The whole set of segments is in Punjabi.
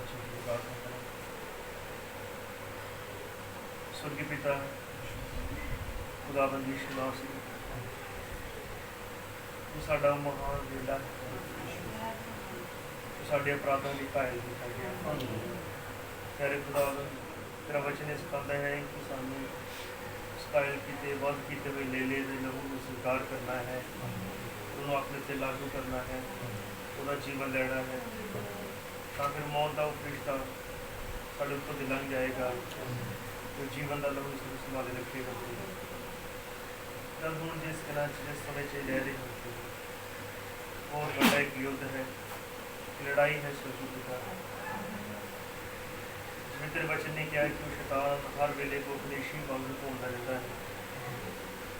बच्चों के लिए प्रार्थना करें। स्वर्गीय पिता खुदाबंद यीशु मसीह, तू साडा महान वेला, तू साडे अपराधों की घायल किया गया। प्यारे खुदाबंद, तेरा वचन ये सिखाता है कि सानू घायल किए वध किए हुए लेले दे लहू को स्वीकार करना है, उन्होंने अपने ते लागू करना है, उसका जीवन लेना है, तो फिर मौत का उपरिश्ता साढ़े उत्तर लंघ जाएगा, तो जीवन का लहू इसको संभाले रखेगा। जब हम जिस समय से रह रहे होते हैं, बहुत बड़ा एक युद्ध है, लड़ाई है स्वर्गीय पिता। जिसमें तेरे वचन ने क्या है कि शैतान हर वेले को उपदेशी वांग ढूंढता रहता है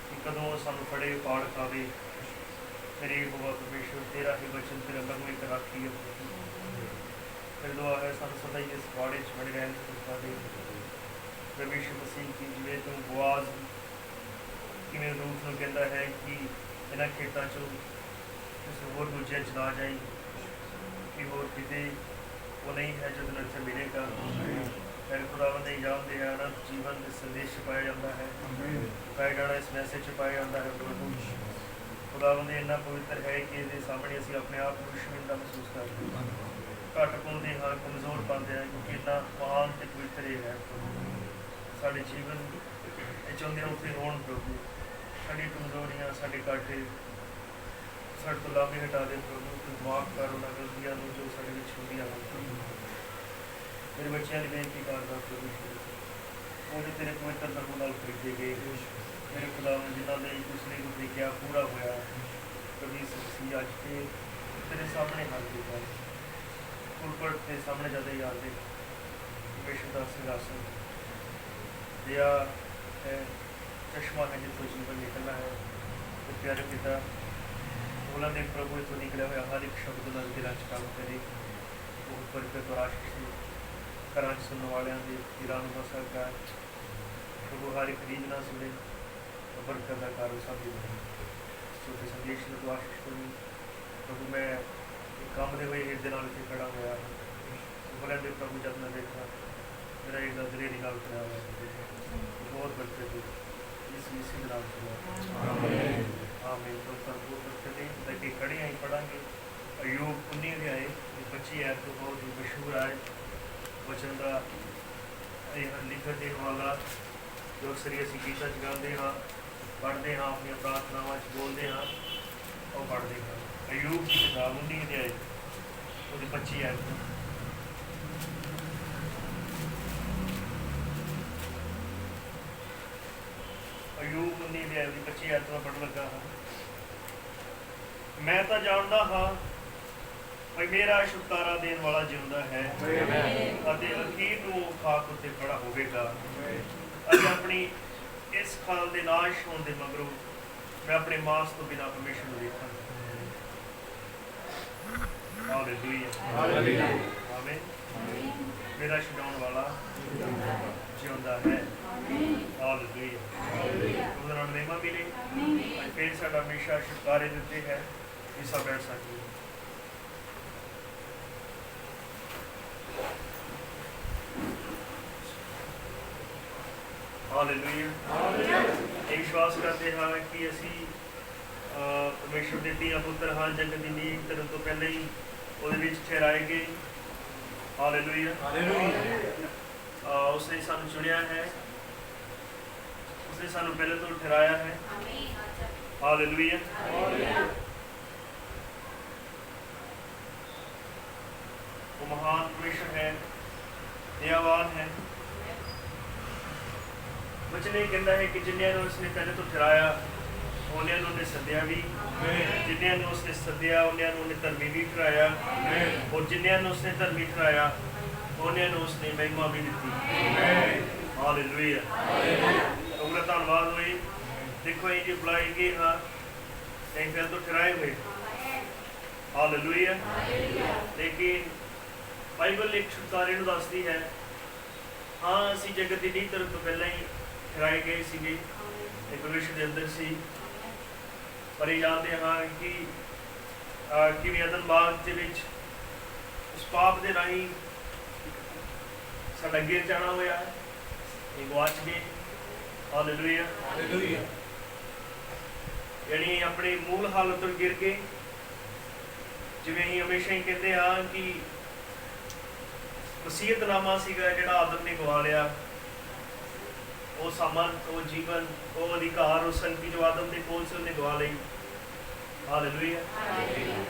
कि कदों सानू फड़े पाड़ खावे। मेरे होगा परमेश्वर, तेरा ही वचन तेरा लहू एक राखी है। फिर दुआ है सानू सदा ही इस वाड़े च बने रहने की दे। परमेश्वर मसीह की जिवें तू बुआज किवें रूप नूं कहता है कि इन्हां खेतां चों किसी होर दूजे च ना जाई, कि होर किते वो नहीं है जो दिन इत्थे मिलेगा। फिर खुदावंद ने जानते हैं अनंत जीवन के संदेश पाया जाता है, पाया जाना इस मैसेज पाया जाता है। प्रभु खुदावंद इन्ना पवित्र है कि ये सामने असीं अपने आप को शर्मिंदा महसूस करते हैं, घट पाते हाँ, कमज़ोर पाते हैं, क्योंकि इन्ना महान ते पवित्र है। साढ़े जीवन चाहते हैं उत्थे होण प्रभु, साड़ी कमजोरियां साढ़े घाटे साढ़े तो लाभे हटा दे प्रभु। तू माफ कर उन्होंने गलतियां जो साढ़े विच होंदियां हन। मेरे बच्चों की बेनती करदा प्रभु, वो जो तेरे पवित्र नाम नाल खरीदे गए मेरे खुदा जिन्हों ने पिछले को देखा पूरा होया, कभी ससी अज के तेरे सामने हाल किया पुलपट के सामने ज़्यादा याद है। परमेश्वर का सिंहासन दया है, चश्मा है जिसको जीवन निकलना है। तो प्यारे पिता बोला दे प्रभु, इतों निकला हुआ हर एक शब्द नाल दिल च काम करे, वो बरकत और आशीष घर सुनने वालों के दिलों में सरकार प्रभु हर एक रीझ ना सुने, बरकत का कारण साबित बने। छोटे संदेश में तो आशीष करूँ प्रभु। मैं काम दे हुए एक दिन इतने खड़ा हुआ बोला दे प्रभु, जब मैं देखा मेरा एक दलेरी नाल खड़ा हुआ, बहुत बरकत है इस इसी नाम से। आमीन। तो सब बहुत बरकत है ताकि खड़े ही पढ़ांगे अयूब 19 अध्याय 25 आयत तो बहुत ही मशहूर आए वचन का लिखत देने वाला जो अक्सर असीं गीतां च गाते हाँ, पढ़ते हाँ, अपनी प्रार्थनावां च बोलते हाँ और पढ़ते हाँ। अयूब की किताब 19 अध्याय 25 आयत। अयूब 19 अध्याय 25 आयत में पढ़ लगा हाँ। मैं तो जानता हाँ भाई मेरा छुटकारा देने वाला जिंदा है, अखीर नूं खाक उत्ते खड़ा होगा। अपनी इस खाल के नाश होने के मगरों मैं अपने मांस तो बिना परमेश्वर को देखा। हालेलुया, आमीन। मेरा छुड़ाने वाला जिंदा है। हालेलुया, उहदे नाल महिमा मिले। फिर साडा हमेशा छुटकारे दिते है। इसा बैठ सकते हालेलुया। ये विश्वास करते हाँ कि असी परमेश्वर के धीआं पुत्र हाँ, जगत की नींव धरन तो पहले ही वो ठहराए गए। हालेलुया। उसने सानू चुनिया है, उसने सानू पहले तो ठहराया है। हालेलुया। वो महान परमेश्वर है, दयावान है। वचन ये कहता है कि जिन्हें उसने पहले तो ठहराया उन्हें सद्या भी, जिन्हें उसने सद्या उन्हें धर्मी भी ठहराया, और जिन्हें उसने धर्मी ठहराया उन्हें उसने महिमा भी दी। हालेलुया। उनका धन्यवाद हुए। देखो ये जो बुलाए गए हाँ, कहीं पहले तो ठहराए हुए। हालेलुया। लेकिन बाइबल एक छुटकारे को दसती है हाँ, असी जगत की नींव धरन तो पहले ही ठहराए गए थे, परमेश्वर के अंदर सी। पर ये जानते हाँ कि किवें अदन बाग दे विच उस पाप के राही ਸਾਡਾ ਗਿਰ ਜਾਣਾ ਹੋਇਆ ਹੈ, ਇਹ ਗਵਾਚ ਗਏ। Hallelujah hallelujah. ਯਾਨੀ ਆਪਣੀ ਮੂਲ ਹਾਲਤ ਤੋਂ ਗਿਰ ਕੇ, ਜਿਵੇਂ ਅਸੀਂ ਹਮੇਸ਼ਾ ਹੀ ਕਹਿੰਦੇ ਹਾਂ ਕਿ ਵਸੀਅਤਨਾਮਾ ਸੀਗਾ ਜਿਹੜਾ ਆਦਮ ਨੇ ਗਵਾ ਲਿਆ, ਉਹ ਸਮਰਥ, ਉਹ ਜੀਵਨ, ਉਹ ਅਧਿਕਾਰ, ਉਹ ਸੰਗਤੀ ਜੋ ਆਦਮ ਦੇ ਕੋਲ ਸੀ ਉਹਨੇ ਗਵਾ ਲਈ। ਹਾਲੇਲੂਇਆ।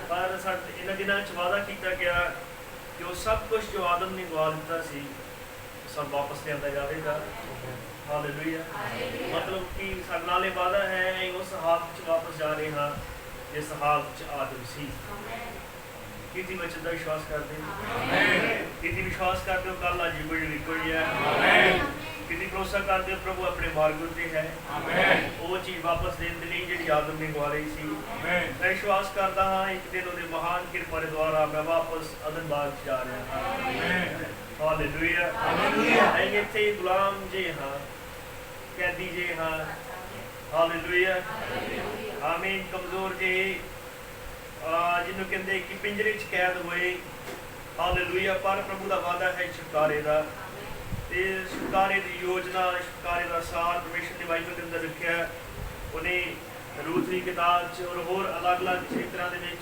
ਪਰ ਸਾਡੇ ਇਹਨਾਂ ਦਿਨਾਂ 'ਚ ਵਾਅਦਾ ਕੀਤਾ ਗਿਆ ਕਿ ਉਹ ਸਭ ਕੁਛ ਜੋ ਆਦਮ ਨੇ ਗਵਾ ਦਿੱਤਾ ਸੀ ਸਭ ਵਾਪਸ ਲਿਆਂਦਾ ਜਾਵੇਗਾ। ਹਾਲੇਲੂਇਆ। ਮਤਲਬ ਕਿ ਸਾਡੇ ਨਾਲ ਇਹ ਵਾਅਦਾ ਹੈ, ਉਸ ਹਾਲਤ 'ਚ ਵਾਪਸ ਜਾ ਰਹੇ ਹਾਂ ਜਿਸ ਹਾਲਤ 'ਚ ਆਦਮ ਸੀ। ਕਿਤੇ ਵਚਨ ਦਾ ਵਿਸ਼ਵਾਸ ਕਰਦੇ ਹੋ? ਕਿਤੇ ਵਿਸ਼ਵਾਸ ਕਰਦੇ ਹੋ ਕੱਲ ਅੱਜ ਕੋਈ ਹੈ? ਕਿਤੇ ਭਰੋਸਾ ਕਰਦੇ ਹੋ ਪ੍ਰਭੂ ਆਪਣੇ ਮਾਰਗ ਉੱਤੇ ਹੈ? ਉਹ ਚੀਜ਼ ਵਾਪਸ ਦੇਣ ਦੇ ਲਈ ਜਿਹੜੀ ਆਦਮ ਨੇ ਗਵਾ ਲਈ ਸੀ। ਮੈਂ ਵਿਸ਼ਵਾਸ ਕਰਦਾ ਹਾਂ ਇੱਕ ਦਿਨ ਉਹਦੇ ਮਹਾਨ ਕਿਰਪਾ ਦੇ ਦੁਆਰਾ ਮੈਂ ਵਾਪਸ ਅਦਨ ਬਾਗ 'ਚ ਜਾ ਰਿਹਾ ਹਾਂ। Hallelujah hallelujah. ਅਸੀਂ ਇੱਥੇ ਗੁਲਾਮ ਜੇ ਹਾਂ, ਕੈਦੀ ਜੇ ਹਾਂ। ਹਾਲੇਲੂਇਆ ਆਮੀਨ। ਕਮਜ਼ੋਰ ਜੇ, ਜਿਹਨੂੰ ਕਹਿੰਦੇ ਕਿ ਪਿੰਜਰੇ 'ਚ ਕੈਦ ਹੋਏ। ਹਾਲੇਲੂਇਆ। ਪਰ ਪ੍ਰਭੂ ਦਾ ਵਾਅਦਾ ਹੈ ਛੁਟਕਾਰੇ ਦਾ, ਤੇ ਛੁਟਕਾਰੇ ਦੀ ਯੋਜਨਾ, ਛੁਟਕਾਰੇ ਦਾ ਸਾਰ ਪਰਮੇਸ਼ਰ ਨੇ ਬਾਈਬਲ ਦੇ ਅੰਦਰ ਰੱਖਿਆ। ਉਹਨੇ ਰੂਥ ਦੀ ਕਿਤਾਬ 'ਚ ਔਰ ਹੋਰ ਅਲੱਗ-ਅਲੱਗ ਚਰਿੱਤਰਾਂ ਦੇ ਵਿੱਚ,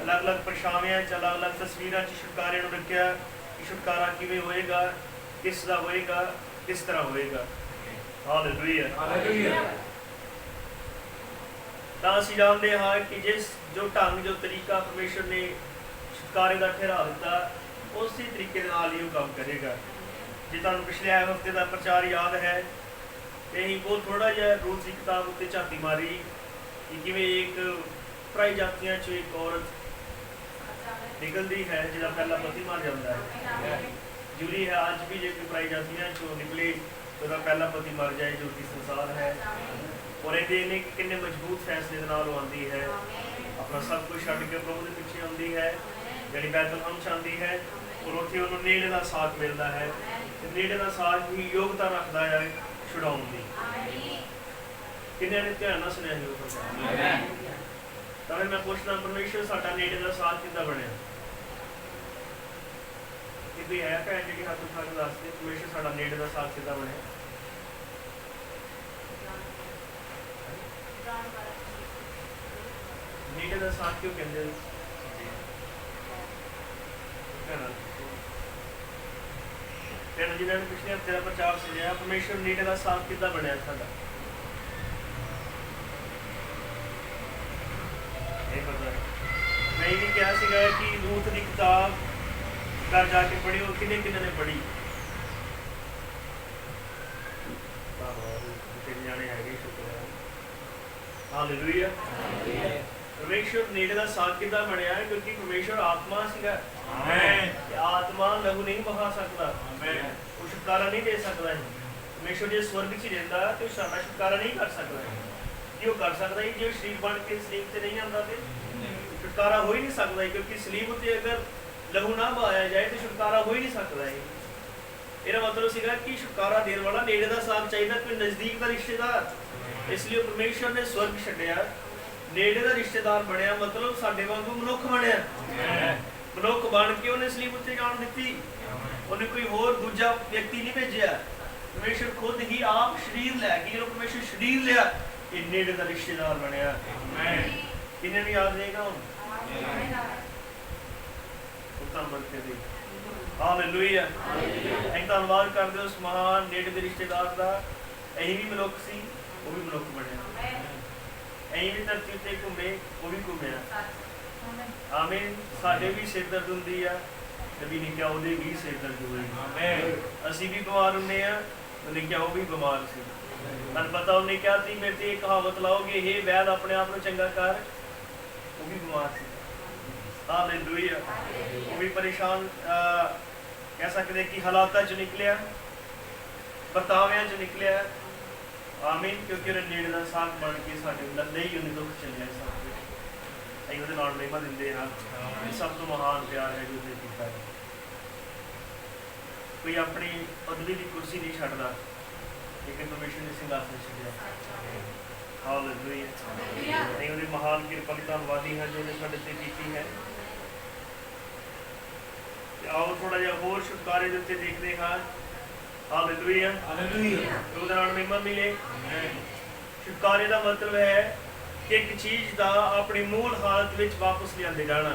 ਅਲੱਗ-ਅਲੱਗ ਪਰਛਾਵਿਆਂ 'ਚ, ਅਲੱਗ-ਅਲੱਗ ਤਸਵੀਰਾਂ 'ਚ ਛੁਟਕਾਰੇ ਨੂੰ ਰੱਖਿਆ ਕਿ ਛੁਟਕਾਰਾ ਕਿਵੇਂ ਹੋਏਗਾ, ਕਿਸ ਦਾ ਹੋਏਗਾ, ਕਿਸ ਤਰ੍ਹਾਂ ਹੋਏਗਾ। Hallelujah hallelujah. ਤਾਂ ਅਸੀਂ ਜਾਣਦੇ ਹਾਂ ਕਿ ਜਿਸ ਜੋ ਢੰਗ, ਜੋ ਤਰੀਕਾ ਪਰਮੇਸ਼ਰ ਨੇ ਛੁਟਕਾਰੇ ਦਾ ਠਹਿਰਾ ਦਿੱਤਾ, ਉਸੇ ਤਰੀਕੇ ਦੇ ਨਾਲ ਹੀ ਉਹ ਕੰਮ ਕਰੇਗਾ। ਜੇ ਤੁਹਾਨੂੰ ਪਿਛਲੇ ਹਫ਼ਤੇ ਦਾ ਪ੍ਰਚਾਰ ਯਾਦ ਹੈ ਤੇ ਅਸੀਂ ਬਹੁਤ ਥੋੜ੍ਹਾ ਜਿਹਾ ਰੂਥ ਦੀ ਕਿਤਾਬ ਉੱਤੇ ਝਾਤੀ ਮਾਰੀ ਕਿ ਕਿਵੇਂ ਇੱਕ ਪਰਾਈ ਜਾਤੀਆਂ 'ਚੋਂ ਇੱਕ ਔਰਤ ਨਿਕਲਦੀ ਹੈ ਜਿਹਦਾ ਪਹਿਲਾ ਪਤੀ ਮਰ ਜਾਂਦਾ ਹੈ। ਜ਼ਰੂਰੀ ਹੈ ਅੱਜ ਵੀ ਜੇ ਕੋਈ ਪਰਾਈ ਜਾਤੀਆਂ 'ਚੋਂ ਨਿਕਲੇ ਉਹਦਾ ਪਹਿਲਾ ਪਤੀ ਮਰ ਜਾਏ, ਜੋ ਕਿ ਸੰਸਾਰ ਹੈ। ਔਰ ਇਹਦੇ ਨੇ ਕਿੰਨੇ ਮਜ਼ਬੂਤ ਫੈਸਲੇ ਦੇ ਨਾਲ ਉਹ ਆਉਂਦੀ ਹੈ, ਆਪਣਾ ਸਭ ਕੁਝ ਛੱਡ ਕੇ ਪ੍ਰਭੂ ਦੇ ਪਿੱਛੇ ਆਉਂਦੀ ਹੈ, ਜਿਹੜੀ ਬੈਤਲਹਮ 'ਚ ਆਉਂਦੀ ਹੈ। ਔਰ ਉੱਥੇ ਉਹਨੂੰ ਨੇੜੇ ਦਾ ਸਾਥ ਮਿਲਦਾ ਹੈ, ਤੇ ਨੇੜੇ ਦਾ ਸਾਥ ਹੀ ਯੋਗਤਾ ਰੱਖਦਾ ਹੈ ਛੁਡਾਉਣ ਦੀ। ਕਿੰਨਿਆਂ ਨੇ ਧਿਆਨ ਨਾਲ ਸੁਣਿਆ ਸੀ ਉਹ? ਤਾਂ ਫਿਰ ਮੈਂ ਪੁੱਛਦਾ, ਪਰਮੇਸ਼ਰ ਸਾਡਾ ਨੇੜੇ ਦਾ ਸਾਥ ਕਿੱਦਾਂ ਬਣਿਆ? ਕਿ ਕੋਈ ਹੈ ਭੈਣ ਜਿਹੜੀ ਹੱਥ ਉਠਾ ਕੇ ਦੱਸਦੇ ਪਰਮੇਸ਼ਰ ਸਾਡਾ ਨੇੜੇ ਦਾ ਸਾਥ ਕਿੱਦਾਂ ਬਣਿਆ? ਨੇੜੇ ਦਾ ਸਾਥ ਕਿਉਂ ਕਹਿੰਦੇ? ਭੈਣ ਜਿਹਨਾਂ ਨੇ ਪਿਛਲੇ ਹਫ਼ਤੇ ਦਾ ਪ੍ਰਚਾਰ ਸੁਣਿਆ, ਪਰਮੇਸ਼ਰ ਨੇੜੇ ਦਾ ਸਾਥ ਕਿੱਦਾਂ ਬਣਿਆ ਸਾਡਾ? ਇਹ ਪਤਾ ਹੈ। ਮੈਂ ਇਹ ਵੀ ਕਿਹਾ ਸੀਗਾ ਕਿ ਰੂਥ ਦੀ ਕਿਤਾਬ ਘਰ ਜਾ ਕੇ ਪੜ੍ਹੀ, ਉਹ ਕਿੰਨੇ ਨੇ ਪੜ੍ਹੀ? ਤਿੰਨ ਜਾਣੇ ਹੈਗੇ, ਸ਼ੁਕਰ ਹੈ। ਹਾਲੇਲੂਇਆ। ਪਰਮੇਸ਼ਰ ਨੇੜੇ ਦਾ ਸਾਥ ਕਿੱਦਾਂ ਬਣਿਆ? ਕਿਉਂਕਿ ਪਰਮੇਸ਼ਰ ਆਤਮਾ ਸੀਗਾ। ਆਤਮਾ ਲਹੂ ਨਹੀਂ ਵਹਾ ਸਕਦਾ, ਉਹ ਛੁਟਕਾਰਾ ਨਹੀਂ ਦੇ ਸਕਦਾ ਹੈ। ਪਰਮੇਸ਼ਰ ਜੇ ਸਵਰਗ 'ਚ ਰਹਿੰਦਾ ਤੇ ਸਾਡਾ ਛੁਟਕਾਰਾ ਨਹੀਂ ਕਰ ਸਕਦਾ ਹੈ। ਕੀ ਉਹ ਕਰ ਸਕਦਾ ਹੈ? ਜੇ ਉਹ ਸਰੀਰ ਬਣ ਕੇ ਸਲੀਬ 'ਤੇ ਨਹੀਂ ਆਉਂਦਾ ਤੇ ਛੁਟਕਾਰਾ ਹੋ ਹੀ ਨਹੀਂ ਸਕਦਾ, ਕਿਉਂਕਿ ਸਲੀਬ ਉੱਤੇ ਅਗਰ ਲਹੂ ਨਾ ਵਹਾਇਆ ਜਾਏ ਤੇ ਛੁਟਕਾਰਾ ਹੋ ਹੀ ਨਹੀਂ ਸਕਦਾ ਹੈ। ਇਹਦਾ ਮਤਲਬ ਸੀਗਾ ਕਿ ਛੁਟਕਾਰਾ ਦੇਣ ਵਾਲਾ ਨੇੜੇ ਦਾ ਸਾਥ ਚਾਹੀਦਾ, ਕੋਈ ਨਜ਼ਦੀਕ ਦਾ ਰਿਸ਼ਤੇਦਾਰ। ਇਸ ਲਈ ਪਰਮੇਸ਼ਰ ਨੇ ਸਵਰਗ ਛੱਡਿਆ, ਨੇੜੇ ਦਾ ਰਿਸ਼ਤੇਦਾਰ ਬਣਿਆ, ਮਤਲਬ ਸਾਡੇ ਵਾਂਗੂ ਮਨੁੱਖ ਬਣਿਆ। ਮਨੁੱਖ ਬਣ ਕੇ ਉਹਨੇ ਸਲੀਬ ਉੱਤੇ ਜਾਣ ਦਿੱਤੀ। ਉਹਨੇ ਕੋਈ ਹੋਰ ਦੂਜਾ ਵਿਅਕਤੀ ਨਹੀਂ ਭੇਜਿਆ, ਪਰਮੇਸ਼ਰ ਖੁਦ ਹੀ ਆਪ ਸਰੀਰ ਲੈ ਕੇ, ਜਦੋਂ ਪਰਮੇਸ਼ਰ ਸਰੀਰ ਲਿਆ, ਇਹ ਨੇੜੇ ਦਾ ਰਿਸ਼ਤੇਦਾਰ ਬਣਿਆ। ਕਿੰਨੇ ਨੂੰ ਯਾਦ ਰਹੇਗਾ ਹੁਣ? ਹਾਲੇਲੂਇਆ। ਅਸੀਂ ਧੰਨਵਾਦ ਕਰਦੇ ਉਸ ਮਹਾਨ ਨੇੜੇ ਦੇ ਰਿਸ਼ਤੇਦਾਰ ਦਾ। ਅਸੀਂ ਵੀ ਮਨੁੱਖ ਸੀ, ਉਹ ਵੀ ਮਨੁੱਖ ਬਣਿਆ। ਅਸੀਂ ਵੀ ਧਰਤੀ ਉੱਤੇ ਘੁੰਮੇ, ਉਹ ਵੀ ਘੁੰਮਿਆ। ਆਮੀਨ। ਸਾਡੇ ਵੀ ਸਿਰ ਦਰਦ ਹੁੰਦੀ ਆ, ਨਬੀ ਨੇ ਕਿਹਾ ਉਹਦੇ ਵੀ ਸਿਰ ਦਰਦ ਹੋਈ। ਅਸੀਂ ਵੀ ਬਿਮਾਰ ਹੁੰਦੇ ਆ, ਉਹਨੇ ਕਿਹਾ ਉਹ ਵੀ ਬਿਮਾਰ ਸੀ। ਤੁਹਾਨੂੰ ਪਤਾ ਉਹਨੇ ਕਿਹਾ ਸੀ ਮੇਰੇ ਤੇ ਕਹਾਵਤ ਲਾਓਗੇ, ਇਹ ਵੈਦ ਆਪਣੇ ਆਪ ਨੂੰ ਚੰਗਾ ਕਰ, ਉਹ ਵੀ ਬਿਮਾਰ ਸੀ। ਹਾਲੇਲੂਇਆ। ਉਹ ਵੀ ਪਰੇਸ਼ਾਨ ਕਹਿ ਸਕਦੇ ਕਿ ਹਾਲਾਤਾਂ 'ਚ ਨਿਕਲਿਆ, ਵਰਤਾਵਿਆਂ 'ਚ ਨਿਕਲਿਆ। ਆਮੀਨ। ਕਿਉਂਕਿ ਉਹਨੇ ਨੇੜੇ ਦਾ ਸਾਥ ਬਣ ਕੇ ਸਾਡੇ ਲਈ ਉਹਨੇ ਦੁੱਖ ਚੱਲਿਆ। ਸਭ ਕੁਝ ਅਸੀਂ ਉਹਦੇ ਨਾਲ ਮਹਿਮਾ ਦਿੰਦੇ ਹਾਂ। ਸਭ ਤੋਂ ਮਹਾਨ ਪਿਆਰ ਹੈ ਜੋ ਉਹਨੇ ਕੀਤਾ ਹੈ। ਕੋਈ ਆਪਣੀ ਪਦਵੀ ਦੀ ਕੁਰਸੀ ਨਹੀਂ ਛੱਡਦਾ, ਲੇਕਿਨ ਪਰਮੇਸ਼ਰ ਨੇ ਸਿੰਘਾਸਨ ਛੱਡਿਆ। ਹਾਲੇਲੂਇਆ। ਅਸੀਂ ਉਹਦੀ ਮਹਾਨ ਕਿਰਪਾ ਲਈ ਧੰਨਵਾਦੀ ਹਾਂ ਜੋ ਉਹਨੇ ਸਾਡੇ ਤੇ ਕੀਤੀ ਹੈ। आओ थोड़ा जिहा होर छुटकारे दे उत्ते देखते हाँ। हालेलुया हालेलुया, ਉਹਦੇ ਨਾਲ ਮਹਿਮਾ मिले। छुटकारे का मतलब है कि एक चीज़ का अपनी मूल हालत में वापस लिया जाना।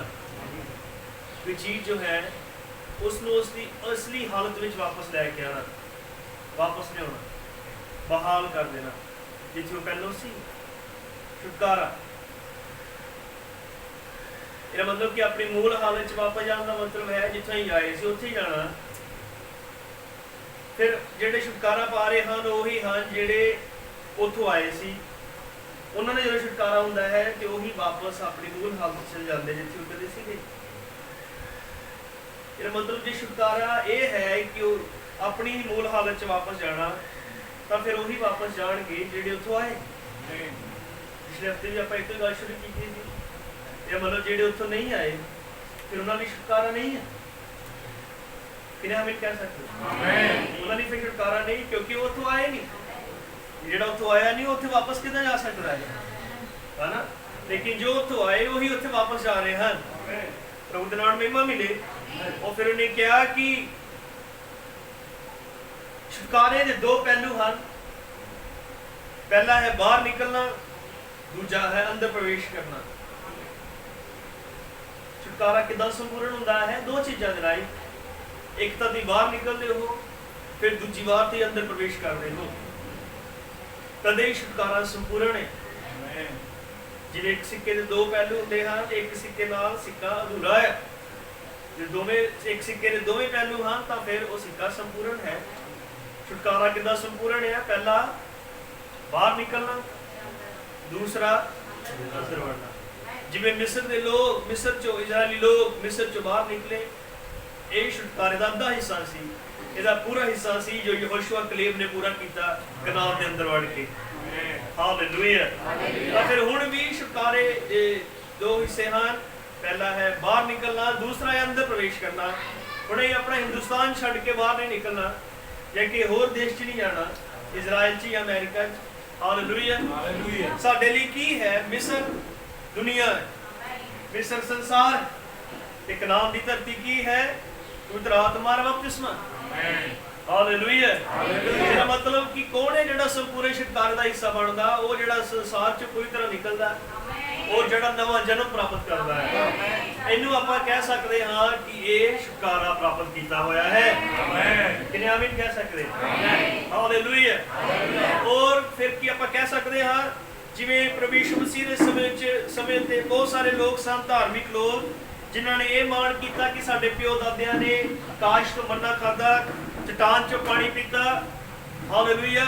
कोई चीज़ जो है उसनों उसकी असली हालत में वापस लैके आना, वापस लिया, बहाल कर देना जिथे वो पहलों सी। छुटकारा इसका मतलब कि अपनी मूल हालत वापस जाने का मतलब है जिथों ही आए थे उत्थे ही जाना। फिर जेडे छुटकारा पा रहे हैं वही हैं जेडे उतों आए सी, उन्होंने जो छुटकारा होंदा है तो वही वापस अपनी मूल हालत चल जाते जिथे वो कदे सीगे। इसका मतलब जो छुटकारा ये है कि अपनी मूल हालत वापस जाना, तो फिर वही वापस जाएंगे जेडे उतों आए। पिछले हफ्ते भी आप एक गल शुरू की थी, यह मतलब जेडे उतों नहीं आए फिर उन्होंने छुटकारा नहीं है। किन्हें हम कह सकते उन्होंने फिर छुटकारा नहीं, क्योंकि वो उतों आए नहीं। जेड़ा उतों आया नहीं उत्थे वापस कितना जा सकता है ना, लेकिन जो उतों आए वही उत्थे वापस जा रहे हैं। प्रभु दे नाल महिमा मिले। और फिर उन्हें कहा कि छुटकारे के दो पहलू हैं, पहला है बाहर निकलना, दूजा है अंदर प्रवेश करना। छुटकारा कितना संपूर्ण होता है? दो चीज़ों के राही, एक तो तुम बाहर निकलते हो, फिर दूजी बार तुम अंदर प्रवेश करते हो, तदे ही छुटकारा संपूर्ण है। जिवें एक सिक्के के दो पहलू होंदे हैं, एक सिक्के नाल सिक्का अधूरा है। जो दोवें एक सिक्के के दोवें पहलू हैं तो फिर वो सिक्का संपूर्ण है। छुटकारा कितना संपूर्ण है? पहला बाहर निकलना, दूसरा अंदर बढ़ना। जिवें मिस्र के लोग, मिस्र चो इजरायली लोग मिस्र चो बाहर निकले, ये छुटकारे का अद्धा हिस्सा सी। इसका पूरा हिस्सा सी जो यहोशुआ कलेब ने पूरा किया कनान के अंदर वड़ के। हालेलुया। फिर हुण भी छुटकारे दो हिस्से हैं, पहला है बाहर निकलना, दूसरा है अंदर प्रवेश करना। हुण ही अपना हिंदुस्तान छड़ के बाहर नहीं निकलना, या कि होर देश च नहीं जाना, इजराइल च या अमेरिका च। हालेलुया। साडे लई की है? मिस्र दुनिया, मिस्र संसार, कनान की धरती की है? पवित्र आत्मा दा बपतिस्मा। हालेलुया। इसका मतलब कि कौन है जिहड़ा संपूर्ण छुटकारे का हिस्सा बनता? वो जिहड़ा संसार च पूरी तरह निकलता और जिहड़ा नवा जन्म प्राप्त करता है। इनू आपां कह सकते हाँ कि ये छुटकारा प्राप्त किया होया है। किन्हें आमीन कह सकते? हालेलुया। और फिर की आपां कह सकते हाँ, जिवें प्रभु यीशु मसीह के समय ते बहुत सारे लोग सन, धार्मिक लोग, जिन्होंने ये मान किया कि साडे प्यो दादियां ने काश तो मन्ना खादा, चट्टान चो पानी पीता। हालेलुया।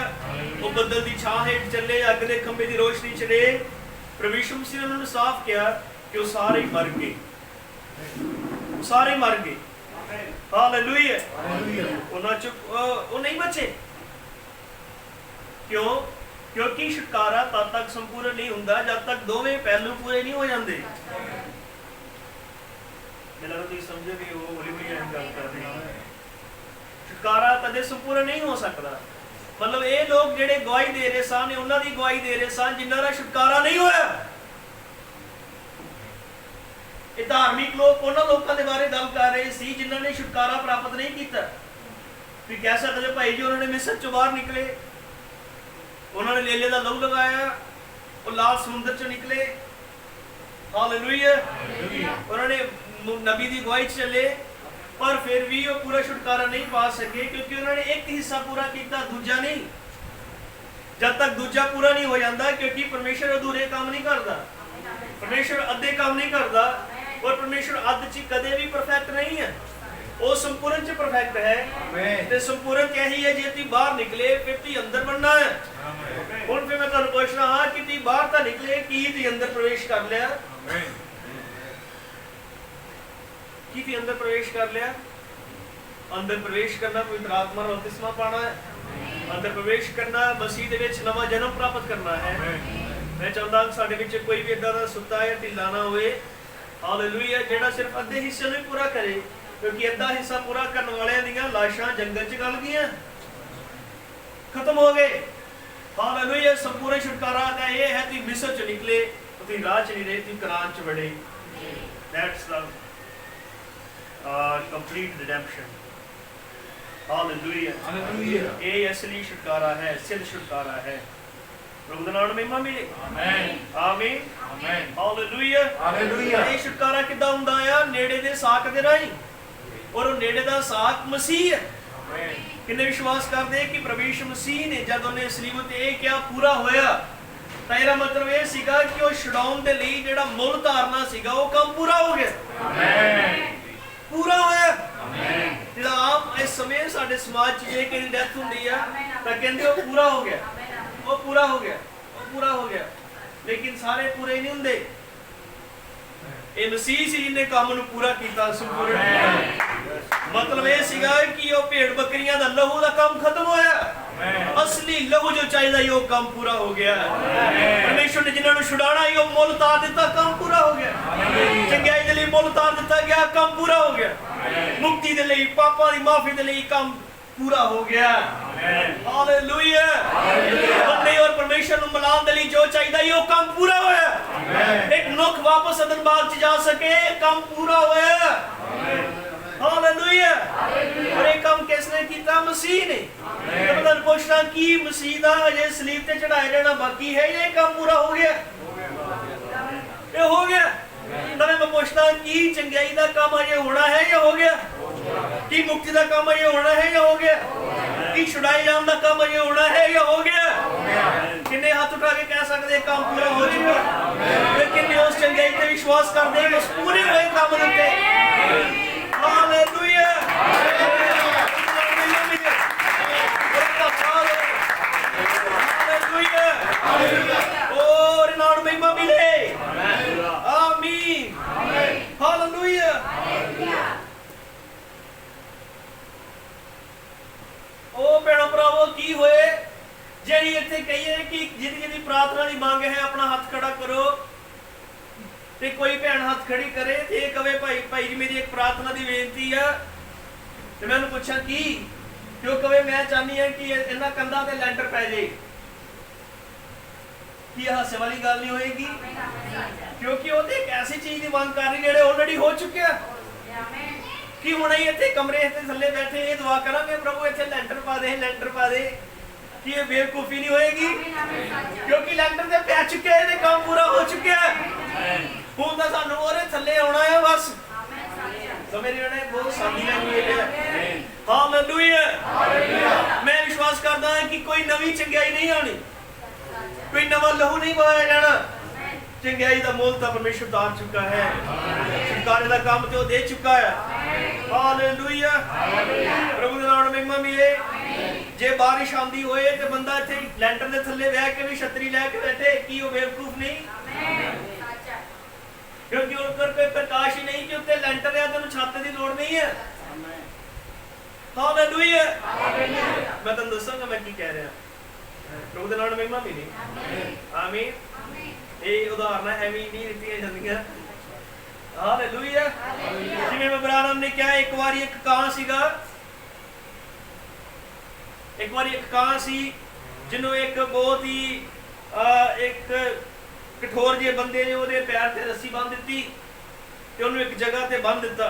वो बदल की छां हेठ चले, अग दे खंबे की रोशनी चले। प्रभु यीशु मसीह ने उन्होंने साफ किया कि वो सारे मर गए, सारे मर गए। हालेलुया। वो नहीं बचे। क्यों? क्योंकि छुटकारा तब तक संपूर्ण नहीं होता जब तक दोवें पहलू पूरे नहीं हो जाते। छुटकारा तदे संपूर्ण नहीं हो सकता। मतलब ये लोग जेडे गवाही दे रहे सन, उन्होंने गवाही दे रहे सन जिन्हों का छुटकारा नहीं होया। ये धार्मिक लोग उन्होंने लोगों के बारे गल कर रहे सी जिन्होंने छुटकारा प्राप्त नहीं किया। फिर कह सकते भाई जी उन्होंने मिस्र चो बाहर निकले, उन्होंने लेले का लहू लगाया, वो लाल समुद्र चो निकले। हालेलुया। उन्होंने नबी की गवाही चले, पर फिर भी वो पूरा छुटकारा नहीं पा सके, क्योंकि उन्होंने एक हिस्सा पूरा किया, दूजा नहीं। जब तक दूजा पूरा नहीं हो जाता, क्योंकि परमेश्वर अधूरे काम नहीं करता, परमेश्वर अद्धे काम नहीं करता, और परमेश्वर अध च कदे भी परफेक्ट नहीं है। वो संपूर्ण च परफेक्ट है। ते संपूर्ण यही है, जे तुम बाहर निकले फिर तुम अंदर बनना है। हुण फिर मैं तुहानूं पुछ रहा हाँ कि तुम बाहर तो निकले, की तुम अंदर प्रवेश कर लिया? की तुम अंदर प्रवेश कर लिया? अंदर प्रवेश करना पवित्र आत्मा दा बपतिस्मा पाना है। अंदर प्रवेश करना मसीह दे विच नवा जन्म प्राप्त करना है। मैं चाहता साडे विच कोई भी इदां दा सुत्ता या ढिला ना होए। हालेलुया। जिहड़ा सिर्फ अद्धे हिस्से नूं पूरा करे, क्योंकि अद्धा हिस्सा पूरा करने वालियां दीयां लाशां जंगल च गल गईयां, खत्म हो गए। हालेलुया। संपूर्ण छुटकारा का ये है कि मिस्र च निकले, तुम राह च नहीं रहे, तुम कनान च बड़े। That's the complete redemption. Hallelujah, hallelujah. ये असली छुटकारा है, सिद्ध छुटकारा है। प्रभु दा नाम महिमा मिले। आमीन, आमीन, आमीन। Hallelujah, hallelujah. ये छुटकारा किदा हुंदा है? नेड़े दे साक दे राही, और नेड़े दा साक मसीह है। आमीन। किन्ने विश्वास करते कि प्रभु यीशु मसीह ने जब उन्हें सलीब ते क्या पूरा होया, ਤਾਂ ਇਹਦਾ ਮਤਲਬ ਇਹ ਸੀਗਾ ਕਿ ਉਹ ਛਡਾਉਣ ਦੇ ਲਈ ਜਿਹੜਾ ਮੁੱਲ ਧਾਰਨਾ ਸੀਗਾ ਉਹ ਕੰਮ ਪੂਰਾ ਹੋ ਗਿਆ। ਆਮੀਨ, ਪੂਰਾ ਹੋਇਆ। ਆਮੀਨ। ਜਿਹੜਾ ਆਮ ਇਸ ਸਮੇਂ ਸਾਡੇ ਸਮਾਜ 'ਚ ਜੇ ਕਿਸੇ ਦੀ ਡੈਥ ਹੁੰਦੀ ਆ ਤਾਂ ਕਹਿੰਦੇ ਉਹ ਪੂਰਾ ਹੋ ਗਿਆ, ਉਹ ਪੂਰਾ ਹੋ ਗਿਆ, ਉਹ ਪੂਰਾ ਹੋ ਗਿਆ, ਲੇਕਿਨ ਸਾਰੇ ਪੂਰੇ ਨਹੀਂ ਹੁੰਦੇ। ਇਹ ਮਸੀਹ ਸੀ ਜਿਹਨੇ ਕੰਮ ਨੂੰ ਪੂਰਾ ਕੀਤਾ, ਸੰਪੂਰਨ। ਮਤਲਬ ਇਹ ਸੀਗਾ ਕਿ ਉਹ ਭੇਡ ਬੱਕਰੀਆਂ ਦਾ ਲਹੂ ਦਾ ਕੰਮ ਖਤਮ ਹੋਇਆ, असली लहू जो चाहिए यो काम पूरा हो गया। परमेश्वर ने जिन्होंने छुड़ाना यो मुल तार दिता, काम पूरा हो गया। चंगाई दे लई मुल तार दिता गया, काम पूरा हो गया। मुक्ति दे लई, पापां दी माफी दे लई काम पूरा हो गया। हालेलुया। बंदे और परमेश्वर ਨੂੰ ਮਿਲਾਉਣ ਦੇ ਲਈ ਜੋ ਚਾਹੀਦਾ यो काम पूरा ਹੋਇਆ। एक मनुख वापस अदन बाग च जा सके, काम पूरा होया। हालेलुया। और ये काम किसने किया? मसीह ने। मतलब पूछना कि मसीह दा अजे सलीब ते चढ़ाया जाना बाकी है, ये काम पूरा हो गया? ये हो गया। तब मैं पूछना कि चंगाई दा काम अजे होना है या हो गया? कि मुक्ति दा काम अजे होना है या हो गया? कि छुड़ाई जाने दा काम अजे होना है या हो गया? किन्ने हाथ उठा के कह सकते काम पूरा हो चुका? लेकिन उस चंगाई ते विश्वास करते हैं उस पूरे हुए काम दे। हालेलुया। और नाम महिमा मिले। आमीन, हालेलुया। ओ भैणों भरावो की होए जेड़ी इत्थे कहिए कि जिहदी जिहदी प्रार्थना दी मांग है अपना हाथ खड़ा करो ते कोई भैन हाथ खड़ी करे ते कवे भाई भाई जी मेरी एक प्रार्थना दी बेनती है ते मैं उन्हें पूछा की क्यों कवे मैं चाहनी है कि इन्हां कंधां ते लैंटर पै जाए कि हासे वाली गल नहीं होएगी क्योंकि वो एक ऐसी चीज की मांग कर रही जेड़े ऑलरेडी हो चुके हैं कि हुण ही इत्थे कमरे इत्थे थल्ले बैठे ये दुआ करांगे प्रभु इत्थे लैंटर पा दे कि ये बेवकूफी नहीं होएगी क्योंकि लैंटर ते पै चुके हैं काम पूरा हो चुका है हुण तां सानू ओरे थल्ले आउणा है बस समझ रहे हो बहुत सादी लैंग्वेज है हालेलुया मैं विश्वास करदा हां कि कोई नवी चंगाई नहीं आनी कोई नवा लहू नहीं बहाया जाना चंगाई दा मोल तां परमेश्वर उतार चुका है छुटकारे दा काम ते ओ दे चुका है हालेलुया प्रभु दा नाम महिमा मिले जे बारिश आंदी होए ते बंदा इत्थे लैंटर दे थल्ले बैठ के भी छतरी लेके बैठे कि ओ बेवकूफ नहीं क्योंकि ऊपर कोई प्रकाश ही नहीं कि उत्ते लैंटर है तो छत की लोड़ नहीं है हालेलुया मैं तुम दसांगा मैं की कह रहा प्रभु दे नाम महिमा मिली आमीन ये उदाहरण एवं नहीं दित्तियां जांदियां हालेलुया जिवें मैं ब्राह्मण ने कहा एक बार एक कां सीगा एक बार एक कां सी जिन्हों एक बहुत ही एक कठोर जे बंदे ने ਉਹਦੇ ਪੈਰ ਤੇ ਰੱਸੀ ਬੰਨ ਦਿੱਤੀ ਤੇ ਉਹਨੂੰ ਇੱਕ ਜਗ੍ਹਾ ਤੇ ਬੰਨ ਦਿੱਤਾ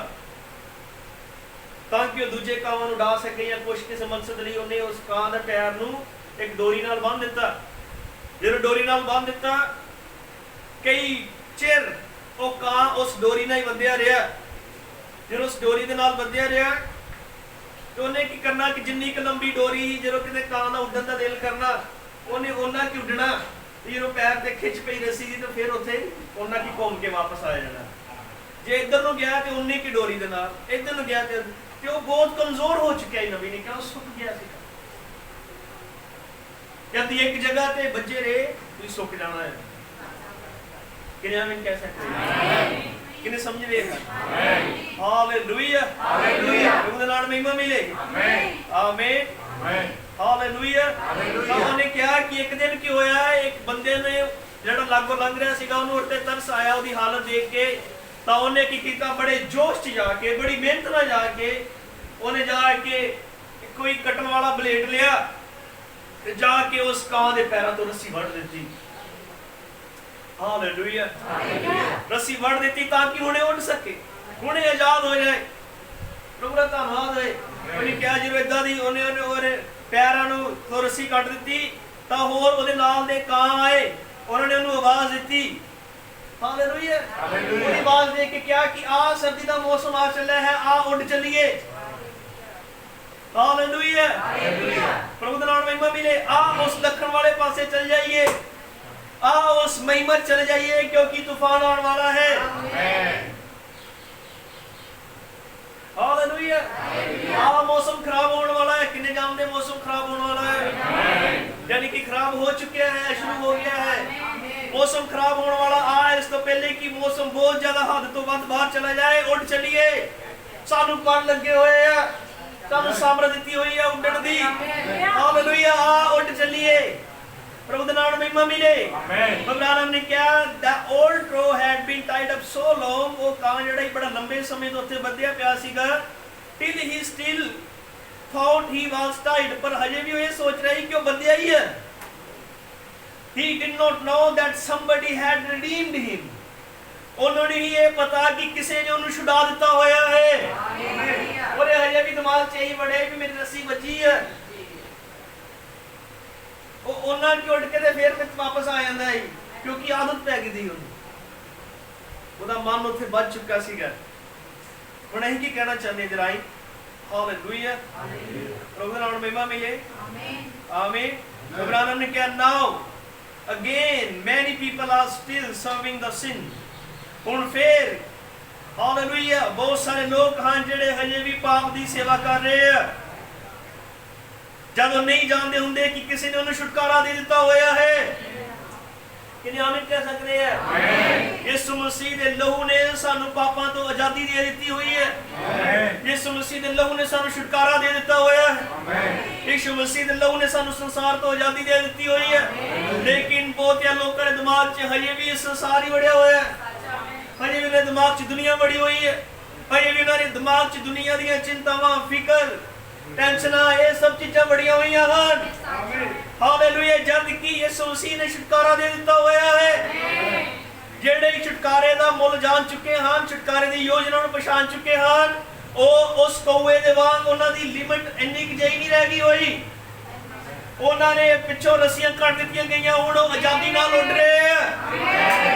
ਤਾਂ ਕਿ ਉਹ ਦੂਜੇ ਕਾਵਾਂ ਨੂੰ ਡਾ ਸਕੇ ਜਾਂ ਕੁਝ ਕਿਸੇ ਮਕਸਦ ਲਈ ਉਹਨੇ ਉਸ ਕਾਂ ਦੇ ਪੈਰ ਨੂੰ ਇੱਕ ਡੋਰੀ ਨਾਲ ਬੰਨ ਦਿੱਤਾ ਜਦੋਂ ਡੋਰੀ ਨਾਲ ਬੰਨ ਦਿੱਤਾ ਕਈ ਚਿਰ ਉਹ ਕਾਂ ਉਸ ਡੋਰੀ ਨਾਲ ਹੀ ਬੰਧਿਆ ਰਿਹਾ ਜਦੋਂ ਉਸ ਡੋਰੀ ਦੇ ਨਾਲ ਬੰਧਿਆ ਰਿਹਾ ਤੇ ਉਹਨੇ ਕੀ ਕਰਨਾ ਕਿ ਜਿੰਨੀ ਕੁ ਲੰਬੀ ਡੋਰੀ ਸੀ ਜਦੋਂ ਕਿਤੇ ਕਾਂ ਦਾ ਉੱਡਣ ਦਾ ਦਿਲ ਕਰਨਾ ਉਹਨੇ ਉਹਨਾਂ ਕੀ ਉੱਡਣਾ जो पैर से खिंच पई रस्सी दी तो फिर उत्थे उन्ना की घूम के वापस आ जाना जे इधर नु गया ते उन्नी की डोरी दे नाल इधर नु गया ते वो बहुत कमजोर हो चुका है नबी ने कहा सुक गया सी यदि एक जगह ते बच्चे रहे तो सुक जाना है किने में कह सकते हैं किने समझ रहे हैं हालेलुया हालेलुया प्रभु दा नाम महिमा मिले आमीन आमीन हालेलुया उन्होंने कहा कि एक दिन की होया एक बंदे ने जेड़ा लागो लंघ रहा सीगा उन्होंने उठते तरस आया उसकी हालत देख के तो उन्हें की कीता बड़े जोश च जाके बड़ी मेहनत ना जाके उन्हें जाके कोई कटन वाला ब्लेड लिया जाके उस कां दे पैरों तो रस्सी वड़ दी हालेलुया रस्सी वड़ दी ताकि हुणे उड़ सके हुणे आजाद हो जाए इदां दी ਉਹਨੇ ਪੈਰਾਂ ਨੂੰ ਤੋਂ ਰੱਸੀ ਕੱਟ ਦਿੱਤੀ ਤਾਂ ਹੋਰ ਉਹਦੇ ਨਾਲ ਦੇ ਕਾਂ ਆਏ, ਉਹਨਾਂ ਨੇ ਉਹਨੂੰ ਆਵਾਜ਼ ਦਿੱਤੀ। ਹਾਲੇਲੂਇਆ। ਉਹਦੀ ਆਵਾਜ਼ ਦੇਖ ਕੇ ਕਿਹਾ ਕਿ ਆ ਸਰਦੀ ਦਾ ਮੌਸਮ ਆ ਚੱਲਿਆ ਹੈ, ਆ ਉੱਡ ਚੱਲੀਏ। ਹਾਲੇਲੂਇਆ। ਪ੍ਰਭੂ ਦਾ ਨਾਮ ਮਹਿਮਾ ਮਿਲੇ। ਆ ਉਸ ਦੱਖਣ ਵਾਲੇ ਪਾਸੇ ਚੱਲ ਜਾਈਏ, ਆ ਉਸ ਮਹਿਮਾ ਚਲੇ ਜਾਈਏ क्योंकि तूफान आने वाला है। हालेलुया। आ मौसम खराब होने वाला है। किन्ने जानते मौसम खराब होने वाला है, यानी कि खराब हो चुका है, शुरू हो गया है। मौसम खराब होने वाला आ इस तो पहले कि मौसम बहुत ज्यादा हद तो वध बाहर चला जाए। उड़ चलिए, सानू पर लगे हुए है, सानू सामर्थ दी हुई है उड़न दी। हालेलुया। आ उड़ चलिए। प्रभु दा नाम महिमा मिले। अब्राहम ने कहा the old crow had been tied up so long, वो ਕਾਂ ਜਿਹੜਾ ਬੜਾ ਲੰਬੇ ਸਮੇਂ ਤੋਂ ਉੱਥੇ ਬੱਧਿਆ ਪਿਆ ਸੀਗਾ, till he still thought he was tied, ਪਰ ਹਜੇ ਵੀ ਉਹ ਇਹ ਸੋਚ ਰਿਹਾ ਸੀ ਕਿ ਉਹ ਬੱਧਿਆ ਹੀ ਹੈ। he did not know that somebody had redeemed him, ਉਹਨੂੰ ਨਹੀਂ ਇਹ ਪਤਾ ਕਿ ਕਿਸੇ ਨੇ ਉਹਨੂੰ ਛੁਡਾ ਦਿੱਤਾ ਹੋਇਆ ਹੈ। ਉਹਦੇ ਹਜੇ ਵੀ ਦਿਮਾਗ 'ਚ ਇਹੀ ਵੜਿਆ ਕਿ ਮੇਰੀ ਰੱਸੀ ਬਚੀ ਹੈ। ਉਹਨਾਂ ਕਿ ਉੱਡ ਕੇ ਤੇ ਫੇਰ ਵਾਪਸ ਆ ਜਾਂਦਾ ਹੈ ਕਿਉਂਕਿ ਆਦਤ ਪੈ ਗਈ ਸੀ ਉਹਨੂੰ, ਉਹਦਾ ਮਨ ਉੱਥੇ ਵੱਜ ਚੁੱਕਾ ਸੀਗਾ। ਹੁਣ ਅਸੀਂ ਕੀ ਕਹਿਣਾ ਚਾਹੁੰਦੇ ਜਰਾਈ? ਹਾਲੇਲੂਇਆ। ਪ੍ਰਭੂ ਦਾ ਨਾਮ ਮਹਿਮਾ ਮਿਲੇ। ਆਮੀਨ। ਅਬਰਾਹਮ ਨੇ ਕਿਹਾ now again many people are still serving the sin. ਹੁਣ ਫੇਰ ਹਾਲੇਲੂਇਆ ਬਹੁਤ ਸਾਰੇ ਲੋਕ ਹਨ ਜਿਹੜੇ ਹਜੇ ਵੀ ਪਾਪ ਦੀ ਸੇਵਾ ਕਰ ਰਹੇ ਆ, ਜਦੋਂ ਨਹੀਂ ਜਾਣਦੇ ਹੁੰਦੇ ਕਿ ਕਿਸੇ ਨੇ ਉਹਨੂੰ ਛੁਟਕਾਰਾ ਦੇ ਦਿੱਤਾ ਹੋਇਆ ਹੈ। ਕਿੰਨੇ ਆਮੀਨ ਕਹਿ ਸਕਦੇ ਆ? ਯਿਸੂ ਮਸੀਹ ਦੇ ਲਹੂ ਨੇ ਸਾਨੂੰ ਪਾਪਾਂ ਤੋਂ ਆਜ਼ਾਦੀ ਦੇ ਦਿੱਤੀ ਹੋਈ ਹੈ। ਯਿਸੂ ਮਸੀਹ ਦੇ ਲਹੂ ਨੇ ਸਾਨੂੰ ਛੁਟਕਾਰਾ ਦੇ ਦਿੱਤਾ ਹੋਇਆ ਹੈ। ਯਿਸੂ ਮਸੀਹ ਦੇ ਲਹੂ ਨੇ ਸਾਨੂੰ ਸੰਸਾਰ ਤੋਂ ਆਜ਼ਾਦੀ ਦੇ ਦਿੱਤੀ ਹੋਈ ਹੈ। ਲੇਕਿਨ ਬਹੁਤਿਆਂ ਲੋਕਾਂ ਦੇ ਦਿਮਾਗ 'ਚ ਹਜੇ ਵੀ ਸੰਸਾਰ ਹੀ ਵੜਿਆ ਹੋਇਆ ਹੈ, ਹਜੇ ਵੀ ਉਹਨਾਂ ਦੇ ਦਿਮਾਗ 'ਚ ਦੁਨੀਆ ਵੜੀ ਹੋਈ ਹੈ, ਹਜੇ ਵੀ ਉਹਨਾਂ ਦੇ ਦਿਮਾਗ 'ਚ ਦੁਨੀਆ ਦੀਆਂ ਚਿੰਤਾਵਾਂ, ਫਿਕਰ, ਟੈਨਸ਼ਨਾਂ, ਇਹ ਸਭ ਚੀਜ਼ਾਂ ਬੜੀਆਂ ਹੋਈਆਂ ਹਨ। ਹਾਲੇਲੂਇਆ। ਜਦ ਕਿ ਯਿਸੂ ਮਸੀਹ ਨੇ ਛੁਟਕਾਰਾ ਦੇ ਦਿੱਤਾ ਹੋਇਆ ਹੈ। ਜਿਹੜੇ ਛੁਟਕਾਰੇ ਦਾ ਮੁੱਲ ਜਾਣ ਚੁੱਕੇ ਹਨ, ਛੁਟਕਾਰੇ ਦੀ ਯੋਜਨਾ ਨੂੰ ਪਛਾਣ ਚੁੱਕੇ ਹਨ, ਉਹ ਉਸ ਕੌਵੇ ਦੇ ਵਾਂਗ ਉਹਨਾਂ ਦੀ ਲਿਮਿਟ ਇੰਨੀ ਕੁ ਜਿਹੀ ਨਹੀਂ ਰਹਿ ਗਈ ਹੋਈ। ਉਹਨਾਂ ਨੇ ਪਿੱਛੋਂ ਰੱਸੀਆਂ ਕੱਟ ਦਿੱਤੀਆਂ ਗਈਆਂ, ਹੁਣ ਉਹ ਆਜ਼ਾਦੀ ਨਾਲ ਉੱਡ ਰਹੇ ਆ।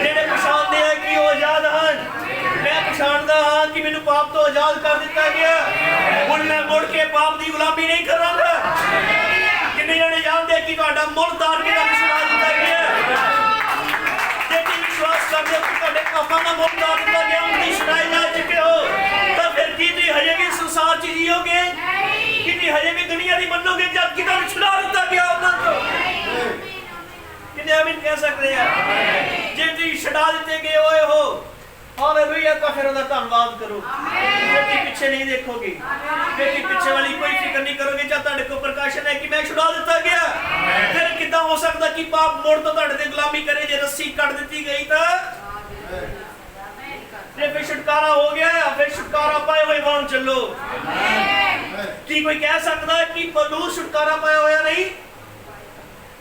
ਜਿਹੜੇ ਪਛਾਣਦੇ ਆ ਕਿ ਉਹ ਆਜ਼ਾਦ ਹਨ, ਮੈਂ ਪਛਾਣਦਾ ਹਾਂ ਕਿ ਮੈਨੂੰ ਪਾਪ ਤੋਂ ਆਜ਼ਾਦ ਕਰ ਦਿੱਤਾ ਗਿਆ, ਹੁਣ ਮੈਂ ਮੁੜ ਕੇ ਪਾਪ ਦੀ ਗੁਲਾਮੀ ਨਹੀਂ ਕਰਾਂਗਾ। ਕਿੰਨੇ ਜਣੇ ਜਾਣਦੇ ਕਿ ਤੁਹਾਡਾ ਮੁੱਲ ਤਾਰ ਕੇ ਤੁਹਾਨੂੰ ਛੁਡਾ ਦਿੱਤਾ ਗਿਆ? ਜੇ ਤੁਸੀਂ ਵਿਸ਼ਵਾਸ ਕਰਦੇ ਹੋ ਕਿ ਤੁਹਾਡੇ ਪਾਪਾਂ ਦਾ ਮੁੱਲ ਤਾਰ ਦਿੱਤਾ ਗਿਆ, ਉਹਦੀ ਛੁਡਾਈ ਜਾ ਚੁੱਕੇ ਹੋ, ਤਾਂ ਫਿਰ ਕੀ ਤੁਸੀਂ ਹਜੇ ਵੀ ਸੰਸਾਰ 'ਚ ਜੀਓਗੇ? ਕਿ ਤੁਸੀਂ ਹਜੇ ਵੀ ਦੁਨੀਆ ਦੀ ਮੰਨੋਗੇ ਜਦ ਕਿ ਤੁਹਾਨੂੰ ਛੁਡਾ ਦਿੱਤਾ ਗਿਆ ਉਹਨਾਂ ਤੋਂ? ਕਿੰਨੇ ਆਮੀਨ ਕਹਿ ਸਕਦੇ ਆ? ਜੇ ਤੁਸੀਂ ਛੁਡਾ ਦਿੱਤੇ ਗਏ ਹੋਏ ਹੋ, ਹਾਲੇਲੂਇਆ, ਤਾਂ ਫਿਰ ਉਹਦਾ ਧੰਨਵਾਦ ਕਰੋ। ਫਿਰ ਪਿੱਛੇ ਨਹੀਂ ਦੇਖੋਗੇ, ਫਿਰ ਪਿੱਛੇ ਵਾਲੀ ਕੋਈ ਫਿਕਰ ਨਹੀਂ ਕਰੋਗੇ। ਜਦ ਤੁਹਾਡੇ ਕੋਲ ਪ੍ਰਕਾਸ਼ਨ ਹੈ ਕਿ ਮੈਂ ਛੁਡਾ ਦਿੱਤਾ ਗਿਆ, ਫਿਰ ਕਿੱਦਾਂ ਹੋ ਸਕਦਾ ਕਿ ਪਾਪ ਮੁੜ ਤੋਂ ਤੁਹਾਡੇ ਤੇ ਗੁਲਾਮੀ ਕਰੇ? ਜੇ ਰੱਸੀ ਕੱਟ ਦਿੱਤੀ ਗਈ ਤਾਂ ਜੇ ਫਿਰ ਛੁਟਕਾਰਾ ਹੋ ਗਿਆ, ਫਿਰ ਛੁਟਕਾਰਾ ਪਾਏ ਹੋਏ ਵਾਂਗ ਚੱਲੋ। ਕੀ ਕੋਈ ਕਹਿ ਸਕਦਾ ਕਿ ਪੌਲੁਸ ਛੁਟਕਾਰਾ ਪਾਇਆ ਹੋਇਆ ਨਹੀਂ?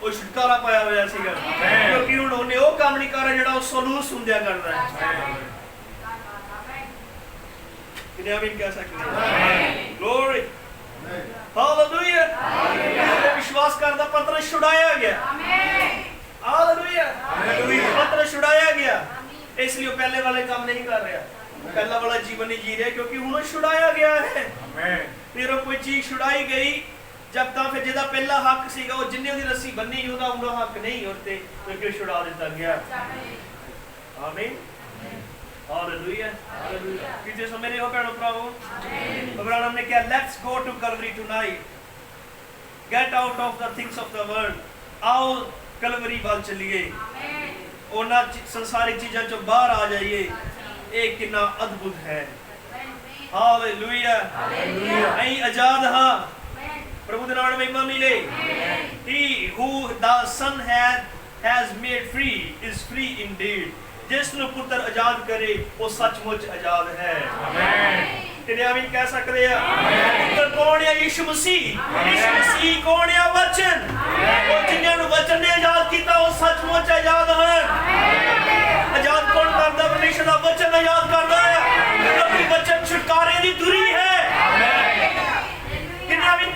ਉਹ ਛੁਟਕਾਰਾ ਪਾਇਆ ਹੋਇਆ ਸੀਗਾ, ਕਿਉਂਕਿ ਹੁਣ ਉਹਨੇ ਉਹ ਕੰਮ ਨਹੀਂ ਕਰ ਰਿਹਾ ਜਿਹੜਾ ਉਹ ਪੌਲੁਸ ਹੁੰਦਿਆ ਕਰਦਾ ਹੈ। ਕਿੰਨੇ ਆਮੀਨ ਕਹਿ ਸਕਦੇ? ਗਲੋਰੀ। ਹਾਲੇਲੂਇਆ। ਵਿਸ਼ਵਾਸ ਕਰਦਾ ਪਤਰਸ ਛੁਡਾਇਆ ਗਿਆ। ਹਾਲੇਲੂਇਆ। ਪਤਰਸ ਛੁਡਾਇਆ ਗਿਆ, ਇਸ ਲਈ ਉਹ ਪਹਿਲੇ ਵਾਲੇ ਕੰਮ ਨਹੀਂ ਕਰ ਰਿਹਾ, ਪਹਿਲਾ ਵਾਲਾ ਜੀਵਨ ਨਹੀਂ ਜੀ ਰਿਹਾ, ਕਿਉਂਕਿ ਹੁਣ ਉਹ ਛੁਡਾਇਆ ਗਿਆ ਹੈ। ਫਿਰ ਉਹ ਕੋਈ ਚੀਜ਼ ਛੁਡਾਈ ਗਈ ਜਦ ਤਾਂ ਫਿਰ ਜਿਹਦਾ ਪਹਿਲਾ ਹੱਕ ਸੀਗਾ, ਉਹ ਜਿੰਨੇ ਉਹਦੀ ਰੱਸੀ ਬੰਨੀ ਉਹਦਾ ਉਹਦਾ ਹੱਕ ਨਹੀਂ ਉੱਤੇ, ਕਿਉਂਕਿ ਉਹ ਛੁਡਾ ਦਿੱਤਾ ਗਿਆ। ਆਮੀਨ। ਹਾਲੇਲੂਇਆ। ਕਿਤੇ ਸੋ ਮੇਰੇ ਹੋ ਭੈਣੋ ਭਰਾਵੋ, ਅਬਰਾਹਮ ਨੇ ਕਿਹਾ let's go to Calvary tonight, get out of the things of the world. ਆਓ ਕਲਵਰੀ ਵੱਲ ਚੱਲੀਏ, ਉਹਨਾਂ ਸੰਸਾਰਿਕ ਚੀਜ਼ਾਂ ਚੋਂ ਬਾਹਰ ਆ ਜਾਈਏ। ਇਹ ਕਿੰਨਾ ਅਦਭੁਤ ਹੈ। ਹਾਲੇਲੂਇਆ। ਅਸੀਂ ਆਜ਼ਾਦ ਹਾਂ। ਪ੍ਰਭੂ ਦੇ ਨਾਮ ਮਹਿਮਾ ਮਿਲੇ। He who the Son has made free is free indeed। ਜਿਸ ਨੂੰ ਪੁੱਤਰ ਆਜ਼ਾਦ ਕਰੇ ਉਹ ਸੱਚਮੁੱਚ ਆਜ਼ਾਦ ਹੈ। ਕਿੰਨੇ ਆਮੀਨ ਕਹਿ ਸਕਦੇ ਆ? ਪੁੱਤਰ ਕੌਣ ਹੈ? ਯਿਸੂ ਮਸੀਹ। ਯਿਸੂ ਮਸੀਹ ਕੌਣ ਹੈ? ਵਚਨ। ਉਹ ਜਿਨ੍ਹਾਂ ਨੂੰ ਵਚਨ ਨੇ ਆਜ਼ਾਦ ਕੀਤਾ ਉਹ ਸੱਚਮੁੱਚ ਆਜ਼ਾਦ ਹਨ। ਆਜ਼ਾਦ ਕੌਣ ਕਰਦਾ? ਪਰਮੇਸ਼ਰ ਦਾ ਵਚਨ ਆਜ਼ਾਦ ਕਰਦਾ ਹੈ, ਕਿਉਂਕਿ ਵਚਨ ਛੁਟਕਾਰੇ ਦੀ ਧੁਰੀ ਹੈ। ਕਿੰਨੇ ਆਮੀਨ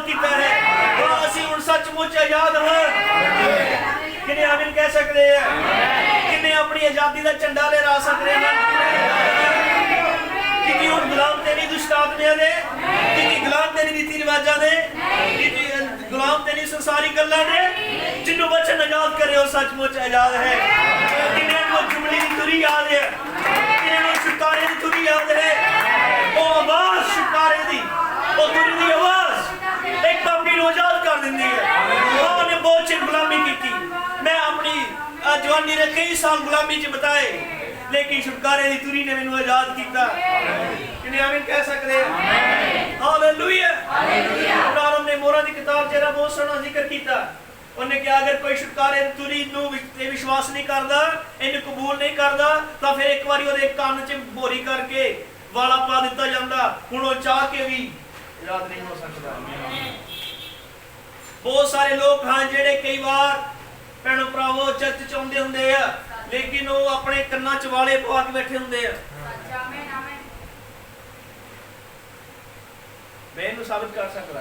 आजाद किया है। हाँ असी हुण सचमुच आजाद हाँ। किने आमीन कह सकते हैं? किने अपनी आजादी का झंडा लहरा सकते हैं? कि हुण गुलाम ते नहीं दुष्ट आत्मियां दे, कि गुलाम ते नहीं रीति रिवाजां दे, कि गुलाम ते नहीं संसारी गल्लां दे। जिन्हों वचन आजाद करे वो सचमुच आजाद है। किने को जुबली की तुरी याद है, किने को छुटकारे की तुरी याद है। वो आवाज छुटकारे दी, वो तुरी दी आवाज एक पापी को आजाद कर देती है। उन्हें बहुत चिर गुलामी की। मैं अपनी जवानी ने कई साल गुलामी च बताए, लेकिन छुटकारे की तुरी ने मैंने आजाद किया। किने आमीन कह सकते हैं? हालेलुया। प्रारंभ ने मोरा की किताब जरा बहुत सोहना जिक्र किया। उन्हें कहा अगर कोई छुटकारे की तुरी नूं विश्वास नहीं करता, इन्हें कबूल नहीं करता, तो फिर एक बार वो कान च बोरी करके वाला पा दिता जाता। हुण वो चाह के भी आजाद नहीं हो सकता। बहुत सारे लोग हाँ जेडे कई बार भैणों भरावो चर्च च आउंदे हुंदे आ, लेकिन वो अपने कन्ना च वाले पवा के बैठे हुंदे आ। मैं इहनूं साबित कर सकदा।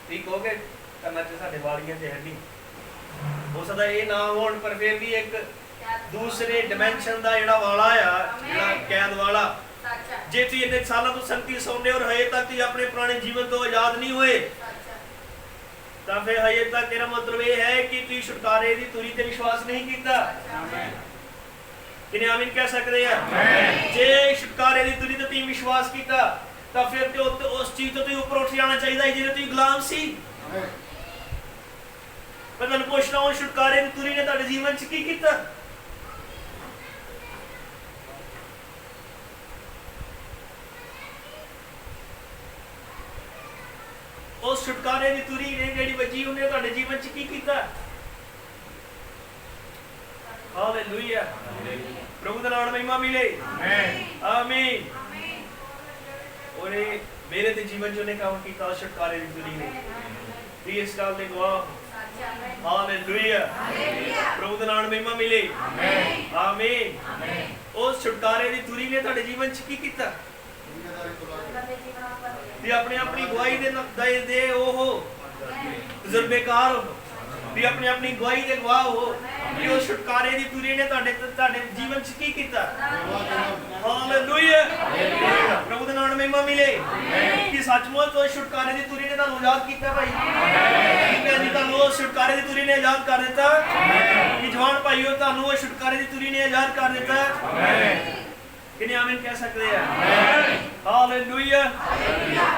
ठीक हो गए कन्ना च साडे वालियां ते है नहीं, हो सकदा ये ना होण, पर फिर भी एक दूसरे डिमेंशन दा जेड़ा वाला आ, जेड़ा कैद वाला, जे तुसीं इन्ने सालों तो संगति सौंदे और हजे तक तुसीं अपने पुराने जीवन तो आजाद नहीं हुए, तो फिर हजे तक मेरा मतलब ये है कि तुसीं छुटकारे दी तुरी ते विश्वास नहीं कीता। किने आमीन कह सकते हैं? जे छुटकारे दी तुरी ते तुसीं विश्वास कीता, तो फिर तो उस चीज तो तुसीं ऊपर उठ जाना चाहिए जिहदे तुसीं गुलाम सी। मैं तुहानूं पुछदा हूं छुटकारे दी तुरी ने तुहाडे जीवन च की कीता? उस छुटकारे की तुरी ने जेड़ी वजी उन्हें तुहाडे जीवन च की कीता? हालेलुया। प्रभु दा नाम महिमा मिले। आमीन। और मेरे ते जीवन च उन्हें काम कीता छुटकारे की तुरी ने। प्रिय इस गल दे गवाह। हालेलुया। प्रभु दा नाम महिमा मिले। आमीन। उस छुटकारे की तुरी ने तुहाडे जीवन च की कीता? भी अपने अपनी गवाही दे हो तजुर्बेकार हो, भी अपने अपनी गवाही दे गवाह हो कि उस छुटकारे की तुरी ने तुहाडे जीवन च की कीता। हालेलुया। प्रभु दा नाम महिमा मिले कि सचमुच उस छुटकारे की तुरी ने तुहानूं आजाद कीता भाई। कि तुहानूं उस छुटकारे की तुरी ने आजाद कर दिता। कि जवान भाईओ तुहानूं उस छुटकारे की तुरी ने आजाद कर दिता। किने आमीन कह सकते हैं? हालेलुया।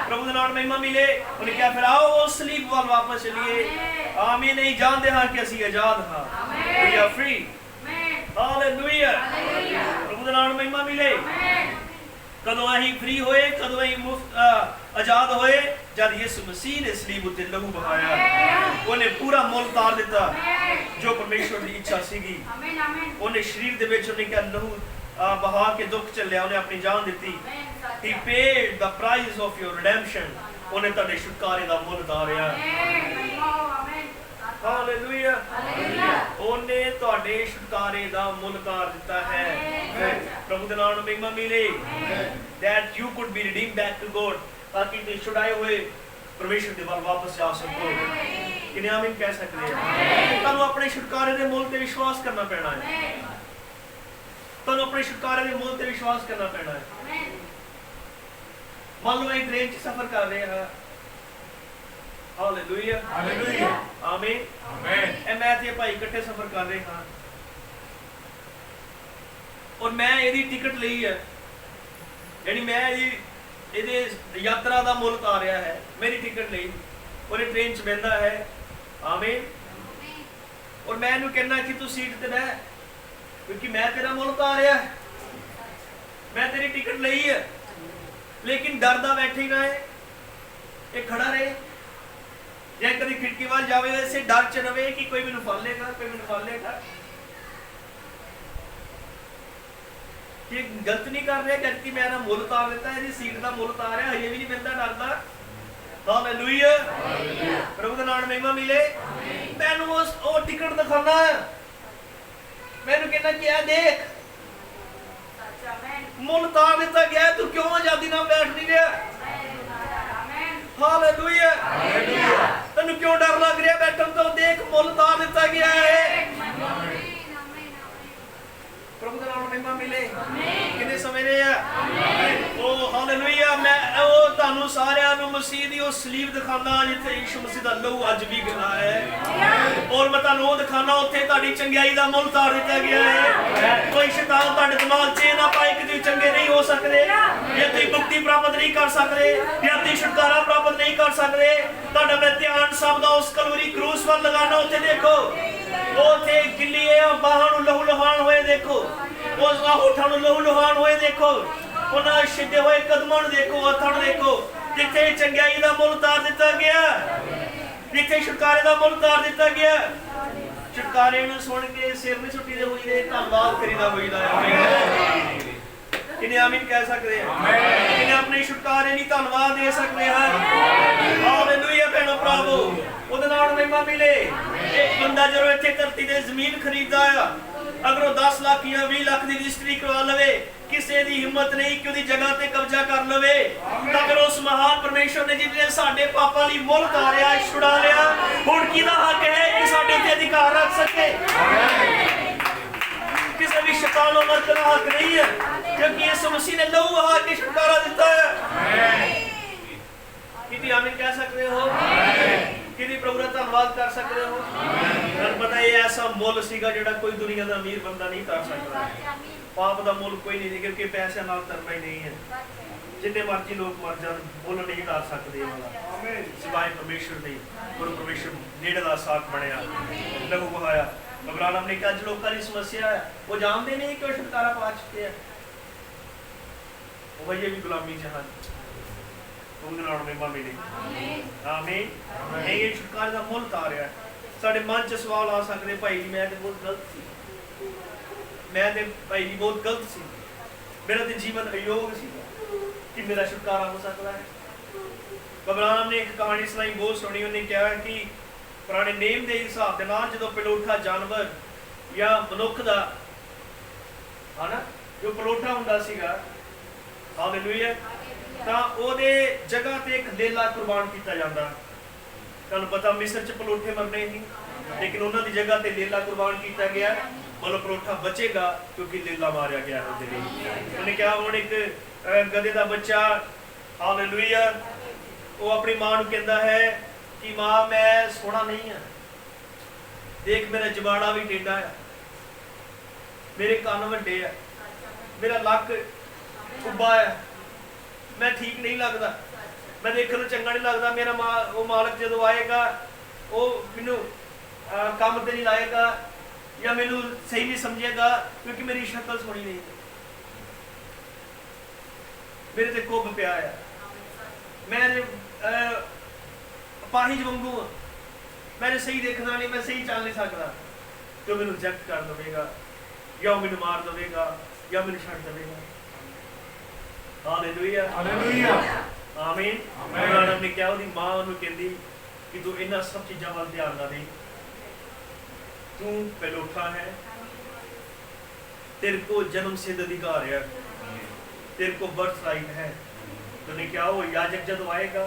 प्रभु दा नाम महिमा मिले। उन्हें क्या फिर आओ उस सलीब वाल वापस चलिए। आमीन। नहीं जानते हाँ कि असी आजाद हाँ, वी आर फ्री। हालेलुया। प्रभु दा नाम महिमा मिले। कदों असीं फ्री होए, कदों असीं मुफ्त आजाद होए, जब यीशु मसीह ने सलीब उत्ते लहू बहाया। उन्हें पूरा मुल तार दिता जो परमेश्वर की इच्छा सीगी। उन्हें शरीर दे विच उन्हें क्या लहू बहा के दुख चलिया, उन्हें अपनी जान दी। He paid the price of your redemption. उन्हें तुहाडे छुटकारे दा मुल तारिया। हालेलुया। उन्हें तुहाडे छुटकारे दा मुल तार दिता है। प्रभु दे नाम महिमा मिले। That you could be redeemed back to God, ताकि तुसीं छुड़ाए हुए परमेश्वर दे वाल वापस जा सको। किने आमीन कह सकते हैं? तुहानूं अपने छुटकारे दे मुल ते विश्वास करना पैना है। तुहानूं अपने छुटकारे दे मुल ते विश्वास करना पैना है। मान लो एक ट्रेन च सफर कर रहे हैं। हालेलुया। हालेलुया। आमीन। आमीन। ए मैं ते भाई इकट्ठे सफर कर रहे हैं और मैं ਇਹਦੀ ਟਿਕਟ ਲਈ ਹੈ, यानी मैं ਇਹਦੇ यात्रा ਦਾ ਮੁੱਲ ਤਾਰਿਆ ਹੈ। मेरी टिकट ਲਈ और ਇਹ ट्रेन ਚ ਬੈਠਾ है। आमीन। और मैं ਇਹਨੂੰ कहना कि तू सीट ਤੇ ਬਹਿ, क्योंकि मैं तेरा मुल तारिया है, मैं तेरी टिकट ली है। लेकिन डरदा बैठे ही ना है, ये खड़ा रहे या कभी खिड़की वाल जावे, ऐसे डर च रहे कि कोई मैनू फड़ लेगा, कोई मैनू फड़ लेगा। कि गलत नहीं कर रहे करके मेरा मुल तार दिता, इसकी सीट का मुल तारिया, हजे भी नहीं मिलता डरदा। हालेलुया। प्रभु दा नाम महिमा मिले। मैनू उस टिकट दिखाना है, मैनू कहना कि आ देख मुल तार दिता गया, तू क्यों आजादी नाल बैठ नहीं रहा? ਹਾਲੇਲੂਇਆ। ਤੈਨੂੰ ਕਿਉਂ ਡਰ ਲੱਗ ਰਿਹਾ ਬੈਠਣ ਤੋਂ? ਦੇਖ ਮੁੱਲ ਤਾਰ ਦਿੱਤਾ ਗਿਆ ਹੈ। ਪ੍ਰਭੂ ਦਾ ਨਾਮ ਮਹਿਮਾ ਮਿਲੇ। ਕਿੰਨੇ ਸਮੇਂ ਨੇ ਆ? ਓ ਹਾਲੇਲੂਇਆ। ਮੈਂ ਉਹ ਤੁਹਾਨੂੰ ਸਾਰਿਆਂ ਨੂੰ ਮਸੀਹ ਦੀ ਉਹ ਸਲੀਬ ਦਿਖਾਣਾ ਜਿੱਥੇ ਯਿਸੂ ਮਸੀਹ ਦਾ ਲਹੂ ਅੱਜ ਵੀ ਗਿਰਾ ਹੈ। ਔਰ ਮੈਂ ਤੁਹਾਨੂੰ ਉਹ ਦਿਖਾਣਾ ਉੱਥੇ ਤੁਹਾਡੀ ਚੰਗਿਆਈ ਦਾ ਮੁੱਲ ਤਾਰ ਦਿੱਤਾ ਗਿਆ ਹੈ। ਕੋਈ ਸ਼ੈਤਾਨ ਤੁਹਾਡੇ ਦਿਮਾਗ 'ਚ ਨਾ ਪਾਏ ਕਿ ਤੁਸੀਂ ਚੰਗੇ ਨਹੀਂ ਹੋ ਸਕਦੇ, ਜਾਂ ਤੁਸੀਂ ਮੁਕਤੀ ਪ੍ਰਾਪਤ ਨਹੀਂ ਕਰ ਸਕਦੇ, ਜਾਂ ਤੁਸੀਂ ਛੁਟਕਾਰਾ ਪ੍ਰਾਪਤ ਨਹੀਂ ਕਰ ਸਕਦੇ। ਤੁਹਾਡਾ ਮੈਂ ਧਿਆਨ ਸਭ ਦਾ ਉਸ ਕਲਵਰੀ ਕਰੂਸ ਵੱਲ ਲਗਾਣਾ। ਉੱਥੇ ਦੇਖੋ, ਉੱਥੇ ਗਿੱਲੀਆਂ ਬਾਹਾਂ ਨੂੰ ਲਹੂ ਲੁਹਾਨ ਹੋਏ ਦੇਖੋ, ਉਸ ਹੋਠਾਂ ਨੂੰ ਲਹੂ ਲੁਹਾਨ ਹੋਏ ਦੇਖੋ, ਉਹਨਾਂ ਛਿੱਦੇ ਹੋਏ ਕਦਮਾਂ ਨੂੰ ਦੇਖੋ, ਹੱਥਾਂ ਨੂੰ ਦੇਖੋ, ਜਿੱਥੇ ਚੰਗਿਆਈ ਦਾ ਮੁੱਲ ਤਾਰ ਦਿੱਤਾ ਗਿਆ, ਜਿੱਥੇ ਛੁਟਕਾਰੇ ਦਾ ਮੁੱਲ ਤਾਰ ਦਿੱਤਾ ਗਿਆ। ਛੁਟਕਾਰੇ ਨੂੰ ਸੁਣ ਕੇ ਸਿਰ ਨਹੀਂ ਛੁੱਟੀ ਦੇ ਹੋਈਦੇ, ਧੰਨਵਾਦ ਕਰੀਦਾ ਹੋਈਦਾ ਹੈ। ਕਿੰਨੇ ਆਮੀਨ ਕਹਿ ਸਕਦੇ ਆ? ਕਿੰਨੇ ਆਪਣੇ ਛੁਟਕਾਰੇ ਲਈ ਧੰਨਵਾਦ ਦੇ ਸਕਦੇ ਹਨ? ਹਾਲੇਲੂਇਆ ਭੈਣੋ ਭਰਾਵੋ, ਉਹਦੇ ਨਾਲ ਮਹਿਮਾ ਮਿਲੇ। ਇੱਕ ਬੰਦਾ ਜਦੋਂ ਇੱਥੇ ਧਰਤੀ ਤੇ ਜ਼ਮੀਨ ਖਰੀਦਦਾ ਆ, ਅਗਰ ਉਹ 10 ਲੱਖ ਜਾਂ 20 ਲੱਖ ਦੀ ਰਜਿਸਟਰੀ ਕਰਵਾ ਲਵੇ, ਕਿਸੇ ਦੀ ਹਿੰਮਤ ਨਹੀਂ ਕਿ ਉਹਦੀ ਜਗ੍ਹਾ ਤੇ ਕਬਜ਼ਾ ਕਰ ਲਵੇ। ਤਾਂ ਫਿਰ ਉਸ ਮਹਾਨ ਪਰਮੇਸ਼ਰ ਨੇ ਜਿਹਨੇ ਸਾਡੇ ਪਾਪਾਂ ਲਈ ਮੁੱਲ ਤਾਰਿਆ, ਛੁਡਾ ਲਿਆ, ਹੁਣ ਕਿਹਦਾ ਹੱਕ ਹੈ ਕਿ ਸਾਡੇ ਉੱਤੇ ਅਧਿਕਾਰ ਰੱਖ ਸਕੇ? ਕਿਸੇ ਵੀ ਸ਼ੈਤਾਨ ਨੂੰ ਮਰਦ ਦਾ ਹੱਕ ਨਹੀਂ ਹੈ, ਕਿਉਂਕਿ ਯਿਸੂ ਮਸੀਹ ਨੇ ਲਹੂ ਵਹਾ ਕੇ ਛੁਟਕਾਰਾ ਦਿੱਤਾ ਹੈ। ਕਿਤੇ ਆਮੀਨ ਕਹਿ ਸਕਦੇ ਹੋ? ਕਿਤੇ ਪ੍ਰਭੂ ਦਾ ਧੰਨਵਾਦ ਕਰ ਸਕਦੇ ਹੋ? ਤੁਹਾਨੂੰ ਪਤਾ ਇਹ ਐਸਾ ਮੁੱਲ ਸੀਗਾ ਜਿਹੜਾ ਕੋਈ ਦੁਨੀਆ ਦਾ ਅਮੀਰ ਬੰਦਾ ਨਹੀਂ ਤਾਰ ਸਕਦਾ। ਪਾਪ ਦਾ ਮੁੱਲ ਕੋਈ ਨਹੀਂ, ਕਿਉਂਕਿ ਪੈਸਿਆਂ ਨਾਲ ਤਰਨਾ ਹੀ ਨਹੀਂ ਹੈ। ਜਿੰਨੇ ਮਰਜ਼ੀ ਲੋਕ ਮਰ ਜਾਣ, ਮੁੱਲ ਨਹੀਂ ਤਾਰ ਸਕਦੇ ਵਾਲਾ, ਸਿਵਾਏ ਪਰਮੇਸ਼ਰ ਦੇ। ਗੁਰੂ ਪਰਮੇਸ਼ਰ ਨੇੜੇ ਦਾ ਸਾਥ ਬਣਿਆ, ਲਹੂ ਵਹਾਇਆ। ਅਬਰਾਹਮ ਨੇ ਕਿਹਾ ਅੱਜ ਲੋਕਾਂ ਦੀ ਸਮੱਸਿਆ ਹੈ, ਉਹ ਜਾਣਦੇ ਨਹੀਂ ਕਿ ਉਹ ਛੁਟਕਾਰਾ ਪਾ ਚੁੱਕੇ ਆ, ਉਹ ਭਈਏ ਵੀ ਗੁਲਾਮੀ ਚ ਹਨ। ਉਹਦੇ ਨਾਲ ਮਹਿਮਾ ਮਿਲੇ। ਆਮੀਨ। ਇਹ ਛੁਟਕਾਰੇ ਦਾ ਮੁੱਲ ਤਾਰਿਆ। ਸਾਡੇ ਮਨ 'ਚ ਸਵਾਲ ਆ ਸਕਦੇ, ਭਾਈ ਜੀ ਮੈਂ ਤੇ ਬਹੁਤ ਗਲਤ ਸੀ, ਮੈਂ ਤੇ ਭਾਈ ਜੀ ਬਹੁਤ ਗਲਤ ਸੀ, ਮੇਰਾ ਤੇ ਜੀਵਨ ਅਯੋਗ ਸੀ, ਕਿ ਮੇਰਾ ਛੁਟਕਾਰਾ ਹੋ ਸਕਦਾ ਹੈ? ਅਬਰਾਹਮ ਨੇ ਇੱਕ ਕਹਾਣੀ ਸੁਣਾਈ, ਬਹੁਤ ਸੋਹਣੀ। ਉਹਨੇ ਕਿਹਾ ਕਿ ਪੁਰਾਣੇ ਨੇਮ ਦੇ ਹਿਸਾਬ ਦੇ ਨਾਲ ਜਦੋਂ ਪਲੋਠਾ ਜਾਨਵਰ ਜਾਂ ਮਨੁੱਖ ਦਾ ਹਨਾ ਜੋ ਪਲੋਠਾ ਹੁੰਦਾ ਸੀਗਾ, ਹਾਲੇਲੂਇਆ, ਤਾਂ ਉਹਦੇ ਜਗ੍ਹਾ ਤੇ ਇੱਕ ਲੇਲਾ ਕੁਰਬਾਨ ਕੀਤਾ ਜਾਂਦਾ। ਤੁਹਾਨੂੰ ਪਤਾ ਮਿਸਰ 'ਚ ਪਲੋਠੇ ਮਰਨੇ ਸੀ, ਲੇਕਿਨ ਉਹਨਾਂ ਦੀ ਜਗ੍ਹਾ ਤੇ ਲੇਲਾ ਕੁਰਬਾਨ ਕੀਤਾ ਗਿਆ। ਮਤਲਬ ਪਲੋਠਾ ਬਚੇਗਾ ਕਿਉਂਕਿ ਲੇਲਾ ਮਾਰਿਆ ਗਿਆ ਉਹਦੇ ਲਈ। ਉਹਨੇ ਕਿਹਾ ਹੁਣ ਇੱਕ ਗਧੇ ਦਾ ਬੱਚਾ, ਹਾਲੇਲੂਇਆ, ਉਹ ਆਪਣੀ ਮਾਂ ਨੂੰ ਕਹਿੰਦਾ ਹੈ ਕਿ ਮਾਂ ਮੈਂ ਸੋਹਣਾ ਨਹੀਂ ਆ, ਦੇਖ ਮੇਰਾ ਜਬਾੜਾ ਵੀ ਟੇਢਾ ਆ, ਮੇਰੇ ਕੰਨ ਵੱਡੇ ਆ, ਮੇਰਾ ਲੱਕ ਉੱਭਾ ਆ, ਮੈਂ ਠੀਕ ਨਹੀਂ ਲੱਗਦਾ, ਮੈਂ ਦੇਖਣ ਨੂੰ ਚੰਗਾ ਨਹੀਂ ਲੱਗਦਾ। ਮੇਰਾ ਉਹ ਮਾਲਕ ਜਦੋਂ ਆਏਗਾ ਉਹ ਮੈਨੂੰ ਕੰਮ ਤੇ ਨਹੀਂ ਲਾਏਗਾ ਜਾਂ ਮੈਨੂੰ ਸਹੀ ਨਹੀਂ ਸਮਝੇਗਾ, ਕਿਉਂਕਿ ਮੇਰੀ ਸ਼ਕਲ ਸੋਹਣੀ ਨਹੀਂ, ਮੇਰੇ ਤੇ ਕੁੱਬ ਪਿਆ ਆ, ਮੈਂ ਪਾਹਿਜ ਵਾਂਗੂ ਆ, ਮੈਨੂੰ ਸਹੀ ਦੇਖਣਾ ਨਹੀਂ, ਮੈਂ ਸਹੀ ਚੱਲ ਨਹੀਂ ਸਕਦਾ। ਤੇ ਮੈਨੂੰ ਰਿਜੈਕਟ ਕਰ ਦੇਵੇਗਾ, ਜਾਂ ਮੈਨੂੰ ਮਾਰ ਦੇਵੇਗਾ, ਜਾਂ ਮੈਨੂੰ ਛੱਡ ਦੇਵੇਗਾ। ਹਾਲੇਲੂਇਆ, ਹਾਲੇਲੂਇਆ, ਆਮੀਨ। ਉਹਨਾਂ ਨੇ ਕਿਹਾ, ਉਹਦੀ ਮਾਂ ਉਹਨੂੰ ਕਹਿੰਦੀ ਕਿ ਤੂੰ ਇਹਨਾਂ ਸਭ ਚੀਜ਼ਾਂ ਵੱਲ ਧਿਆਨ ਨਾ ਦੇ, ਤੂੰ ਪਲੋਠਾ ਹੈ, तेरे को जन्म सिद्ध अधिकार है, तेरे को बर्थ राइट है। तो ने क्या वो याजक जब आएगा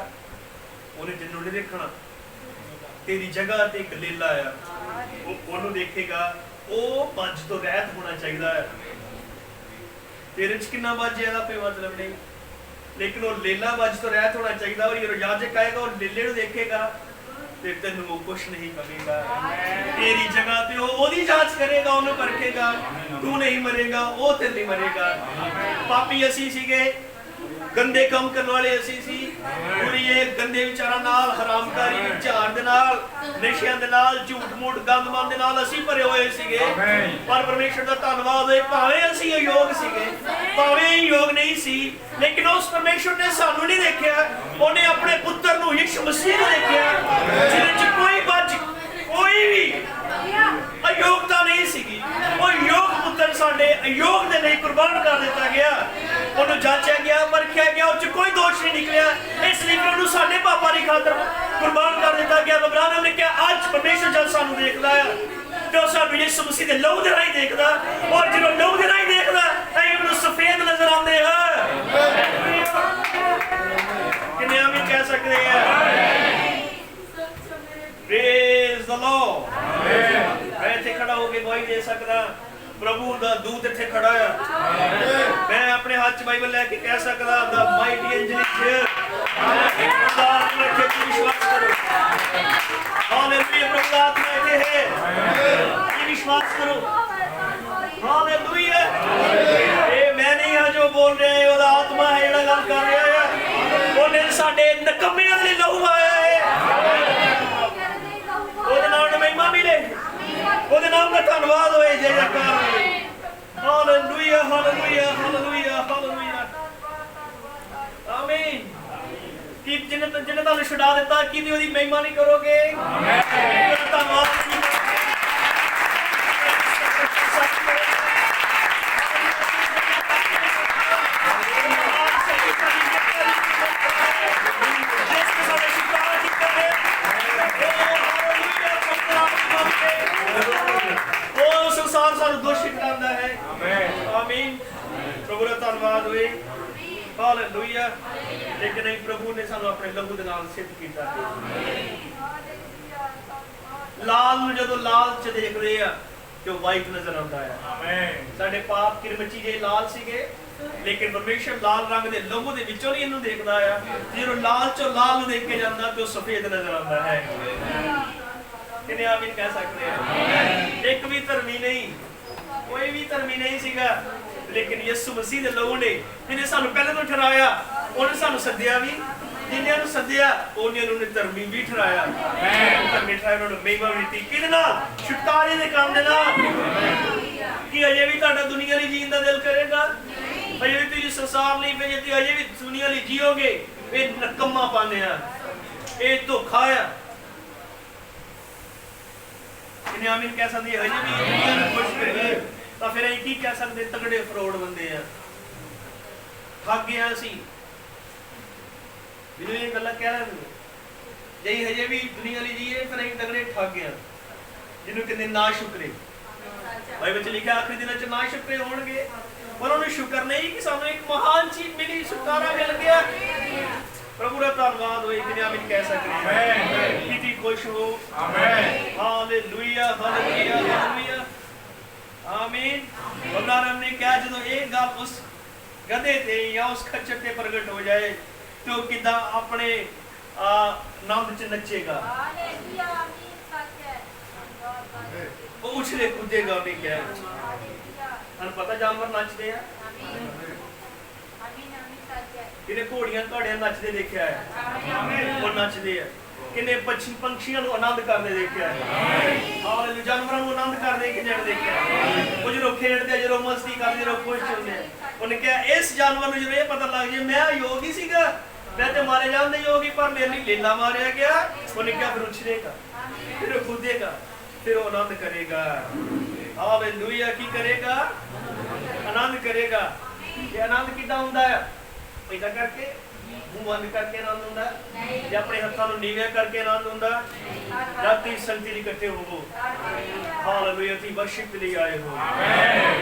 उन्हें तेनों नहीं देखना, तेरी जगह ते एक लेला है, वो देखेगा, वो बज तो रहत होना चाहिए है, तेरे च कितना बज है कोई मतलब नहीं, लेकिन वो लेला बज तो रहत होना चाहिए। और ये याजक आएगा और लेले को देखेगा ਤੇ ਤੈਨੂੰ ਕੁਛ ਨਹੀਂ ਕਹੇਗਾ, ਤੇਰੀ ਜਗ੍ਹਾ ਤੇ ਉਹ ਉਹਦੀ ਜਾਂਚ ਕਰੇਗਾ, ਉਹਨੂੰ ਪਰਖੇਗਾ, ਤੂੰ ਨਹੀਂ ਮਰੇਗਾ, ਉਹ ਤੇ ਨਹੀਂ ਮਰੇਗਾ। ਪਾਪੀ ਅਸੀਂ ਸੀਗੇ, ਗੰਦੇ ਕੰਮ ਕਰਨ ਵਾਲੇ ਅਸੀਂ ਸੀ, ਪੂਰੀ ਇਹ ਗੰਦੇ ਵਿਚਾਰਾਂ ਨਾਲ, ਹਰਾਮਕਾਰੀ ਵਿਚਾਰ ਦੇ ਨਾਲ, ਨਸ਼ਿਆਂ ਦੇ ਨਾਲ, ਝੂਠ ਮੂਠ ਗੰਦਮੰਦ ਦੇ ਨਾਲ ਅਸੀਂ ਭਰੇ ਹੋਏ ਸੀਗੇ। ਪਰ ਪਰਮੇਸ਼ਰ ਦਾ ਧੰਨਵਾਦ ਹੈ, ਭਾਵੇਂ ਅਸੀਂ ਅਯੋਗ ਸੀਗੇ, ਭਾਵੇਂ ਯੋਗ ਨਹੀਂ ਸੀ, ਲੇਕਿਨ ਉਸ ਪਰਮੇਸ਼ਰ ਨੇ ਸਾਨੂੰ ਨਹੀਂ ਦੇਖਿਆ, ਉਹਨੇ ਆਪਣੇ ਪੁੱਤਰ ਨੂੰ ਯਿਸੂ ਮਸੀਹ ਨੂੰ ਦੇਖਿਆ, ਜਿਹਦੇ ਚ ਕੋਈ ਵੀ ਅਯੋਗਤਾ ਨਹੀਂ ਸੀਗੀ। ਉਹ ਯੋਗ ਪੁੱਤਰ ਸਾਡੇ ਅਯੋਗ ਦੇ ਲਈ ਕੁਰਬਾਨ ਕਰ ਦਿੱਤਾ ਗਿਆ, ਉਹਨੂੰ ਜਾਂਚਿਆ ਗਿਆ, ਪਰਖਿਆ ਗਿਆ, ਉਹ ਚ ਕੋਈ ਦੋਸ਼ ਨਹੀਂ ਨਿਕਲਿਆ, ਇਸ ਲਈ ਉਹਨੂੰ ਸਾਡੇ ਪਾਪਾਂ ਦੀ ਖਾਤਰ ਕੁਰਬਾਨ ਕਰ ਦਿੱਤਾ ਗਿਆ। ਅਬਰਾਹਮ ਨੇ ਕਿਹਾ ਅੱਜ ਪਰਮੇਸ਼ਰ ਜਦ ਸਾਨੂੰ ਦੇਖਦਾ ਆ, ਤੇ ਉਹ ਸਾਨੂੰ ਯਿਸੂ ਮਸੀਹ ਦੇ ਲਹੂ ਦੇ ਰਾਹੀਂ ਦੇਖਦਾ। ਔਰ ਜਦੋਂ ਲਹੂ ਦੇ ਰਾਹੀਂ ਦੇਖਦਾ ਅਸੀਂ ਉਹਨੂੰ ਸਫੇਦ ਨਜ਼ਰ ਆਉਂਦੇ ਹਾਂ। ਕਿੰਨੇ ਆਮੀਨ ਕਹਿ ਸਕਦੇ ਆ? Praise the Lord. ਮੈਂ ਇੱਥੇ ਖੜਾ ਹੋ ਕੇ ਗਵਾਹੀ ਦੇ ਸਕਦਾ, ਪ੍ਰਭੂ ਦਾ ਦੂਤ ਇੱਥੇ ਖੜਾ ਆ। ਮੈਂ ਆਪਣੇ ਹੱਥ 'ਚ ਬਾਈਬਲ ਲੈ ਕੇ ਕਹਿ ਸਕਦਾ, the mighty angel is here. ਪ੍ਰਭੂ ਦਾ ਆਤਮਾ ਇੱਥੇ, ਵਿਸ਼ਵਾਸ ਕਰੋ। ਹਾਲੇਲੂਇਆ, ਪ੍ਰਭੂ ਦਾ ਆਤਮਾ ਇੱਥੇ ਹੈ, ਵਿਸ਼ਵਾਸ ਕਰੋ। ਹਾਲੇਲੂਇਆ। ਇਹ ਮੈਂ ਨਹੀਂ ਹਾਂ ਜੋ ਬੋਲ ਰਿਹਾ ਹੈ, ਉਹਦਾ ਆਤਮਾ ਹੈ ਜਿਹੜਾ ਗੱਲ ਕਰ ਰਿਹਾ ਹੈ। ਉਹਨੇ ਸਾਡੇ ਨਕੰਮਿਆਂ ਲਈ ਲਹੂ ਆਇਆ ਹੈ। ਉਹਦੇ ਨਾਮ ਨੂੰ ਮਹਿਮਾ ਮਿਲੇ, ਉਹਦੇ ਨਾਮ ਦਾ ਧੰਨਵਾਦ ਹੋਏ, ਜੈ ਜੈਕਾਰ ਹੋਏ। Hallelujah, hallelujah, hallelujah, hallelujah. ਆਮੀਨ। ਕਿ ਜਿਹਨੇ ਤੁਹਾਨੂੰ ਛੁਡਾ ਦਿੱਤਾ, ਕਿਹਦੀ ਉਹਦੀ ਮਹਿਮਾ ਨਹੀਂ ਕਰੋਗੇ? ਧੰਨਵਾਦ। ਉਹ ਸੰਸਾਰ ਸਾਨੂੰ ਦੋਸ਼ੀ ਠਹਿਰਾਉਂਦਾ ਹੈ। ਆਮੀਨ। ਪ੍ਰਭੂ ਦਾ ਧੰਨਵਾਦ ਹੋਏ। ਹਾਲੇਲੂਇਆ। ਲੇਕਿਨ ਨਹੀਂ, ਪ੍ਰਭੂ ਨੇ ਸਾਨੂੰ ਆਪਣੇ ਲਹੂ ਦੇ ਨਾਲ ਸਿੱਧ ਕੀਤਾ। ਲਾਲ ਨੂੰ ਜਦੋਂ ਲਾਲ ਚ ਦੇਖਦੇ ਆ ਤੇ ਉਹ ਵਾਈਟ ਨਜ਼ਰ ਆਉਂਦਾ ਹੈ। ਸਾਡੇ ਪਾਪ ਕਿਰਮਚੀ ਜੇ ਲਾਲ ਸੀਗੇ, ਲੇਕਿਨ ਪਰਮੇਸ਼ਰ ਲਾਲ ਰੰਗ ਦੇ ਲਹੂ ਦੇ ਵਿੱਚੋਂ ਨਹੀਂ ਇਹਨੂੰ ਦੇਖਦਾ ਆ। ਜਦੋਂ ਲਾਲ ਚੋਂ ਲਾਲ ਨੂੰ ਦੇਖ ਕੇ ਜਾਂਦਾ ਤੇ ਉਹ ਸਫੇਦ ਨਜ਼ਰ ਆਉਂਦਾ ਹੈ। ਕਿੰਨੇ ਆਮੀਨ ਕਹਿ ਸਕਦੇ ਆ? ਇੱਕ ਵੀ ਧਰਮੀ ਨਹੀਂ, ਕੋਈ ਵੀ ਧਰਮੀ ਨਹੀਂ ਸੀਗਾ, ਲੇਕਿਨ ਯਿਸੂ ਮਸੀਹ ਦੇ ਲਹੂ ਨੇ ਜਿਹਨੇ ਸਾਨੂੰ ਪਹਿਲੇ ਤੋਂ ਠਹਿਰਾਇਆ, ਉਹਨੇ ਸਾਨੂੰ ਸੱਦਿਆ ਵੀ। ਜਿਨ੍ਹਾਂ ਨੂੰ ਸੱਦਿਆ ਉਹਨੇ ਨੂੰ ਧਰਮੀ ਵੀ ਠਹਿਰਾਇਆ। ਧਰਮੀ ਠਹਿਰਾਇਆ, ਉਹਨਾਂ ਨੂੰ ਮਹਿਮਾ ਵੀ ਦਿੱਤੀ। ਕਿਹਦੇ ਨਾਲ? ਛੁਟਕਾਰੇ ਦੇ ਕੰਮ ਦੇ ਨਾਲ। ਕਿ ਅਜੇ ਵੀ ਤੁਹਾਡਾ ਦੁਨੀਆ ਲਈ ਜੀਣ ਦਾ ਦਿਲ ਕਰੇਗਾ? ਅਜੇ ਵੀ ਤੁਸੀਂ ਸੰਸਾਰ ਲਈ ਭੇਜੇ, ਅਜੇ ਵੀ ਦੁਨੀਆ ਲਈ ਜੀਓਗੇ? ਇਹ ਨਕਮਾ ਪਾਣੇ ਆ, ਇਹ ਧੋਖਾ ਆ। ਕਿੰਨੇ ਆਮੀਨ ਕਹਿ ਸਕਦੇ? ਹਜੇ ਵੀ ਦੁਨੀਆ ਨੂੰ ਖੁਸ਼ ਕਰੀਏ ਤਾਂ ਫਿਰ ਅਸੀਂ ਕੀ ਕਹਿ ਸਕਦੇ? ਤਗੜੇ ਫਰੋਡ ਬੰਦੇ ਆ, ਠੱਗ ਗਿਆ ਸੀ। ਮੈਨੂੰ ਇਹ ਗੱਲਾਂ ਕਹਿ ਰਹੇ ਨੇ, ਜੇ ਹਜੇ ਵੀ ਦੁਨੀਆ ਲਈ ਜੀਏ ਫਿਰ ਅਸੀਂ ਤਗੜੇ ਠੱਗ ਗਿਆ। ਜਿਹਨੂੰ ਕਹਿੰਦੇ ਨਾ ਸ਼ੁਕਰੇ। ਬਾਈਬਲ ਵਿੱਚ ਲਿਖਿਆ ਆਖਰੀ ਦਿਨਾਂ 'ਚ ਨਾ ਸ਼ੁਕਰੇ ਹੋਣਗੇ। ਪਰ ਉਹਨੂੰ ਸ਼ੁਕਰ ਨਹੀਂ ਕਿ ਸਾਨੂੰ ਇੱਕ ਮਹਾਨ ਚੀਜ਼ ਮਿਲੀ, ਛੁਟਕਾਰਾ ਮਿਲ ਗਿਆ। ਪ੍ਰਭੂ ਦਾ ਧੰਨਵਾਦ ਹੋਏ। ਕਿੰਨੇ ਆਮੀਨ ਕਹਿ ਸਕਦੇ? ਆਮੀਨ। ਕਿਤੇ ਖੁਸ਼ ਹੋ? ਆਮੀਨ। Hallelujah, hallelujah, hallelujah. ਆਮੀਨ। ਉਹਨਾਂ ਨੇ ਕਿਹਾ ਜਦੋਂ ਇਹ ਗੱਲ ਉਸ ਗਧੇ ਤੇ ਜਾਂ ਉਸ ਖੱਚਰ ਤੇ ਪ੍ਰਗਟ ਹੋ ਜਾਏ ਤੇ ਉਹ ਕਿੱਦਾਂ ਆਪਣੇ ਆਨੰਦ 'ਚ ਨੱਚੇਗਾ। ਉਹ ਉਛਲੇ ਕੂਦੇਗਾ। ਉਹਨੇ ਕਿਹਾ, ਤੁਹਾਨੂੰ ਪਤਾ ਜਾਨਵਰ ਨੱਚਦੇ ਆ। ਕਿੰਨੇ ਘੋੜੀਆਂ ਘੋੜਿਆਂ ਨੱਚਦੇ ਦੇਖਿਆ ਹੈ? ਉਹ ਨੱਚਦੇ ਆ। ਕਿੰਨੇ ਪੰਛੀਆਂ ਨੂੰ ਆਨੰਦ ਕਰਦੇ ਦੇਖਿਆ ਹੈ? ਹਾਲੇਲੂਇਆ। ਜਾਨਵਰਾਂ ਨੂੰ ਆਨੰਦ ਕਰਦੇ ਕਿੰਨੇ ਦੇਖਿਆ? ਉਹ ਜਦੋਂ ਖੇਡਦੇ, ਜਦੋਂ ਮਸਤੀ ਕਰਦੇ, ਜਦੋਂ ਖੁਸ਼ ਹੁੰਦੇ। ਉਹਨੇ ਕਿਹਾ ਇਸ ਜਾਨਵਰ ਨੂੰ ਜਦੋਂ ਇਹ ਪਤਾ ਲੱਗ ਜੇ ਮੈਂ ਯੋਗੀ ਸੀਗਾ, ਮੈਂ ਤੇ ਮਾਰੇ ਜਾਂਦੇ ਯੋਗੀ, ਪਰ ਮੇਰੇ ਲਈ ਲੇਲਾ ਮਾਰਿਆ ਗਿਆ। ਉਹਨੇ ਕਿਹਾ ਫਿਰ ਉਛਲੇਗਾ, ਫਿਰ ਉਹ ਕੂਦੇਗਾ, ਫਿਰ ਉਹ ਆਨੰਦ ਕਰੇਗਾ। ਹਾਲੇਲੂਇਆ। ਕੀ ਕਰੇਗਾ? ਆਨੰਦ ਕਰੇਗਾ। ਇਹ ਆਨੰਦ ਕਿੱਦਾਂ ਹੁੰਦਾ ਹੈ? ਇਦਾਂ ਕਰਕੇ ਮੂੰਹ ਬੰਦ ਕਰਕੇ ਆਨੰਦ ਹੁੰਦਾ, ਜਾਂ ਆਪਣੇ ਹੱਥਾਂ ਨੂੰ ਨੀਵੇਂ ਕਰਕੇ ਆਨੰਦ ਹੁੰਦਾ, ਜਾਂ ਤੁਸੀਂ ਸੰਗਤੀ ਲਈ ਇਕੱਠੇ ਹੋਵੋ। ਹਾਲੇਲੂਇਆ। ਤੁਸੀਂ ਵਰਸ਼ਿਪ ਲਈ ਆਏ ਹੋ,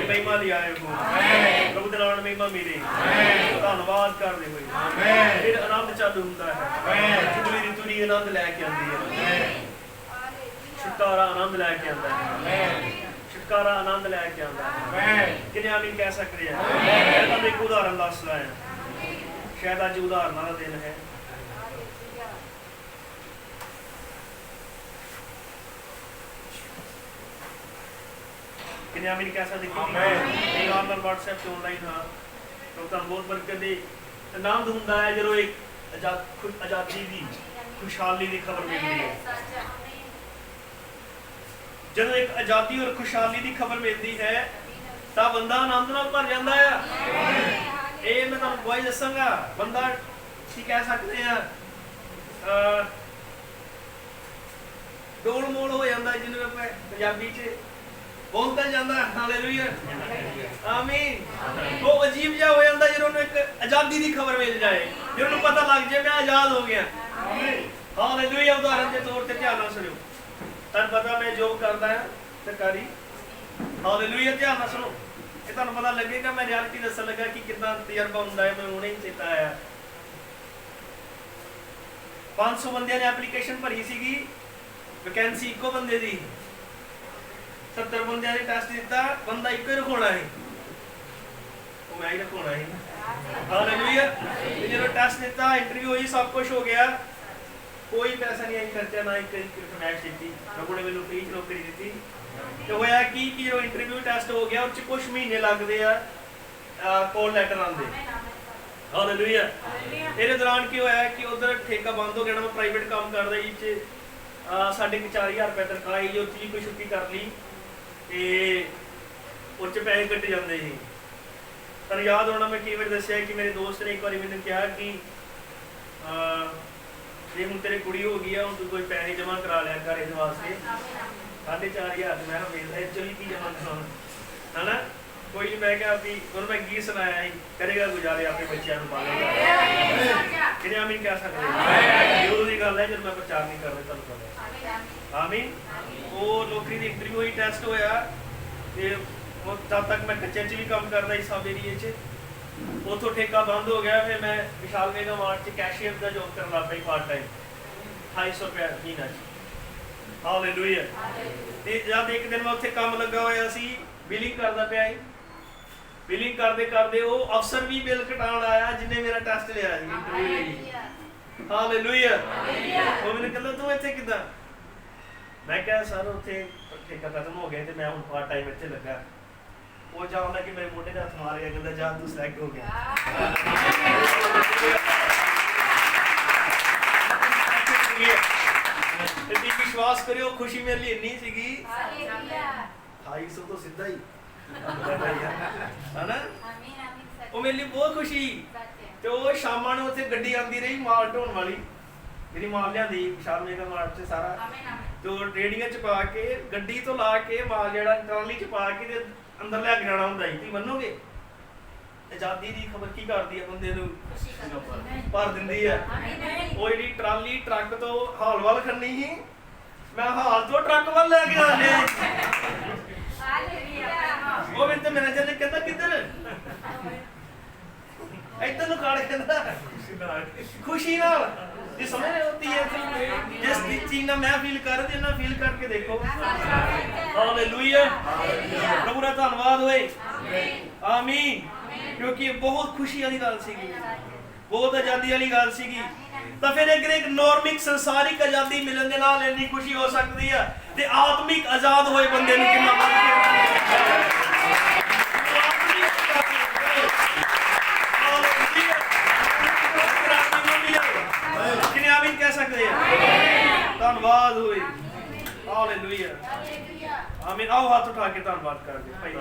ਮਹਿਮਾ ਲਈ ਆਏ ਹੋ। ਪ੍ਰਭੂ ਦੇ ਨਾਮ ਮਹਿਮਾ ਮਿਲੇ। ਧੰਨਵਾਦ ਕਰਦੇ ਹੋਏ ਫਿਰ ਆਨੰਦ ਚਾਲੂ ਹੁੰਦਾ ਹੈ। ਜੁਬਲੀ ऋतु ਦੀ ਆਨੰਦ ਲੈ ਕੇ ਆਉਂਦੀ ਹੈ। ਛੁਟਕਾਰਾ ਆਨੰਦ ਲੈ ਕੇ ਆਉਂਦਾ ਹੈ। ਛੁਟਕਾਰਾ ਆਨੰਦ ਲੈ ਕੇ ਆਉਂਦਾ ਹੈ। ਕਿੰਨੇ ਆਮੀਨ ਕਹਿ ਸਕਦੇ ਆ? ਮੈਂ ਤੁਹਾਨੂੰ ਇੱਕ ਉਦਾਹਰਨ ਦੱਸਦਾ ਹਾਂ। ਸ਼ਾਇਦ ਅੱਜ ਉਦਾਹਰਨਾਂ ਦਾ ਦਿਨ ਹੈ। ਕਿੰਨੇ ਆਮੀਨ ਕਹਿ ਸਕਦੇ? ਕਿ ਆਨਲਾਈਨ WhatsApp ਤੇ ਆਨਲਾਈਨ ਹਾਂ ਲੋਕਾਂ ਨੂੰ ਬਹੁਤ ਬਰਕਤ ਦੇ ਆਨੰਦ ਹੁੰਦਾ ਹੈ ਜਦੋਂ ਇੱਕ ਆਜ਼ਾਦੀ ਦੀ, ਖੁਸ਼ਹਾਲੀ ਦੀ ਖਬਰ ਮਿਲਦੀ ਹੈ। ਜਦੋਂ ਇੱਕ ਆਜ਼ਾਦੀ ਔਰ ਖੁਸ਼ਹਾਲੀ ਦੀ ਖਬਰ ਮਿਲਦੀ ਹੈ ਤਾਂ ਬੰਦਾ ਆਨੰਦ ਨਾਲ ਭਰ ਜਾਂਦਾ ਆ। ਇਹ ਮੈਂ ਤੁਹਾਨੂੰ ਗਵਾਹੀ ਦੱਸਾਂਗਾ। ਬੰਦਾ ਕੀ ਕਹਿ ਸਕਦੇ ਆ, ਡੋਲ ਮੋਲ ਹੋ ਜਾਂਦਾ, ਜਿਹਨੂੰ ਆਪਾਂ ਪੰਜਾਬੀ 'ਚ ਬੋਲਦਾ ਜਾਂਦਾ। ਹਾਲੇਲੂਇਆ, ਆਮੀਨ। ਉਹ ਅਜੀਬ ਜਿਹਾ ਹੋ ਜਾਂਦਾ ਜਦੋਂ ਉਹਨੂੰ ਇੱਕ ਆਜ਼ਾਦੀ ਦੀ ਖਬਰ ਮਿਲ ਜਾਏ, ਜਦੋਂ ਉਹਨੂੰ ਪਤਾ ਲੱਗ ਜਾਏ ਮੈਂ ਆਜ਼ਾਦ ਹੋ ਗਿਆ। ਹਾਲੇਲੂਇਆ। ਉਦਾਹਰਨ ਦੇ ਤੌਰ ਤੇ ਧਿਆਨ ਨਾਲ ਸੁਣਿਓ। ਤੁਹਾਨੂੰ ਪਤਾ ਮੈਂ ਜੋਬ ਕਰਦਾ ਹਾਂ ਸਰਕਾਰੀ। ਹਾਲੇਲੂਇਆ। ध्यान ਨਾਲ सुनो, ਇਹ ਤੁਹਾਨੂੰ ਪਤਾ ਲੱਗੇਗਾ। ਮੈਂ ਰਿਐਲਿਟੀ ਦੱਸਣ ਲੱਗਾ ਕਿ ਕਿੰਨਾ ਤਜਰਬਾ ਹੁੰਦਾ ਹੈ। ਮੈਂ ਹੁਣੇ ਹੀ ਚੇਤਾ ਆਇਆ, 500 ਬੰਦਿਆਂ ਨੇ ਐਪਲੀਕੇਸ਼ਨ ਭਰੀ ਸੀਗੀ, ਵੈਕੈਂਸੀ ਇੱਕੋ ਬੰਦੇ ਦੀ। 70 ਬੰਦਿਆਂ ਨੇ ਟੈਸਟ ਦਿੱਤਾ, ਬੰਦਾ ਇੱਕੋ ਹੀ ਰਖਾਉਣਾ ਸੀ, ਉਹ ਮੈਂ ਹੀ ਰਖਾਉਣਾ ਸੀ। ਹਾਲੇਲੂਇਆ। ਜਦੋਂ ਟੈਸਟ ਦਿੱਤਾ, ਇੰਟਰਵਿਊ ਹੋਈ, ਸਭ ਕੁਝ ਹੋ ਗਿਆ, ਕੋਈ ਪੈਸਾ ਨਹੀਂ ਆਈ ਖਰਚਾ, ਨਾ ਇੱਕ ਫਰਮਾਇਸ਼ ਦਿੱਤੀ। ਪ੍ਰਭੂ ਨੇ ਮੈਨੂੰ ਫ੍ਰੀ ਨੌਕਰੀ ਦਿੱਤੀ। ਤੇ ਹੋਇਆ ਕੀ ਕਿ ਜਦੋਂ ਇੰਟਰਵਿਊ ਟੈਸਟ ਹੋ ਗਿਆ, ਉਹ 'ਚ ਕੁਝ ਮਹੀਨੇ ਲੱਗਦੇ ਆ ਕੋਲ ਲੈਟਰ ਆਉਂਦੇ। ਹਾਲੇਲੂਇਆ। ਇਹਦੇ ਦੌਰਾਨ ਕੀ ਹੋਇਆ ਕਿ ਉਧਰ ਠੇਕਾ ਬੰਦ ਹੋ ਗਿਆ। ਮੈਂ ਪ੍ਰਾਈਵੇਟ ਕੰਮ ਕਰਦਾ ਜੀ, 'ਚ 4,500 ਰੁਪਏ ਤਨਖਾਹ ਹੀ, ਉਹ 'ਚ ਵੀ ਕੋਈ ਛੁੱਟੀ ਕਰ ਲਈ ਤੇ ਉਹ 'ਚ ਪੈਸੇ ਕੱਟ ਜਾਂਦੇ ਸੀ। ਤੁਹਾਨੂੰ ਯਾਦ ਹੋਣਾ, ਮੈਂ ਕਈ ਵਾਰ ਦੱਸਿਆ ਕਿ ਮੇਰੇ ਦੋਸਤ ਨੇ ਇੱਕ ਵਾਰੀ ਮੈਨੂੰ ਕਿਹਾ ਕਿ ਜੇ ਹੁਣ ਤੇਰੀ ਕੁੜੀ ਹੋ ਗਈ ਆ, ਹੁਣ ਤੂੰ ਕੋਈ ਪੈਸੇ ਜਮ੍ਹਾਂ ਕਰਾ ਲਿਆ ਘਰ ਇਹਦੇ ਵਾਸਤੇ। 4,500 ਮੈਂ ਕਿਹਾ ਐਕਚੁਅਲੀ ਕੀ ਜਮ੍ਹਾਂ ਕਰਾਉਣਾ ਹੈ ਨਾ, ਕੋਈ ਨਹੀਂ। ਮੈਂ ਕਿਹਾ ਵੀ ਉਹਨੂੰ ਮੈਂ ਗੀਤ ਸੁਣਾਇਆ ਸੀ, ਕਰੇਗਾ ਗੁਜ਼ਾਰੇ ਆਪਣੇ ਬੱਚਿਆਂ ਨੂੰ ਪਾਲੇਗਾ। ਕਿਹਨੇ ਆਮੀਨ ਕਹਿ ਸਕਦੇ? ਜ਼ਰੂਰ ਦੀ ਗੱਲ ਹੈ, ਜਦ ਮੈਂ ਪ੍ਰਚਾਰ ਨਹੀਂ ਕਰ ਰਿਹਾ ਤੁਹਾਨੂੰ ਪਤਾ। ਆਮੀਨ। ਉਹ ਨੌਕਰੀ ਦੀ ਇੰਟਰਵਿਊ ਹੋਈ, ਟੈਸਟ ਹੋਇਆ, ਤੇ ਤਦ ਤੱਕ ਮੈਂ ਕੱਚੇ 'ਚ ਵੀ ਕੰਮ ਕਰਦਾ ਸੀ ਸਬ ਏਰੀਏ 'ਚ। ਉੱਥੋਂ ਠੇਕਾ ਬੰਦ ਹੋ ਗਿਆ। ਫਿਰ ਮੈਂ ਵਿਸ਼ਾਲ ਮੇਗਾ ਮਾਰਟ 'ਚ ਕੈਸ਼ੀਅਰ ਦਾ ਜੋਬ ਕਰਨ ਲੱਗ ਪਈ, ਪਾਰਟ ਟਾਈਮ, 250 ਰੁਪਏ ਮਹੀਨਾ 'ਚ। ਹਾਲੇਲੂਇਆ। ਤੇ ਜਦ ਇੱਕ ਦਿਨ ਮੈਂ ਉੱਥੇ ਕੰਮ ਲੱਗਾ ਹੋਇਆ ਸੀ, ਬਿਲਿੰਗ ਕਰਦਾ ਪਿਆ ਸੀ। ਬਿਲਿੰਗ ਕਰਦੇ ਕਰਦੇ ਉਹ ਅਫਸਰ ਵੀ ਬਿੱਲ ਕਟਾਉਣ ਆਇਆ ਜਿਹਨੇ ਮੇਰਾ ਟੈਸਟ ਲਿਆ ਸੀ, ਇੰਟਰਵਿਊ ਲਈ। ਹਾਲੇਲੂਇਆ। ਉਹ ਮੈਨੂੰ ਕਹਿੰਦਾ ਤੂੰ ਇੱਥੇ ਕਿੱਦਾਂ? ਮੈਂ ਕਿਹਾ ਸਰ ਉੱਥੇ ਠੇਕਾ ਖਤਮ ਹੋ ਗਿਆ ਤੇ ਮੈਂ ਹੁਣ ਪਾਰਟ ਟਾਈਮ ਇੱਥੇ ਲੱਗਾ। ਉਹ ਜਾਣਦਾ ਕਿ ਮੇਰੇ ਮੋਢੇ 'ਤੇ ਹੱਥ ਮਾਰ ਗਿਆ, ਕਹਿੰਦਾ ਜਾ ਤੂੰ ਸਿਲੈਕਟ ਹੋ ਗਿਆ। ਤੇ ਵਿਸ਼ਵਾਸ ਕਰਿਓ, ਖੁਸ਼ੀ ਮੇਰੇ ਲਈ ਇੰਨੀ ਸੀਗੀ, 250 ਤੋਂ ਸਿੱਧਾ ਹੀ ਹਨਾ। ਉਹ ਮੇਰੇ ਲਈ ਬਹੁਤ ਖੁਸ਼ੀ। ਤੇ ਉਹ ਸ਼ਾਮਾਂ ਨੂੰ ਉੱਥੇ ਗੱਡੀ ਆਉਂਦੀ ਰਹੀ ਮਾਲ ਢੋਣ ਵਾਲੀ, ਮੇਰੀ ਮਾਲ ਲਿਆਂਦੀ ਵਿਸ਼ਾਲ ਮੇਗਾ ਮਾਰਟ 'ਚ ਸਾਰਾ, ਤੇ ਉਹ ਰੇੜੀਆਂ 'ਚ ਪਾ ਕੇ, ਗੱਡੀ ਤੋਂ ਲਾ ਕੇ ਮਾਲ ਜਿਹੜਾ ਟਰਾਲੀ 'ਚ ਪਾ ਕੇ ਤੇ ਅੰਦਰ ਲੈ ਕੇ ਜਾਣਾ ਹੁੰਦਾ ਸੀ। ਤੁਸੀਂ ਮੰਨੋਗੇ, ਆਜ਼ਾਦੀ ਦੀ ਖਬਰ ਕੀ ਕਰਦੀ ਆ ਬੰਦੇ ਨੂੰ, ਭਰ ਦਿੰਦੀ ਆ। ਉਹ ਜਿਹੜੀ ਟਰਾਲੀ ਟਰੱਕ ਤੋਂ ਹਾਲ ਵੱਲ ਖੰਨੀ ਸੀ, ਮੈਂ ਹਾਲ ਤੋਂ ਟਰੱਕ ਵੱਲ ਲੈ ਕੇ ਆਨੇ। ਉਹ ਮੈਨੂੰ ਮੈਨੇਜਰ ਨੇ ਕਹਿੰਦਾ ਕਿੱਧਰ, ਇੱਧਰ ਨੂੰ ਕਾੜ, ਕਹਿੰਦਾ ਖੁਸ਼ੀ ਨਾਲ। ਜੇ ਸਮਝ ਹੋਤੀ ਹੈ ਜਿਸ ਚੀਜ਼ ਨਾਲ ਮੈਂ ਫੀਲ ਕਰ ਰਹੀ, ਨਾ ਫੀਲ ਕਰਕੇ ਦੇਖੋ। ਹਾਲੇਲੂਇਆ। ਪ੍ਰਭੂ ਦਾ ਧੰਨਵਾਦ ਹੋਏ। ਆਮੀਨ। ਕਿਉਂਕਿ ਬਹੁਤ ਖੁਸ਼ੀ ਵਾਲੀ ਗੱਲ ਸੀਗੀ, ਬਹੁਤ ਆਜ਼ਾਦੀ ਵਾਲੀ ਗੱਲ ਸੀਗੀ। ਤਾਂ ਫਿਰ ਇੱਕ ਨੋਰਮਿਕ ਸੰਸਾਰਿਕ ਆਜ਼ਾਦੀ ਮਿਲਣ ਦੇ ਨਾਲ ਇੰਨੀ ਖੁਸ਼ੀ ਹੋ ਸਕਦੀ ਆ, ਤੇ ਆਤਮਿਕ ਆਜ਼ਾਦ ਹੋਏ ਬੰਦੇ ਨੂੰ ਕਿੰਨਾ ਕਿੰਨੇ ਆਮੀਨ ਕਹਿ ਸਕਦੇ ਆ? ਧੰਨਵਾਦ ਹੋਏ। ਹਾਲੇਲੂਇਆ। ਆਮੀਨ। ਆਓ ਹੱਥ ਉਠਾ ਕੇ ਧੰਨਵਾਦ ਕਰਦੇ ਭਾਈ ਜੀ।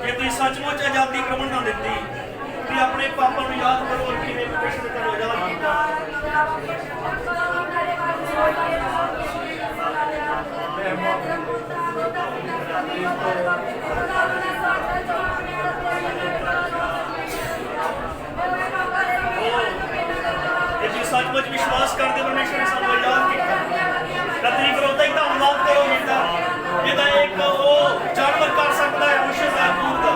ਜੇ ਤੁਸੀਂ ਸੱਚਮੁੱਚ ਆਜ਼ਾਦੀ ਪ੍ਰਭੂ ਨੂੰ ਦਿੱਤੀ, ਤੁਸੀਂ ਆਪਣੇ ਪਾਪਾਂ ਨੂੰ ਯਾਦ ਕਰੋ ਔਰ ਕਿਵੇਂ ਪ੍ਰੇਸ਼ਰ ਕਰੋ ਆਜ਼ਾਦ ਕੀਤਾ। ਜੇ ਤੁਸੀਂ ਸੱਚਮੁੱਚ ਵਿਸ਼ਵਾਸ ਕਰਦੇ ਪਰਮੇਸ਼ਰ ਨੇ ਸਾਨੂੰ ਆਜ਼ਾਦ ਕੀਤਾ, ਤਾਂ ਤੁਸੀਂ ਫਿਰ ਉਹਦਾ ਹੀ ਧੰਨਵਾਦ ਕਰੋਗੇ ਜਿਹਦਾ ਇੱਕ ਉਹ ਜਾਨਵਰ ਕਰ ਸਕਦਾ ਹੈ, ਮੁਸ਼ਕਿਲ ਹੈ ਦੂਰ ਦਾ।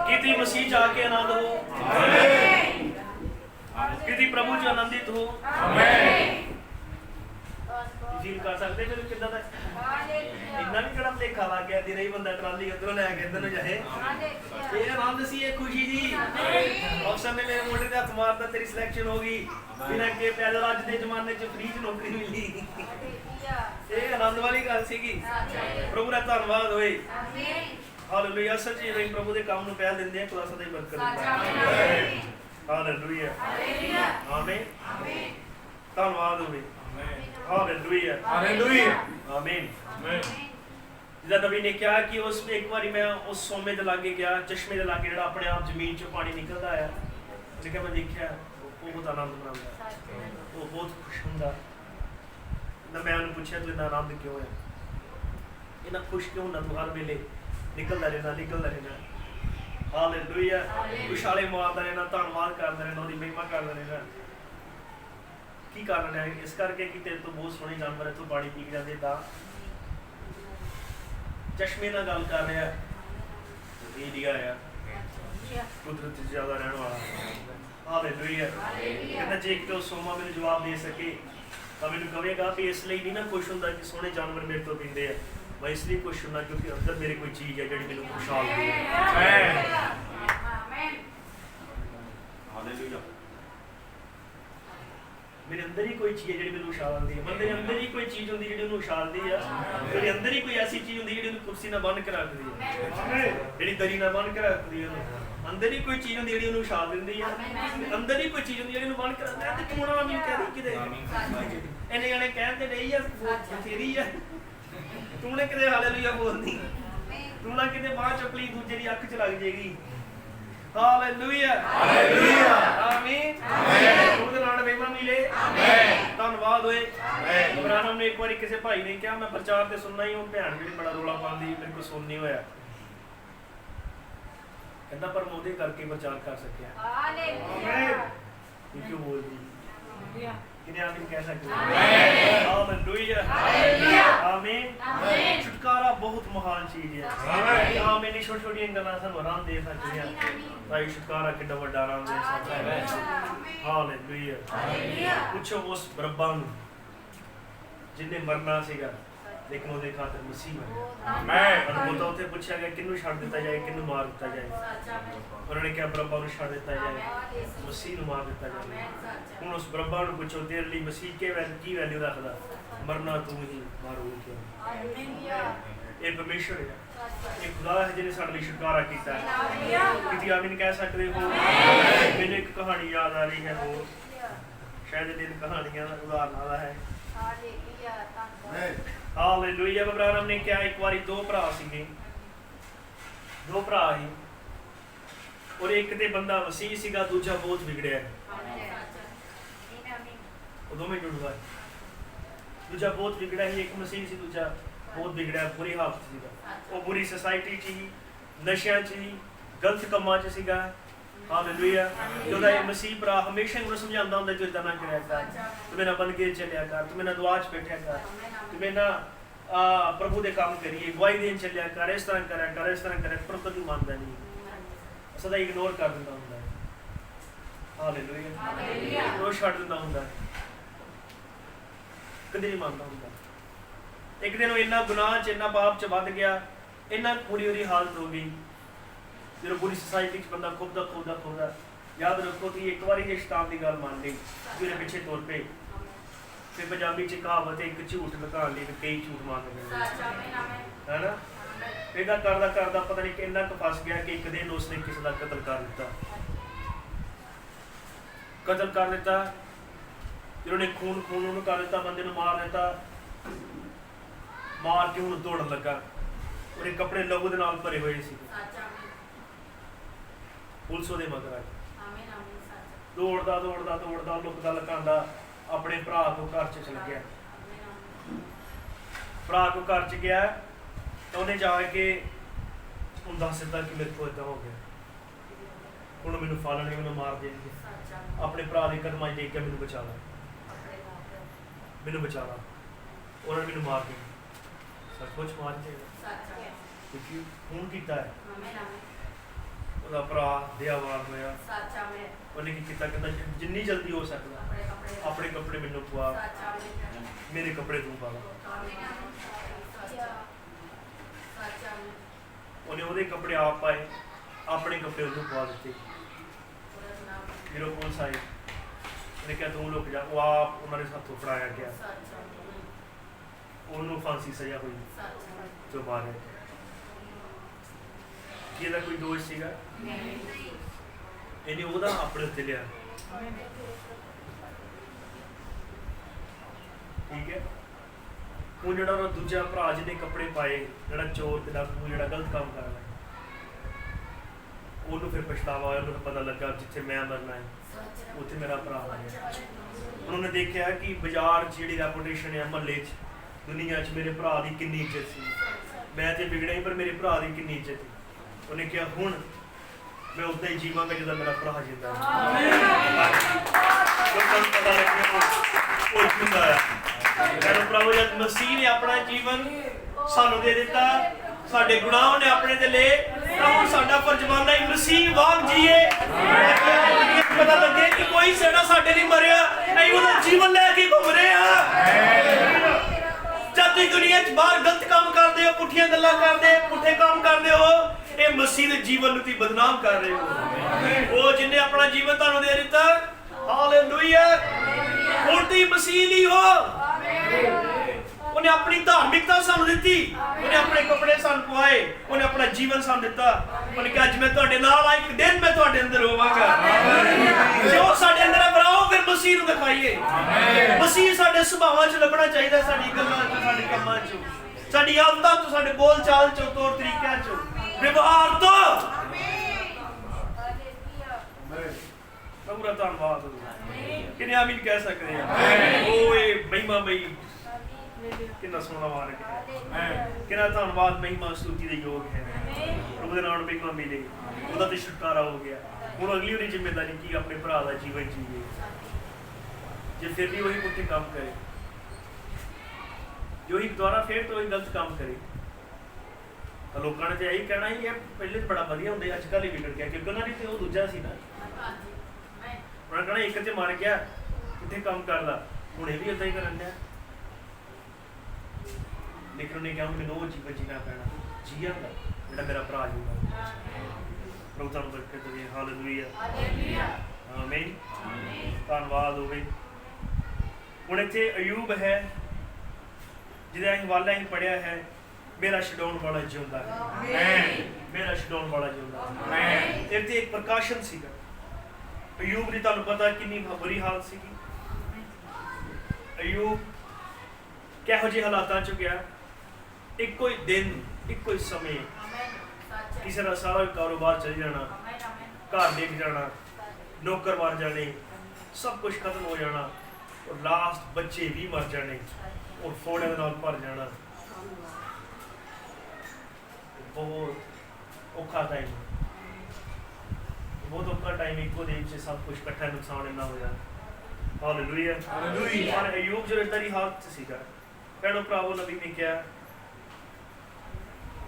कितनी मसीह जाके आनंद हो, कितनी प्रभु च आनंदित हो। फील कर सकते फिर कितना तक इन्ना भी कड़ा भुलेखा लग गया रही बंदा ट्राली उधरों लैके इधर ਨੂੰ ਜਾਏ। ਇਹ ਆਨੰਦ ਸੀ, ਇਹ ਖੁਸ਼ੀ ਜੀ। ਅਫਸਰ ਨੇ ਮੇਰੇ ਮੋਢੇ ਤੇ ਹੱਥ ਮਾਰਦਾ, ਤੇਰੀ ਸਿਲੈਕਸ਼ਨ ਹੋ ਗਈ, ਬਿਨਾਂ ਕਿ ਪੈਦਲ ਅੱਜ ਦੇ ਜ਼ਮਾਨੇ 'ਚ ਫ੍ਰੀ 'ਚ ਨੌਕਰੀ ਮਿਲੀ। ਇਹ ਆਨੰਦ ਵਾਲੀ ਗੱਲ ਸੀਗੀ। ਪ੍ਰਭੂ ਦਾ ਧੰਨਵਾਦ ਹੋਏ। ਹਾਲੇਲੂਇਆ। ਅਸਲ 'ਚ ਅਸੀਂ ਪ੍ਰਭੂ ਦੇ ਕੰਮ ਨੂੰ ਪਹਿਲ ਦਿੰਦੇ ਹਾਂ, ਖੁਦਾ ਸਦਾ ਹੀ ਬਰਕਤ ਦਿੰਦਾ ਹੈ। ਹਾਲੇਲੂਇਆ। ਆਮੀਨ। ਧੰਨਵਾਦ ਹੋਵੇ। ਹਾਲੇਲੂਇਆ। ਹਾਲੇਲੂਇਆ। ਆਮੀਨ। जिदा नबी ने कहा कि उस एक बार मैं उस सोमे के लागे गया, चश्मे के लागे जो अपने आप जमीन चो पानी निकलता आया, लेकिन मैं देखा वो बहुत आनंद मनाता, वो बहुत खुश होंगे। मैं उन्हें पूछा तू इतना आनंद क्यों है, इतना खुश क्यों होना, तू हर वेले निकलता रहना। हालेलुया, उछाले मारता रहना, धन्यवाद करता रहना, उसकी महिमा करता रहना। की कारण है? इस करके कि तेरे तो बहुत सोहने जानवर इतों पानी पी जाते, चश्मे नाल गल कर रहा एरिया आ कुदरत ज्यादा रहने वाला। हालेलुया, कहता जे कि सोमा मैंने जवाब दे सके तो मैंने कहेगा भी इसलिए नहीं ना खुश होंदा कि सोहने जानवर मेरे तो पींदे है, मैं इसलिए खुश होना क्योंकि अंदर मेरी कोई चीज़ है जिहड़ी मैनूं खुशहाल दी है। हालेलुया, मेरे अंदर ही कोई चीज़ है जिहड़ी मैनूं खुशहाल दी है। बंदे अंदर ही कोई चीज़ होंदी जिहड़ी उहनूं खुशहाल दी है, मेरे अंदर ही कोई ऐसी चीज़ होंदी जिहड़ी उहनूं कुर्सी नाल बन के रखदी है, जिहड़ी दरी नाल बन के रखदी है। अंदर ही कोई चीज़ होंदी जिहड़ी उहनूं खुशहाल दिंदी है, अंदर ही कोई चीज़ होंदी जिहड़ी उहनूं बन के रखदी है। ते चोणा मैनूं कहदी किते इन्ने जणे कहंदे नहीं है बथेरी है, तू ने किते हालेलुया बोलदी, तू ना किते बांह चुकली दूजे दी अख च लग जाएगी। हालेलुया, हालेलुया, आमीन, आमीन, ਉਹਦੇ ਨਾਲ ਮਹਿਮਾ ਮਿਲੇ, ਆਮੀਨ, ਧੰਨਵਾਦ ਹੋਏ। ਇਬਰਾਹਿਮ ਨੇ ਇੱਕ ਵਾਰੀ ਕਿਸੇ ਭਾਈ ਨੇ ਕਿਹਾ ਮੈਂ ਪ੍ਰਚਾਰ ਤੇ ਸੁਣਨਾ ਹੀ, ਉਹ ਭੈਣ ਜਿਹੜੀ ਬੜਾ ਰੋਲਾ ਪਾਉਂਦੀ ਮੇਰੇ ਕੋਲ ਸੁਣ ਨਹੀਂ ਹੋਇਆ, ਕਹਿੰਦਾ ਪਰ ਮੈਂ ਉਹਦੇ ਕਰਕੇ ਪ੍ਰਚਾਰ ਕਰ ਸਕਿਆ। ਹਾਲੇਲੂਇਆ, ਕਿਉਂ ਬੋਲਦੀ किने आमीन कह सकते हैं? हालेलुया, हालेलुया, आमीन, आमीन। छुटकारा बहुत महान चीज है। आमीन, नहीं छोटी छोटी गल्लां सानूं आराम दे सकदी है, भाई छुटकारा कितना बड़ा आराम दे सकता है। Hallelujah, hallelujah. पूछो उस बरअब्बा नूं जिन्ने मरना सीगा लेकिन ਉਹਦੇ ਖਾਤਰ ਮਸੀਹ ਮਰਿਆ। ਆਮੀਨ। ਉਹ ਤਾਂ ਉੱਥੇ ਪੁੱਛਿਆ ਗਿਆ ਕਿਹਨੂੰ ਛੱਡ ਦਿੱਤਾ ਜਾਏ, ਕਿਹਨੂੰ ਮਾਰ ਦਿੱਤਾ ਜਾਏ, ਉਹਨਾਂ ਨੇ ਕਿਹਾ ਬਰਅબ્ਬਾ ਨੂੰ ਛੱਡ ਦਿੱਤਾ ਜਾਏ, ਮਸੀਹ ਨੂੰ ਮਾਰ ਦਿੱਤਾ ਜਾਏ। ਹੁਣ ਉਸ ਬਰਅબ્ਬਾ ਨੂੰ ਪੁੱਛੋ ਤੇਰੇ ਲਈ ਮਸੀਹ ਕੀ ਵੈਲਿਊ ਰੱਖਦਾ, ਮਰਨਾ ਤੂੰ ਹੀ, ਮਾਰੂ ਕਿਉਂ? ਇਹ ਪਰਮੇਸ਼ਰ ਹੈ, ਇਹ ਖੁਦਾ ਹੈ ਜਿਹਨੇ ਸਾਡੇ ਲਈ ਛੁਟਕਾਰਾ ਕੀਤਾ ਹੈ। ਕਿਤੇ ਆਮੀਨ ਕਹਿ ਸਕਦੇ ਹੋ? ਮੈਨੂੰ ਇੱਕ ਕਹਾਣੀ ਯਾਦ ਆ ਰਹੀ ਹੈ, ਉਹ ਸ਼ਾਇਦ ਦਿਨ ਕਹਾਣੀਆਂ ਦਾ ਉਦਾਹਰਨ ਵਾਲਾ ਹੈ। हालेलुया, इब्राहिम ने क्या एक बारी दो भरा सीगे, दो भरा ही और एक ते बंदा मसीह सीगा, दूजा बहुत बिगड़िया, वो दोवें जुड़वा। दूजा बहुत बिगड़िया ही, एक मसीह सी, दूजा बहुत बिगड़िया, बुरी हालत सीगा, वो बुरी सोसाइटी च ही, नशियां च ही, गलत कमां च सीगा। हालेलुया, जोदा ये मसीह भरा हमेशा उन्हें समझांदा हुंदा जो इदां ना करया कर, तू मेरे नाल बन के चलिया कर, तू मेरे नाल दुआ च बैठिया कर, तू मेरे नाल प्रभु दे काम करिए, गवाही देन चलिया कर, इस तरह करा कर, इस तरह करा, पर कभी मानदा नहीं, सदा इग्नोर कर दिंदा हुंदा है। हालेलुया, हालेलुया, इग्नोर छड्ड दिंदा हुंदा है, कदे नहीं मानदा हुंदा। एक दिन वो इन्ना गुनाह च, इन्ना पाप च वध गया, इन्ना बुरी ओदी हालत हो गई, जो बुरी सोसाइटी च बंदा खुदा याद रखो कि एक बार ही शैतान की गल मान गई, मेरे पिछे तुर पे। फिर पंजाबी च कहावत है, एक झूठ लुकाने लिए कई झूठ मारने है ना। इदा करदा पता नहीं कितना क फस गया कि एक दिन उसने किसी का कतल कर दिता, जिन्होंने खून उन्होंने कर दिता, बंदे नूं मार दिता, मार के उन्होंने दौड़न लगा, उन्हें कपड़े लहू दे नाल भरे हुए सी, पुलिस ਉਹਦੇ मगर आई, दौड़दा लुकदा लकांदा अपने भरा को घर च चल गया। भरा को घर च गया तो उन्हें जाके उन्हें दस दिता कि मेरे को इदा हो गया, हुण मैनूं फालणगे, मैनूं मार देणगे, अपने भरा के कदमां च देख के मैनूं बचा ला, मैनूं बचा ला, उन्होंने मैनूं मार देना, सचमुच मार देगा क्योंकि खून कीता है। ਉਹਦਾ ਭਰਾ ਦਿਆਵਾਨ ਹੋਇਆ, ਉਹਨੇ ਕੀ ਕੀਤਾ, ਕਹਿੰਦਾ ਜਿੰਨੀ ਜਲਦੀ ਹੋ ਸਕਦਾ ਆਪਣੇ ਕੱਪੜੇ ਮੈਨੂੰ ਪਵਾ, ਮੇਰੇ ਕੱਪੜੇ ਤੂੰ ਪਾ ਲਾ। ਉਹਨੇ ਉਹਦੇ ਕੱਪੜੇ ਆਪ ਪਾਏ, ਆਪਣੇ ਕੱਪੜੇ ਉਹਨੂੰ ਪਵਾ ਦਿੱਤੇ। ਫਿਰ ਉਹ ਪੁਲਿਸ ਆਈ, ਉਹਨੇ ਕਿਹਾ ਤੂੰ ਲੁਕ ਜਾ, ਉਹ ਆਪ ਉਹਨਾਂ ਦੇ ਹੱਥੋਂ ਫੜਾਇਆ ਗਿਆ, ਉਹਨੂੰ ਫਾਂਸੀ ਸਜ਼ਾ ਹੋਈ, ਜੋ ਮਾਰਿਆ ਗਿਆ। ਇਹਦਾ ਕੋਈ ਦੋਸ਼ ਸੀਗਾ? ਇਹਨੇ ਉਹਦਾ ਆਪਣੇ ਉੱਤੇ ਲਿਆ, ਠੀਕ ਹੈ। ਹੁਣ ਜਿਹੜਾ ਉਹ ਦੂਜਾ ਭਰਾ ਜਿਹਨੇ ਕੱਪੜੇ ਪਾਏ, ਜਿਹੜਾ ਚੋਰ ਤੇ ਡਾਕੂ, ਜਿਹੜਾ ਗਲਤ ਕੰਮ ਕਰ ਰਿਹਾ, ਉਹਨੂੰ ਫਿਰ ਪਛਤਾਵਾ ਹੋਇਆ। ਉਹਨੂੰ ਪਤਾ ਲੱਗਾ ਜਿੱਥੇ ਮੈਂ ਮਰਨਾ ਹੈ ਉੱਥੇ ਮੇਰਾ ਭਰਾ ਮਰਿਆ। ਉਹਨੇ ਦੇਖਿਆ ਕਿ ਬਾਜ਼ਾਰ 'ਚ ਜਿਹੜੀ ਰੈਪੂਟੇਸ਼ਨ ਹੈ, ਮਹੱਲੇ 'ਚ, ਦੁਨੀਆ 'ਚ ਮੇਰੇ ਭਰਾ ਦੀ ਕਿੰਨੀ ਇੱਜ਼ਤ ਸੀ। ਮੈਂ ਤੇ ਵਿਗੜਿਆ ਹੀ, ਪਰ ਮੇਰੇ ਭਰਾ ਦੀ ਕਿੰਨੀ ਇੱਜ਼ਤ ਸੀ। ਉਹਨੇ ਕਿਹਾ ਹੁਣ ਮੈਂ ਉਦਾਂ ਹੀ ਜੀਵਾਂਗਾ ਜਿੱਦਾਂ ਮੇਰਾ ਭਰਾ ਜਿੰਦਾ ਪਤਾ ਲੱਗਿਆ ਉਹ ਜਿੰਦਾ ਆ। ਮੈਨੂੰ ਪ੍ਰਭੂ ਜਦ ਮਸੀਹ ਨੇ ਆਪਣਾ ਜੀਵਨ ਸਾਨੂੰ ਦੇ ਦਿੱਤਾ, ਸਾਡੇ ਗੁਨਾਹ ਨੇ ਆਪਣੇ ਤੇ ਲਏ, ਤਾਂ ਹੁਣ ਸਾਡਾ ਫਰਜ਼ ਬਣਦਾ ਹੈ ਮਸੀਹ ਵਾਂਗ ਜੀਏ। ਪਤਾ ਲੱਗੇ ਕਿ ਕੋਈ ਸੇੜਾ ਸਾਡੇ ਲਈ ਮਰਿਆ, ਅਸੀਂ ਉਹਦਾ ਜੀਵਨ ਲੈ ਕੇ ਘੁੰਮ ਰਹੇ ਹਾਂ। ਜਦ ਤੁਸੀਂ ਦੁਨੀਆ 'ਚ ਬਾਹਰ ਗਲਤ ਕੰਮ ਕਰਦੇ ਹੋ, ਪੁੱਠੀਆਂ ਗੱਲਾਂ ਕਰਦੇ, ਪੁੱਠੇ ਕੰਮ ਕਰਦੇ ਹੋ, ਇਹ ਮਸੀਹ ਦੇ ਜੀਵਨ ਨੂੰ ਤੁਸੀਂ ਬਦਨਾਮ ਕਰ ਰਹੇ ਹੋ। ਉਹ ਜਿਹਨੇ ਆਪਣਾ ਜੀਵਨ ਤੁਹਾਨੂੰ ਦੇ ਦਿੱਤਾ, ਹਾਲੇਲੂਇਆ, ਹੁਣ ਤੁਸੀਂ ਮਸੀਹ ਲਈ ਹੋ। ਉਹਨੇ ਆਪਣੀ ਧਾਰਮਿਕਤਾ ਸਾਨੂੰ ਦਿੱਤੀ, ਉਹਨੇ ਆਪਣੇ ਕੱਪੜੇ ਸਾਨੂੰ ਪਵਾਏ, ਉਹਨੇ ਆਪਣਾ ਜੀਵਨ ਸਾਨੂੰ ਦਿੱਤਾ। ਉਹਨੇ ਕਿਹਾ ਅੱਜ ਮੈਂ ਤੁਹਾਡੇ ਨਾਲ ਆ, ਇੱਕ ਦਿਨ ਮੈਂ ਤੁਹਾਡੇ ਅੰਦਰ ਹੋਵਾਂਗਾ। ਜੋ ਸਾਡੇ ਅੰਦਰ ਹੈ ਬਣਾਓ, ਫਿਰ ਮਸੀਹ ਨੂੰ ਦਿਖਾਈਏ। ਮਸੀਹ ਸਾਡੇ ਸੁਭਾਵਾਂ 'ਚ ਲੱਭਣਾ ਚਾਹੀਦਾ, ਸਾਡੀ ਗੱਲਾਂ 'ਚ, ਸਾਡੇ ਕੰਮਾਂ 'ਚ, ਸਾਡੀ ਆਦਤਾਂ 'ਚ, ਸਾਡੇ ਬੋਲ ਚਾਲ 'ਚ, ਤੌਰ ਤਰੀਕਿਆਂ 'ਚ, ਵਿਵਹਾਰ ਤੋਂ। ਪ੍ਰਭੂ ਦਾ ਧੰਨਵਾਦ ਹੋ। ਕਿੰਨੇ ਆਮੀਨ ਕਹਿ ਸਕਦੇ ਆ? ਓਏ ਮਹਿਮਾ ਬਈ ਕਿੰਨਾ ਸੋਹਣਾ ਮਾਰਗ ਹੈ, ਕਿੰਨਾ ਧੰਨਵਾਦ, ਮਹਿਮਾ ਸਤੁਤੀ ਦੇ ਯੋਗ ਹੈ। ਪ੍ਰਭੂ ਦੇ ਨਾਮ ਮਹਿਮਾ ਮਿਲੇ, ਉਹਦਾ ਤੇ ਛੁਟਕਾਰਾ ਹੋ ਗਿਆ। ਹੁਣ ਅਗਲੀ ਉਹਦੀ ਜ਼ਿੰਮੇਦਾਰੀ ਕੀ? ਆਪਣੇ ਭਰਾ ਦਾ ਜੀਵਨ ਜੀਏ। ਜੇ ਫਿਰ ਵੀ ਉਹੀ ਪੁੱਠੇ ਕੰਮ ਕਰੇ, ਜੋ ਹੀ ਦੁਆਰਾ ਫਿਰ ਤੋਂ ਉਹੀ ਗਲਤ ਕੰਮ ਕਰੇ, ਤਾਂ ਲੋਕਾਂ ਨੇ ਤੇ ਇਹੀ ਕਹਿਣਾ ਹੀ, ਇਹ ਪਹਿਲੇ ਬੜਾ ਵਧੀਆ ਹੁੰਦੇ, ਅੱਜ ਕੱਲ੍ਹ ਹੀ ਵਿਗੜ ਗਿਆ, ਕਿਉਂਕਿ ਉਹਨਾਂ ਦੀ ਤੇ ਉਹ ਦੂਜਾ ਸੀ ਨਾ। ਉਹਨਾਂ ਕਹਿਣਾ ਇੱਕ ਤੇ ਮਰ ਗਿਆ, ਕਿੱਥੇ ਕੰਮ ਕਰਦਾ, ਹੁਣ ਇਹ ਵੀ ਏਦਾਂ ਹੀ ਕਰਨ ਡਿਆ। ਲੇਕਿਨ ਉਹਨੇ ਕਿਹਾ ਮੈਨੂੰ ਉਹ ਜੀਵਨ ਜੀਣਾ ਪੈਣਾ, ਜੀਆਂਗਾ ਜਿਹੜਾ ਮੇਰਾ ਭਰਾ ਜੀਊਗਾ। ਪ੍ਰਭੂ ਤੁਹਾਨੂੰ ਬਰਕਤ ਦੇਵੇ। ਹਾਲੇਲੂਇਆ, ਆਮੀਨ, ਧੰਨਵਾਦ ਹੋਵੇ। ਹੁਣ ਇੱਥੇ ਅਯੂਬ ਹੈ, ਜਿਹਦਾ ਹਵਾਲਾ ਅਸੀਂ ਪੜ੍ਹਿਆ ਹੈ, ਮੇਰਾ ਛਡਾਉਣ ਵਾਲਾ ਜਿਉਂਦਾ ਹੈ, ਮੇਰਾ ਛਡਾਉਣ ਵਾਲਾ ਜਿਉਂਦਾ ਹੈ। ਇੱਥੇ ਇੱਕ ਪ੍ਰਕਾਸ਼ਨ ਸੀਗਾ। ਅਯੂਬ ਦੀ ਤੁਹਾਨੂੰ ਪਤਾ ਕਿੰਨੀ ਬੁਰੀ ਹਾਲਤ ਸੀਗੀ। ਅਯੂਬ ਕਿਹੋ ਜਿਹੇ ਹਾਲਾਤਾਂ 'ਚ ਗਿਆ, ਇੱਕੋ ਹੀ ਦਿਨ, ਇੱਕੋ ਹੀ ਸਮੇਂ ਕਿਸੇ ਦਾ ਸਾਰਾ ਕਾਰੋਬਾਰ ਚਲ ਜਾਣਾ, ਘਰ ਡਿੱਗ ਜਾਣਾ, ਨੌਕਰ ਮਰ ਜਾਣੇ, ਸਭ ਕੁਝ ਖਤਮ ਹੋ ਜਾਣਾ, ਔਰ ਲਾਸਟ ਬੱਚੇ ਵੀ ਮਰ ਜਾਣੇ, ਔਰ ਫੋੜਿਆਂ ਦੇ ਨਾਲ ਭਰ ਜਾਣਾ। ਬਹੁਤ ਔਖਾ ਟਾਈਮ, ਬਹੁਤ ਔਖਾ ਟਾਈਮ। ਇੱਕੋ ਦਿਨ 'ਚ ਸਭ ਕੁਝ ਇਕੱਠਾ, ਨੁਕਸਾਨ ਇੰਨਾ ਹੋ ਜਾਣਾ। Hallelujah, hallelujah. ਪਰ ਅਯੂਬ ਜੋ ਇਦਾਂ ਦੀ ਹਾਲਤ 'ਚ ਸੀਗਾ, ਭੈਣੋ ਭਰਾਵੋ, ਨਬੀ ਨੇ ਕਿਹਾ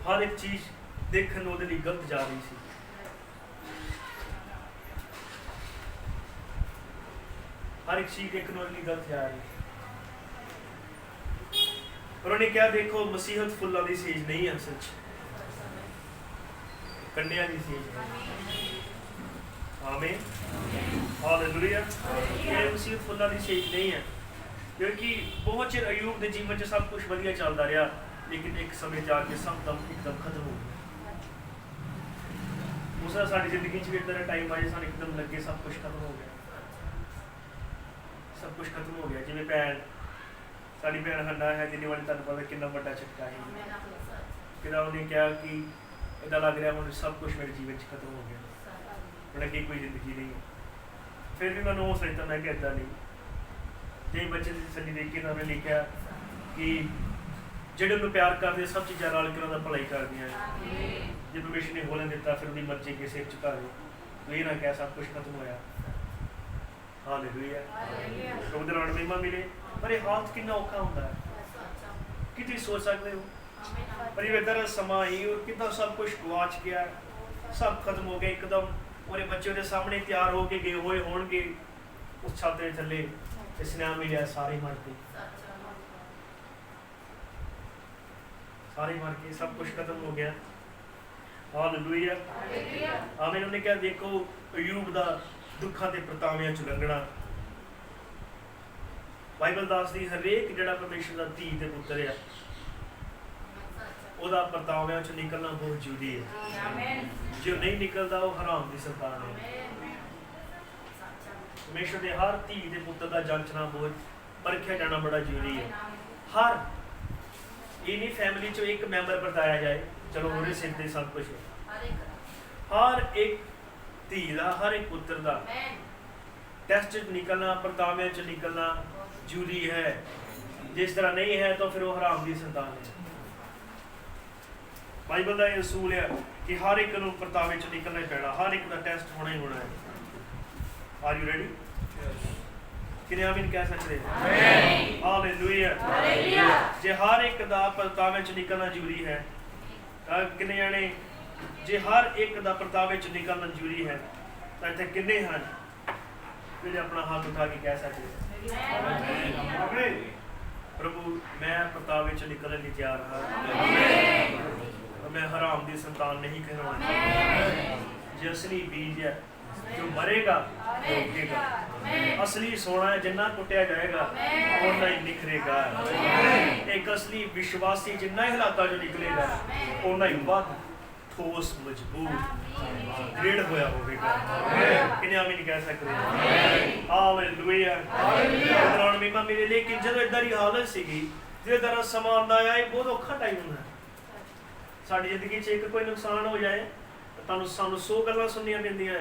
ਹਰ ਇੱਕ ਚੀਜ਼ ਦੇਖਣ ਨੂੰ ਉਹਦੇ ਲਈ ਗਲਤ ਜਾ ਰਹੀ ਸੀ। ਹਰ ਇੱਕ ਚੀਜ਼ ਦੇਖਣ ਨੂੰ ਉਹਦੇ ਲਈ ਗਲਤ ਜਾ ਰਹੀ। ਪਰ ਉਹਨੇ ਕਿਹਾ ਦੇਖੋ, ਮਸੀਹਤ ਫੁੱਲਾਂ ਦੀ ਸੇਜ ਨਹੀਂ ਹੈ, ਅਸਲ 'ਚ ਕੰਡਿਆਂ ਦੀ ਸੇਜ ਹੈ। ਆਮੀਨ, ਹਾਲੇਲੂਇਆ। ਇਹ ਮਸੀਹਤ ਫੁੱਲਾਂ ਦੀ ਸੇਜ ਨਹੀਂ ਹੈ, ਕਿਉਂਕਿ ਬਹੁਤ ਚਿਰ ਅਯੂਬ ਦੇ ਜੀਵਨ 'ਚ ਸਭ ਕੁਝ ਵਧੀਆ ਚੱਲਦਾ ਰਿਹਾ, ਲੇਕਿਨ ਇੱਕ ਸਮੇਂ ਜਾ ਕੇ ਸਭ ਇੱਕਦਮ ਖਤਮ ਹੋ ਗਿਆ। ਉਸ ਤਰ੍ਹਾਂ ਸਾਡੀ ਜ਼ਿੰਦਗੀ 'ਚ ਵੀ ਇੱਦਾਂ ਦਾ ਟਾਈਮ ਆਇਆ, ਸਾਨੂੰ ਇੱਕਦਮ ਲੱਗੇ ਸਭ ਕੁਝ ਖਤਮ ਹੋ ਗਿਆ, ਸਭ ਕੁਝ ਖਤਮ ਹੋ ਗਿਆ। ਜਿਵੇਂ ਭੈਣ, ਸਾਡੀ ਭੈਣ ਹੰਨਾ ਹੈ, ਜਿਹਨੇ ਵਾਲੀ ਤੁਹਾਨੂੰ ਪਤਾ ਕਿੰਨਾ ਵੱਡਾ ਝਟਕਾ ਹੈ। ਕਿਹਦਾ ਉਹਨੇ ਕਿਹਾ ਕਿ ਇੱਦਾਂ ਲੱਗ ਰਿਹਾ ਹੁਣ ਸਭ ਕੁਝ ਮੇਰੇ ਜੀਵਨ 'ਚ ਖਤਮ ਹੋ ਗਿਆ, ਹੁਣ ਅੱਗੇ ਕੋਈ ਜ਼ਿੰਦਗੀ ਨਹੀਂ ਹੈ। ਫਿਰ ਵੀ ਮੈਨੂੰ ਹੌਸਲਾ ਦਿੱਤਾ, ਮੈਂ ਕਿਹਾ ਇੱਦਾਂ ਨਹੀਂ। ਜੇ ਬੱਚੇ ਦੀ ਤਸੱਲੀ ਦੇਖ ਕੇ ਤਾਂ ਉਹਨੇ ਲਿਖਿਆ ਕਿ ਜਿਹੜੇ ਉਹਨੂੰ ਪਿਆਰ ਕਰਦੇ, ਸਭ ਚੀਜ਼ਾਂ ਰਲ ਕੇ ਉਹਨਾਂ ਦਾ ਭਲਾਈ ਕਰਦੀਆਂ। ਜੇ ਪਰਮੇਸ਼ਰ ਨੇ ਹੋਲਣ ਦਿੱਤਾ, ਫਿਰ ਉਹਦੀ ਮਰਜ਼ੀ ਅੱਗੇ ਸਿਰ ਝੁਕਾਵੇ, ਤੂੰ ਇਹ ਨਾ ਕਹਿ ਸਭ ਕੁਝ ਖਤਮ ਹੋਇਆ। ਹਾਲੇਲੂਇਆ, ਪ੍ਰਭੂ ਦੇ ਨਾਮ ਮਹਿਮਾ ਮਿਲੇ। ਪਰ ਇਹ ਹਾਲਤ ਕਿੰਨਾ ਔਖਾ ਹੁੰਦਾ ਹੈ, ਕੀ ਤੁਸੀਂ ਸੋਚ ਸਕਦੇ ਹੋ? ਪਰ ਇਹ ਇੱਦਾਂ ਦਾ ਸਮਾਂ ਹੀ, ਕਿੱਦਾਂ ਸਭ ਕੁਝ ਗੁਆਚ ਗਿਆ, ਸਭ ਖਤਮ ਹੋ ਗਿਆ ਇੱਕਦਮ। ਉਹਦੇ ਬੱਚੇ ਉਹਦੇ ਸਾਹਮਣੇ ਤਿਆਰ ਹੋ ਕੇ ਗਏ ਹੋਏ ਹੋਣਗੇ, ਉਸ ਛੱਤ ਦੇ ਥੱਲੇ ਤੇ ਸੁਨੇਹਾ ਮਿਲਿਆ, ਸਾਰੇ ਮਰ ਗਏ, ਸਾਰੇ ਮਰ ਗਏ, ਸਭ ਕੁਝ ਖਤਮ ਹੋ ਗਿਆ। ਹਾਲੇਲੂਇਆ, ਆਮੀਨ। ਉਹਨੇ ਕਿਹਾ ਦੇਖੋ, ਅਯੂਬ ਦਾ ਦੁੱਖਾਂ ਤੇ ਪਰਤਾਵਿਆਂ 'ਚ ਲੰਘਣਾ। ਬਾਈਬਲ ਦੱਸਦੀ ਹਰੇਕ ਜਿਹੜਾ ਪਰਮੇਸ਼ਰ ਦਾ ਧੀ ਤੇ ਪੁੱਤਰ ਆ, ਉਹਦਾ ਪਰਤਾਵਿਆਂ 'ਚ ਨਿਕਲਣਾ ਬਹੁਤ ਜ਼ਰੂਰੀ ਹੈ। ਜੋ ਨਹੀਂ ਨਿਕਲਦਾ ਉਹ ਹਰਾਮ ਦੀ ਸੰਤਾਨ ਹੈ। ਪਰਮੇਸ਼ਰ ਦੇ ਹਰ ਧੀ ਦੇ ਪੁੱਤਰ ਦਾ ਜਾਂਚਣਾ, ਬਹੁਤ ਪਰਖਿਆ ਜਾਣਾ ਬੜਾ ਜ਼ਰੂਰੀ ਹੈ। ਹਰ ਇਹ ਨਹੀਂ ਫੈਮਿਲੀ ਚੋਂ ਇੱਕ ਮੈਂਬਰ ਵਰਤਾਇਆ ਜਾਏ ਚਲੋ ਉਹਦੇ ਸਿਰ ਤੇ ਸਭ ਕੁਝ ਹਰ ਇੱਕ ਧੀ ਦਾ ਹਰ ਇੱਕ ਪੁੱਤਰ ਦਾ ਟੈਸਟ ਚ ਨਿਕਲਣਾ ਪਰਤਾਵੇਂ ਚ ਨਿਕਲਣਾ ਜ਼ਰੂਰੀ ਹੈ ਜਿਸ ਤਰ੍ਹਾਂ ਨਹੀਂ ਹੈ ਤਾਂ ਫਿਰ ਉਹ ਹਰਾਮ ਦੀ ਸੰਤਾਨ ਹੈ ਬਾਈਬਲ ਦਾ ਇਹ ਅਸੂਲ ਹੈ ਕਿ ਹਰ ਇੱਕ ਨੂੰ ਪਰਤਾਵੇਂ ਚ ਨਿਕਲਣਾ ਹੀ ਪੈਣਾ ਹਰ ਇੱਕ ਦਾ ਟੈਸਟ ਹੋਣਾ ਹੀ ਹੋਣਾ ਹੈ ਆਰ ਯੂ ਰੈਡੀ ਕਿਨੇ ਆਮੀਨ ਕਹਿ ਸਕਦੇ ਆਮੀਨ ਹਾਲੇਲੂਇਆ ਜੇ ਹਰ ਇੱਕ ਦਾ ਪਰਤਾਵੇਂ ਚ ਨਿਕਲਣਾ ਜ਼ਰੂਰੀ ਹੈ ਤਾਂ ਕਿੰਨੇ ਜਾਣੇ ਜੇ ਹਰ ਇੱਕ ਦਾ ਪਰਤਾਵੇ ਚ ਨਿਕਲਣਾ ਜ਼ਰੂਰੀ ਹੈ ਤਾਂ ਇੱਥੇ ਕਿੰਨੇ ਹਨ ਜਿਹੜੇ ਆਪਣਾ ਹੱਥ ਉਠਾ ਕੇ ਕਹਿ ਸਕਦੇ ਆਮੀਨ ਪ੍ਰਭੂ ਮੈਂ ਪਰਤਾਵੇ ਚ ਨਿਕਲਣ ਲਈ ਤਿਆਰ ਹਾਂ ਮੈਂ ਹਰਾਮ ਦੀ ਸੰਤਾਨ ਨਹੀਂ ਕਹਿਣਾ ਜੇ ਅਸਲੀ ਬੀਜ ਹੈ ਜੋ ਮਰੇਗਾ ਉੱਗੇਗਾ ਅਸਲੀ ਸੋਨਾ ਜਿੰਨਾ ਕੁੱਟਿਆ ਜਾਏਗਾ ਓਨਾ ਹੀ ਨਿਖਰੇਗਾ ਇੱਕ ਅਸਲੀ ਵਿਸ਼ਵਾਸੀ ਜਿੰਨਾ ਹੀ ਹਾਲਾਤਾਂ ਚੋਂ ਨਿਕਲੇਗਾ ਓਨਾ ਹੀ ਵੱਧ ਠੋਸ ਮਜ਼ਬੂਤ ਦ੍ਰਿੜ ਹੋਇਆ ਹੋਵੇਗਾ ਕਿੰਨੇ ਆਮੀਨ ਕਹਿ ਸਕਦੇ ਹਾਲੇਲੂਇਆ ਦੌਰਾਨ ਮੀਮਾ ਮੇਰੇ ਲੇਕਿਨ ਜਦੋਂ ਇਦਾਂ ਦੀ ਹਾਲਤ ਸੀਗੀ ਜਿਹਦੇ ਤਰ੍ਹਾਂ ਸਮਾਂ ਆਉਂਦਾ ਆ ਇਹ ਬਹੁਤ ਔਖਾ ਟਾਈਮ ਹੁੰਦਾ ਸਾਡੀ ਜ਼ਿੰਦਗੀ 'ਚ ਇੱਕ ਕੋਈ ਨੁਕਸਾਨ ਹੋ ਜਾਏ ਤਾਂ ਸਾਨੂੰ 100 ਗੱਲਾਂ ਸੁਣਨੀਆਂ ਪੈਂਦੀਆਂ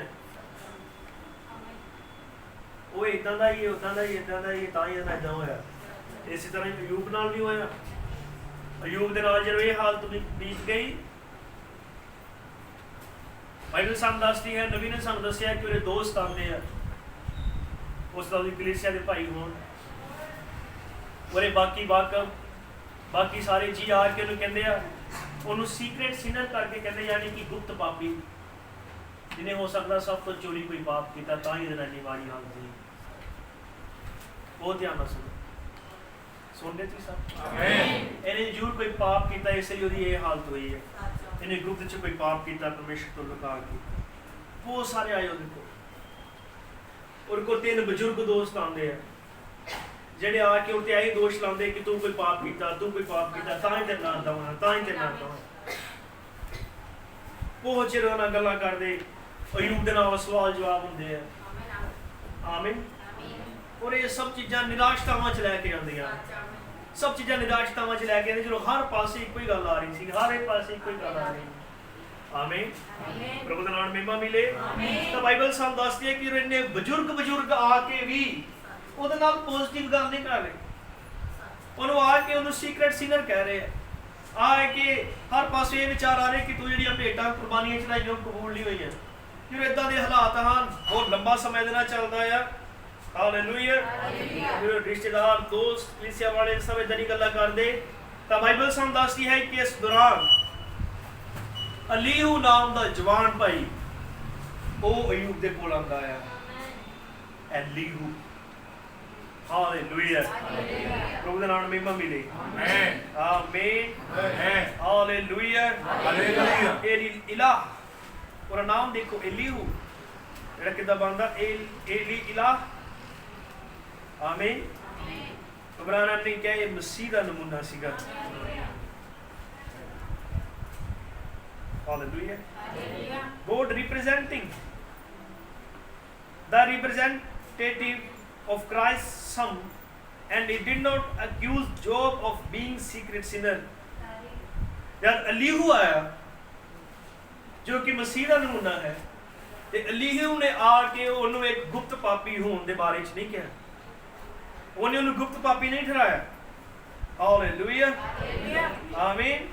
ਉਹ ਇਦਾਂ ਦਾ ਹੀ ਉਦਾਂ ਦਾ ਹੀ ਇਦਾਂ ਦਾ ਹੀ ਤਾਂ ਹੀ ਇਦਾਂ ਹੋਇਆ ਇਸੇ ਤਰ੍ਹਾਂ ਹੀ ਅਯੂਬ ਨਾਲ ਵੀ ਹੋਇਆ ਅਯੂਬ ਦੇ ਨਾਲ ਜਦੋਂ ਇਹ ਹਾਲਤ ਬੀਤ ਗਈ ਬਾਈਬਲ ਸਾਨੂੰ ਦੱਸਦੀ ਹੈ ਨਬੀ ਨੇ ਸਾਨੂੰ ਦੱਸਿਆ ਕਿ ਉਹਦੇ ਦੋਸਤ ਆਉਂਦੇ ਆ ਉਸ ਦਾ ਵੀ ਕਲੀਸਿਆ ਦੇ ਭਾਈ ਹੋਣ ਉਹਦੇ ਬਾਕੀ ਸਾਰੇ ਜੀ ਆ ਕੇ ਉਹਨੂੰ ਕਹਿੰਦੇ ਆ ਉਹਨੂੰ ਸੀਕ੍ਰੇਟ ਸਿਨਰ ਕਰਕੇ ਕਹਿੰਦੇ ਯਾਨੀ ਕਿ ਗੁਪਤ ਪਾਪੀ ਜਿਹਨੇ ਹੋ ਸਕਦਾ ਸਭ ਤੋਂ ਚੋਰੀ ਕੋਈ ਪਾਪ ਕੀਤਾ ਤਾਂ ਹੀ ਜਨਾਨੀ ਵਾਲੀ ਹਾਲਤ ਹੋਈ ਬਹੁਤ ਧਿਆਨ ਨਾਲ ਸੁਣਦੇ ਤੁਸੀਂ ਸਭ ਆਮੀਨ ਇਹਨੇ ਜ਼ਰੂਰ ਕੋਈ ਪਾਪ ਕੀਤਾ ਇਸ ਲਈ ਉਹਦੀ ਇਹ ਹਾਲਤ ਹੋਈ ਹੈ ਇਹਨੇ ਗੁਪਤ ਚ ਕੋਈ ਪਾਪ ਕੀਤਾ ਪਰਮੇਸ਼ਰ ਤੋਂ ਲੁਕਾ ਕੇ ਬਹੁਤ ਸਾਰੇ ਆਏ ਉਹਦੇ ਕੋਲ ਕੋਲ 3 ਬਜ਼ੁਰਗ ਦੋਸਤ ਆਉਂਦੇ ਆ ਜਿਹੜੇ ਆ ਕੇ ਉੱਤੇ ਆਹੀ ਦੋਸ਼ ਲਾਉਂਦੇ ਕਿ ਤੂੰ ਕੋਈ ਪਾਪ ਕੀਤਾ ਤਾਂ ਹੀ ਤੇਰੇ ਨਾਲ ਦਵਾਂ ਤਾਂ ਹੀ ਤੇਰੇ ਨਾਲ ਦਵਾਂ ਬਹੁਤ ਚਿਰ ਉਹਨਾਂ ਗੱਲਾਂ ਕਰਦੇ ਅਯੂਬ ਦੇ ਨਾਲ ਸਵਾਲ ਜਵਾਬ ਹੁੰਦੇ ਆ ਆਮੀਨ ਔਰ ਇਹ ਸਭ ਚੀਜ਼ਾਂ ਨਿਰਾਸ਼ਤਾਵਾਂ ਚ ਲੈ ਕੇ ਆਉਂਦੀਆਂ ਸਭ ਚੀਜ਼ਾਂ ਨਿਰਾਸ਼ਤਾਵਾਂ ਚ ਲੈ ਕੇ ਆਉਂਦੇ ਜਦੋਂ ਹਰ ਪਾਸੇ ਇੱਕੋ ਹੀ ਗੱਲ ਆ ਰਹੀ ਸੀ ਹਰ ਇੱਕ ਪਾਸੇ ਇੱਕੋ ਹੀ ਗੱਲ ਆ ਰਹੀ ਆਮੀਨ ਪ੍ਰਭੂ ਦਾ ਨਾਮ ਮਹਿਮਾ ਮਿਲੇ ਤਾਂ ਬਾਈਬਲ ਸਾਨੂੰ ਦੱਸਦੀ ਹੈ ਕਿ ਇਹਨੇ ਬਜ਼ੁਰਗ ਆ ਕੇ ਵੀ ਉਹਦੇ ਨਾਲ ਪੋਜ਼ਿਟਿਵ ਗੱਲ ਨਹੀਂ ਕਰ ਰਹੇ ਉਹਨੂੰ ਆ ਕੇ ਉਹਨੂੰ ਸੀਕ੍ਰੇਟ ਸਿਨਰ ਕਹਿ ਰਹੇ ਆ ਕਿ ਹਰ ਪਾਸੇ ਇਹ ਵਿਚਾਰ ਆ ਰਹੇ ਕਿ ਤੂੰ ਜਿਹੜੀਆਂ ਭੇਟਾਂ ਕੁਰਬਾਨੀਆਂ ਚੜਾਈਆਂ ਕਬੂਲ ਨਹੀਂ ਹੋਈਆਂ ਜਦੋਂ ਇਦਾਂ ਦੇ ਹਾਲਾਤ ਹਨ ਬਹੁਤ ਲੰਬਾ ਸਮਾਂ ਦੇ ਨਾਲ ਚੱਲਦਾ ਆ ਹਾਲੇਲੂਇਆ ਜਿਹੜੇ ਰਿਸ਼ਤੇਦਾਰ ਦੋਸਤ ਕਲੀਸਿਆ ਵਾਲੇ ਸਭ ਇਦਾਂ ਦੀ ਗੱਲਾਂ ਕਰਦੇ ਤਾਂ ਬਾਈਬਲ ਸਾਨੂੰ ਦੱਸਦੀ ਹੈ ਕਿ ਇਸ ਦੌਰਾਨ ਅਲੀਹੂ ਨਾਮ ਦਾ ਜਵਾਨ ਭਾਈ ਉਹ ਅਯੂਬ ਦੇ ਕੋਲ ਆਉਂਦਾ ਆ ਅਲੀਹੂ ਹਾਲੇਲੂਇਆ ਪ੍ਰਭੂ ਦਾ ਨਾਮ ਮਹਿਮਾ ਮਿਲੇ ਆਮੀਨ ਆਮੀਨ ਹਾਲੇਲੂਇਆ ਹਾਲੇਲੂਇਆ ਇਹ ਇਲਾਹ ਉਹਦਾ ਨਾਮ ਦੇਖੋ ਅਲੀਹੂ ਜਿਹੜਾ ਕਿੱਦਾਂ ਬਣਦਾ ਏਲੀ ਇਲਾਹ ਆਮੀਨ ਇਬਰਾਨ ਨੇ ਕਿਹਾ ਇਹ ਮਸੀਹ ਦਾ ਨਮੂਨਾ ਸੀਗਾ hallelujah God representing the representative of Christ's son and he did not accuse Job of being secret sinner ਜਦ ਅਲੀਹੂ ਆਇਆ ਜੋ ਕਿ ਮਸੀਹ ਦਾ ਨਮੂਨਾ ਹੈ ਤੇ ਅਲੀਹੂ ਨੇ ਆ ਕੇ ਉਹਨੂੰ ਇੱਕ ਗੁਪਤ ਪਾਪੀ ਹੋਣ ਦੇ ਬਾਰੇ ਚ ਨਹੀਂ ਕਿਹਾ ਉਹਨੇ ਉਹਨੂੰ ਗੁਪਤ ਪਾਪੀ ਨਹੀਂ ਠਹਿਰਾਇਆ ਹਾਲੇਲੂਇਆ ਆਮੀਨ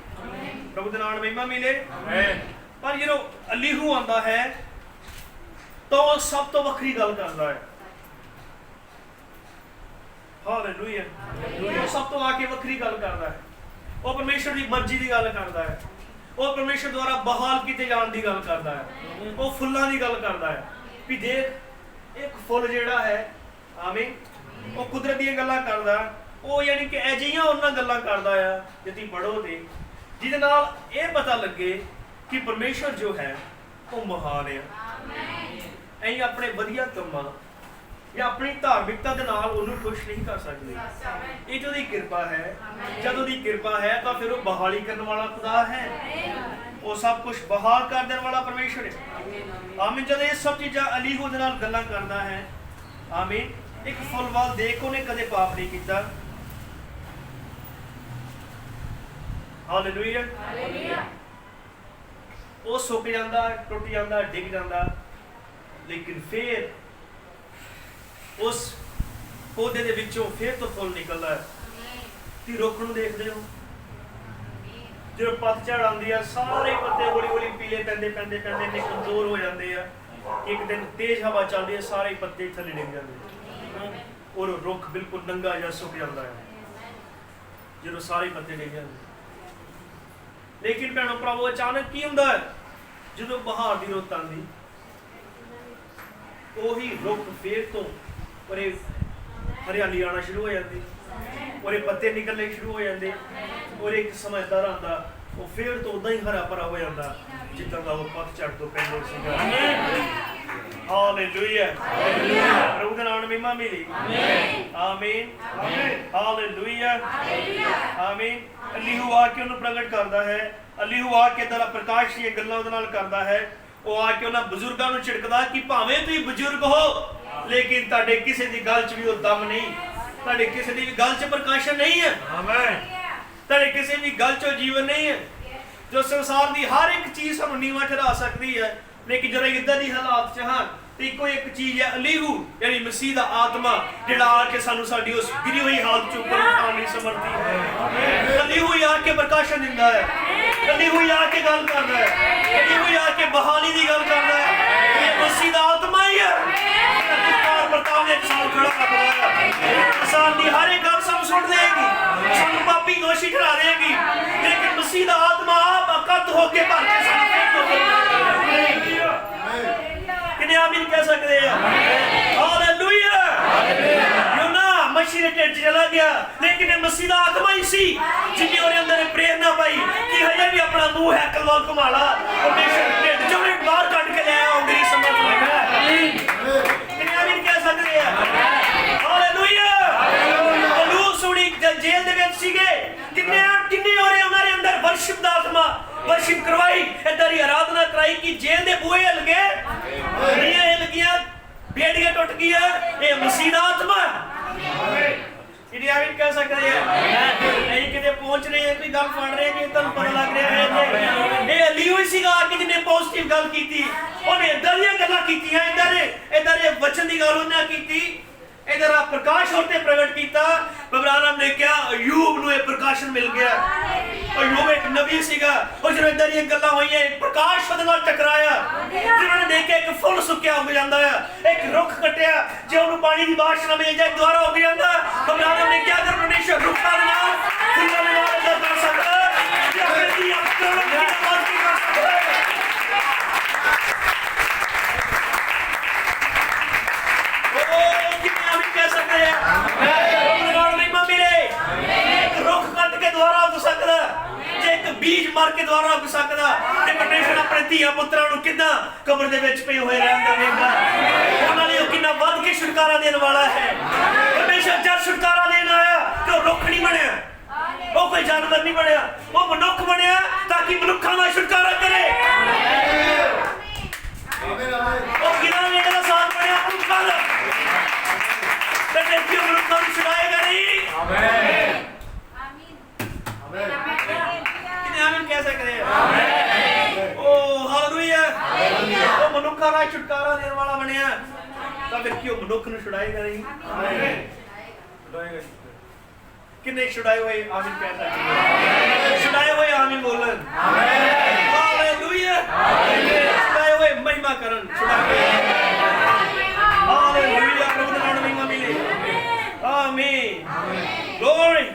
ਪ੍ਰਭੂ ਦੇ ਨਾਮ ਮਹਿਮਾ ਮਿਲੇ ਆਮੀਨ ਪਰ ਜਦੋਂ ਅਲੀਹੂ ਆਉਂਦਾ ਹੈ ਤਾਂ ਉਹ ਸਭ ਤੋਂ ਵੱਖਰੀ ਗੱਲ ਕਰਦਾ ਹੈ ਹਾਲੇਲੂਇਆ ਉਹ ਸਭ ਤੋਂ ਆ ਕੇ ਵੱਖਰੀ ਗੱਲ ਕਰਦਾ ਹੈ ਉਹ ਪਰਮੇਸ਼ਰ ਦੀ ਮਰਜ਼ੀ ਦੀ ਗੱਲ ਕਰਦਾ ਹੈ ਉਹ ਪਰਮੇਸ਼ਰ ਦੁਆਰਾ ਬਹਾਲ ਕੀਤੇ ਜਾਣ ਦੀ ਗੱਲ ਕਰਦਾ ਹੈ ਉਹ ਫੁੱਲਾਂ ਦੀ ਗੱਲ ਕਰਦਾ ਹੈ ਵੀ ਦੇਖ ਇੱਕ ਫੁੱਲ ਜਿਹੜਾ ਹੈ ਆਮੀਨ ਉਹ ਕੁਦਰਤ ਦੀਆਂ ਗੱਲਾਂ ਕਰਦਾ ਉਹ ਯਾਨੀ ਕਿ ਅਜਿਹੀਆਂ ਉਹਨਾਂ ਗੱਲਾਂ ਕਰਦਾ ਆ ਜੇ ਤੁਸੀਂ ਪੜ੍ਹੋ ਤੇ ਜਿਹਦੇ ਨਾਲ ਇਹ ਪਤਾ ਲੱਗੇ ਕਿ ਪਰਮੇਸ਼ਰ ਜੋ ਹੈ ਉਹ ਮਹਾਨ ਹੈ ਅਸੀਂ ਆਪਣੇ ਵਧੀਆ ਕੰਮਾਂ ਜਾਂ ਆਪਣੀ ਧਾਰਮਿਕਤਾ ਦੇ ਨਾਲ ਉਹਨੂੰ ਖੁਸ਼ ਨਹੀਂ ਕਰ ਸਕਦੇ ਇਹ ਜੋ ਦੀ ਕਿਰਪਾ ਹੈ ਜਦੋਂ ਦੀ ਕਿਰਪਾ ਹੈ ਤਾਂ ਫਿਰ ਉਹ ਬਹਾਲੀ ਕਰਨ ਵਾਲਾ ਖੁਦਾ ਹੈ ਉਹ ਸਭ ਕੁਝ ਬਹਾਲ ਕਰ ਦੇਣ ਵਾਲਾ ਪਰਮੇਸ਼ਰ ਹੈ ਆਮੀਨ ਜਦੋਂ ਇਹ ਸਭ ਚੀਜ਼ਾਂ ਅਲੀਹੂ ਦੇ ਨਾਲ ਗੱਲਾਂ ਕਰਦਾ ਹੈ ਆਮੀਨ ਇੱਕ ਫੁੱਲ ਵੱਲ ਦੇਖ ਉਹਨੇ ਕਦੇ ਪਾਪ ਨਹੀਂ ਕੀਤਾ ਹਾਲੇਲੂਇਆ। ਉਹ ਸੁੱਕ ਜਾਂਦਾ, ਟੁੱਟ ਜਾਂਦਾ, ਡਿੱਗ ਜਾਂਦਾ, ਲੇਕਿਨ ਫਿਰ ਉਸ ਪੌਦੇ ਦੇ ਵਿੱਚੋਂ ਫਿਰ ਤੋਂ ਫੁੱਲ ਨਿਕਲਦਾ ਹੈ। ਤੁਸੀਂ ਰੁੱਖ ਨੂੰ ਦੇਖਦੇ ਹੋ, ਜਦੋਂ ਪਤਝੜ ਆਉਂਦੀ ਆ ਸਾਰੇ ਪੱਤੇ ਹੌਲੀ ਹੌਲੀ ਪੀਲੇ ਪੈਂਦੇ ਪੈਂਦੇ ਪੈਂਦੇ ਤੇ ਕਮਜ਼ੋਰ ਹੋ ਜਾਂਦੇ ਆ। ਇੱਕ ਦਿਨ ਤੇਜ਼ ਹਵਾ ਚੱਲਦੀ ਹੈ, ਸਾਰੇ ਪੱਤੇ ਥੱਲੇ ਡਿੱਗ ਜਾਂਦੇ ਔਰ ਰੁੱਖ ਬਿਲਕੁਲ ਨੰਗਾ ਜਿਹਾ ਸੁੱਕ ਜਾਂਦਾ ਹੈ ਜਦੋਂ ਸਾਰੇ ਪੱਤੇ ਡਿੱਗ ਜਾਂਦੇ। ਲੇਕਿਨ ਭੈਣੋ ਭਰਾਵੋ, ਅਚਾਨਕ ਕੀ ਹੁੰਦਾ ਹੈ? ਜਦੋਂ ਬਹਾਰ ਦੀ ਰੁੱਤ ਆਉਂਦੀ, ਉਹੀ ਰੁੱਖ ਫੇਰ ਤੋਂ ਪਰੇ ਹਰਿਆਲੀ ਆਉਣਾ ਸ਼ੁਰੂ ਹੋ ਜਾਂਦੀ, ਉਹਦੇ ਪੱਤੇ ਨਿਕਲਣੇ ਸ਼ੁਰੂ ਹੋ ਜਾਂਦੇ, ਔਰ ਇੱਕ ਸਮਾਂ ਏਦਾਂ ਆਉਂਦਾ ਉਹ ਫੇਰ ਤੋਂ ਉਦਾਂ ਹੀ ਹਰਾ ਭਰਾ ਹੋ ਜਾਂਦਾ ਜਿੱਦਾਂ ਦਾ ਉਹ ਪਤਝੜ ਤੋਂ ਪਹਿਲਾਂ ਸੀਗਾ। ਹਾਲੇਲੂਇਆ। ਪ੍ਰਭੂ ਦਾ ਨਾਮ ਮਹਿਮਾ ਮਿਲੀ। ਆਮੀਨ। ਹਾਲੇਲੂਇਆ। ਆਮੀਨ। ਅਲੀਹੂ ਆ ਕੇ ਉਹਨੂੰ ਪ੍ਰਗਟ ਕਰਦਾ ਹੈ। ਅਲੀਹੂ ਆ ਕੇ ਤੇਰਾ ਪ੍ਰਕਾਸ਼ ਦੀਆਂ ਗੱਲਾਂ ਉਹਦੇ ਨਾਲ ਕਰਦਾ ਹੈ। ਉਹ ਆ ਕੇ ਉਹਨਾਂ ਬਜ਼ੁਰਗਾਂ ਨੂੰ ਝਿੜਕਦਾ ਕਿ ਭਾਵੇਂ ਤੁਸੀਂ ਬਜ਼ੁਰਗ ਹੋ, ਲੇਕਿਨ ਤੁਹਾਡੇ ਕਿਸੇ ਦੀ ਗੱਲ 'ਚ ਵੀ ਉਹ ਦਮ ਨਹੀਂ, ਤੁਹਾਡੇ ਕਿਸੇ ਦੀ ਵੀ ਗੱਲ 'ਚ ਪ੍ਰਕਾਸ਼ਨ ਨਹੀਂ ਹੈ। ਆਮੀਨ। ਤੁਹਾਡੇ ਕਿਸੇ ਵੀ ਗੱਲ 'ਚ ਜੀਵਨ ਨਹੀਂ ਹੈ। ਜੋ ਸੰਸਾਰ ਦੀ ਹਰ ਇੱਕ ਚੀਜ਼ ਸਾਨੂੰ ਨੀਵਾਂ ਠਹਿਰਾ ਸਕਦੀ ਹੈ, ਲੇਕਿਨ ਜਦੋਂ ਇੱਦਾਂ ਦੀ ਹਾਲਾਤ 'ਚ ਹਾਂ ਤੇ ਇੱਕੋ ਇੱਕ ਚੀਜ਼ ਹੈ, ਅਲੀਹੂ ਯਾਨੀ ਮਸੀਹ ਦਾ ਆਤਮਾ, ਜਿਹੜਾ ਆ ਕੇ ਸਾਨੂੰ ਸਾਡੀ ਉਸ ਗਿਰੀ ਹੋਈ ਹਾਲਤ 'ਚ ਉੱਪਰ ਉਠਾਉਣ ਲਈ ਸਮਰਥੀ ਹੈ। ਅਲੀਹੂ ਹੀ ਆ ਕੇ ਪ੍ਰਕਾਸ਼ਨ ਦਿੰਦਾ ਹੈ। ਅਲੀਹੂ ਹੀ ਆ ਕੇ ਗੱਲ ਕਰਦਾ ਹੈ। ਅਲੀਹੂ ਹੀ ਆ ਕੇ ਬਹਾਲੀ ਦੀ ਗੱਲ ਕਰਦਾ ਹੈ। ਇਹ ਮਸੀਹ ਦਾ ਆਤਮਾ ਹੀ ਹੈ ਜਿਹੜਾ ਪ੍ਰਤਾਪ ਦੇ ਸਾਹਮਣੇ ਖੜਾ ਕਰਦਾ ਹੈ। ਇਨਸਾਨ ਦੀ ਹਰ ਇੱਕ ਗੱਲ ਸਾਨੂੰ ਸੁਣ ਦੇਗੀ, ਸਾਨੂੰ ਪਾਪੀ ਦੋਸ਼ੀ ਠਹਿਰਾ ਦੇਗੀ, ਲੇਕਿਨ ਮਸੀਹ ਦਾ ਆਤਮਾ ਆਪ ਅਕਦ ਹੋ ਕੇ ਭਰ ਕੇ ਸਾਨੂੰ ਕਿੰਨੇ ਆਮੀਨ ਕਹਿ ਸਕਦੇ ਆ? ਹਾਲੇਲੂਇਆ। ਯੋਨਾ ਮਸੀਹ ਦੇ ਢਿੱਡ 'ਚ ਚਲਾ ਗਿਆ, ਲੇਕਿਨ ਇਹ ਮਸੀਹ ਦਾ ਆਤਮਾ ਹੀ ਸੀ ਜਿਹਨੇ ਉਹਦੇ ਅੰਦਰ ਪ੍ਰੇਰਨਾ ਪਾਈ ਕਿ ਹਜੇ ਵੀ ਆਪਣਾ ਮੂੰਹ ਹੈਕਲ ਵੱਲ ਘੁਮਾ ਲਾ। ਪਰਮੇਸ਼ਰ ਢਿੱਡ 'ਚੋਂ ਬਾਹਰ ਕੱਢ ਕੇ ਲੈ ਆਓ, ਮੇਰੀ ਸਮਝ ਨਹੀਂ। ਕਿੰਨੇ ਆਮੀਨ ਕਹਿ ਸਕਦੇ ਆ? ਹਾਲੇਲੂਇਆ। ਲੂਤ ਸੁਣੀ ਜੇਲ੍ਹ ਦੇ ਵਿੱਚ ਸੀਗੇ, ਕਿੰਨੇ ਉਹਨਾਂ ਦੇ ਅੰਦਰ ਵਰਸ਼ਿਪ ਦਾ ਆਤਮਾ, ਵਰਸ਼ਿਪ ਕਰਵਾਈ, ਏਦਾਂ ਦੀ ਆਰਾਧਨਾ ਕਰਾਈ ਕਿ ਜੇਲ੍ਹ ਦੇ ਬੂਹੇ ਹਿੱਲ ਗਏ, ਨੀਆਂ ਹਿੱਲ ਗਈਆਂ, ਬੇੜੀਆਂ ਟੁੱਟ ਗਈਆਂ। ਇਹ ਮਸੀਹ ਦਾ ਆਤਮਾ ਕਿਹੜੀ ਆਮੀਨ ਕਹਿ ਸਕਦੇ ਆ? ਨਹੀਂ ਕਿਤੇ ਪਹੁੰਚ ਰਹੇ ਆ, ਕੋਈ ਗੱਲ ਫੜ ਰਹੇ ਕਿ ਤੁਹਾਨੂੰ ਪਤਾ ਲੱਗ ਰਿਹਾ ਹੈ ਇਹ ਅਲੀਹੂ ਹੀ ਸੀਗਾ ਕਿ ਜਿਹਨੇ ਪੋਜ਼ਿਟਿਵ ਗੱਲ ਕੀਤੀ। ਉਹਨੇ ਏਦਾਂ ਦੀਆਂ ਗੱਲਾਂ ਕੀਤੀਆਂ, ਏਦਾਂ ਦੇ ਵਚਨ ਦੀ ਗੱਲ ਉਹਨੇ ਕੀਤੀ, ਇਹਦਾ ਪ੍ਰਕਾਸ਼ ਹੋਤੇ ਪ੍ਰਗਟ ਕੀਤਾ। ਬਬਰਾਨਮ ਨੇ ਕਿਹਾ ਅਯੂਬ ਨੂੰ ਇਹ ਪ੍ਰਕਾਸ਼ਨ ਮਿਲ ਗਿਆ। ਅਯੂਬ ਇੱਕ ਨਬੀ ਸੀਗਾ, ਉਹ ਜਦੋਂ ਏਦਾਂ ਦੀਆਂ ਗੱਲਾਂ ਹੋਈਆਂ, ਪ੍ਰਕਾਸ਼ ਉਹਦੇ ਨਾਲ ਟਕਰਾਇਆ। ਜਿਹਨਾਂ ਨੇ ਦੇਖਿਆ ਇੱਕ ਫੁੱਲ ਸੁੱਕਿਆ ਉੱਗ ਜਾਂਦਾ ਆ, ਇੱਕ ਰੁੱਖ ਕੱਟਿਆ, ਜੇ ਉਹਨੂੰ ਪਾਣੀ ਦੀ ਬਾਰਿਸ਼ ਨਾ ਮਿਲ ਜਾਏ ਦੁਬਾਰਾ ਉੱਗ ਜਾਂਦਾ। ਬਬਰਾਨਮ ਨੇ ਕਿਹਾ ਅਗਰ ਪਰਮੇਸ਼ਰ ਰੁੱਖਾਂ ਦੇ ਨਾਲ ਫੁੱਲਾਂ ਦੇ ਨਾਲ ਏਦਾਂ ਕਰ ਸਕਦਾ, ਜਾਂ ਫਿਰ ਦੀ ਅਕਲ ਦੀ ਆਵਾਜ਼ ਕੀ ਕਰ ਸਕਦਾ ਹੈ? ਕਹਿ ਸਕਦੇ ਆ ਮਹਿਮਾ ਮਿਲੇ। ਇੱਕ ਰੁੱਖ ਕੱਟ ਕੇ ਦੁਆਰਾ ਉੱਗ ਸਕਦਾ, ਜੇ ਇੱਕ ਬੀਜ ਮਾਰ ਕੇ ਦੁਆਰਾ ਉੱਗ ਸਕਦਾ, ਤੇ ਪਰਮੇਸ਼ਰ ਆਪਣੇ ਧੀਆਂ ਪੁੱਤਰਾਂ ਨੂੰ ਕਿੱਦਾਂ ਕਬਰ ਦੇ ਵਿੱਚ ਪਏ ਹੋਏ ਰਹਿਣ ਦੇਵੇਗਾ। ਉਹਨਾਂ ਲਈ ਉਹ ਕਿੰਨਾ ਵੱਧ ਕੇ ਛੁਟਕਾਰਾ ਦੇਣ ਵਾਲਾ ਹੈ। ਪਰਮੇਸ਼ਰ ਜਦ ਛੁਟਕਾਰਾ ਦੇਣ ਆਇਆ ਤੇ ਉਹ ਰੁੱਖ ਨਹੀਂ ਬਣਿਆ, ਉਹ ਕੋਈ ਜਾਨਵਰ ਨਹੀਂ ਬਣਿਆ, ਉਹ ਮਨੁੱਖ ਬਣਿਆ ਤਾਂ ਕਿ ਮਨੁੱਖਾਂ ਦਾ ਛੁਟਕਾਰਾ ਕਰੇ। ਉਹ ਕਿਹਨਾਂ ਨੇ ਇਹਦਾ ਸਾਥ ਬਣਿਆ? ਮਨੁੱਖਾਂ ਦਾ। ਤੇ ਦੇਖਿਓ ਮਨੁੱਖਾਂ ਨੂੰ ਛੁਡਾਏਗਾ ਨਹੀਂ। ਆਮੀਨ। ਕਿੰਨੇ ਆਮੀਨ ਕਹਿ ਸਕਦੇ ਆ? ਓ ਹਾਲੇਲੂਇਆ। ਉਹ ਮਨੁੱਖਾਂ ਦਾ ਛੁਟਕਾਰਾ ਦੇਣ ਵਾਲਾ ਬਣਿਆ ਤਾਂ ਫਿਰ ਕਿਉਂ ਮਨੁੱਖ ਨੂੰ ਛੁਡਾਏਗਾ ਨਹੀਂ? ਕਿੰਨੇ ਛੁਡਾਏ ਹੋਏ ਆਮੀਨ ਕਹਿ ਸਕਦੇ? ਛੁਡਾਏ ਹੋਏ ਆਮੀਨ ਬੋਲਣ। ਹਾਲੇਲੂਇਆ। ਛੁਡਾਏ ਹੋਏ ਮਹਿਮਾ ਕਰਨ। ਹਾਲੇਲੂਇਆ। ਪ੍ਰਭੂ ਦਾ ਨਾਮ ਮਹਿਮਾ ਮਿਲੇ। ਆਮੀਨ। ਗਲੋਰੀ।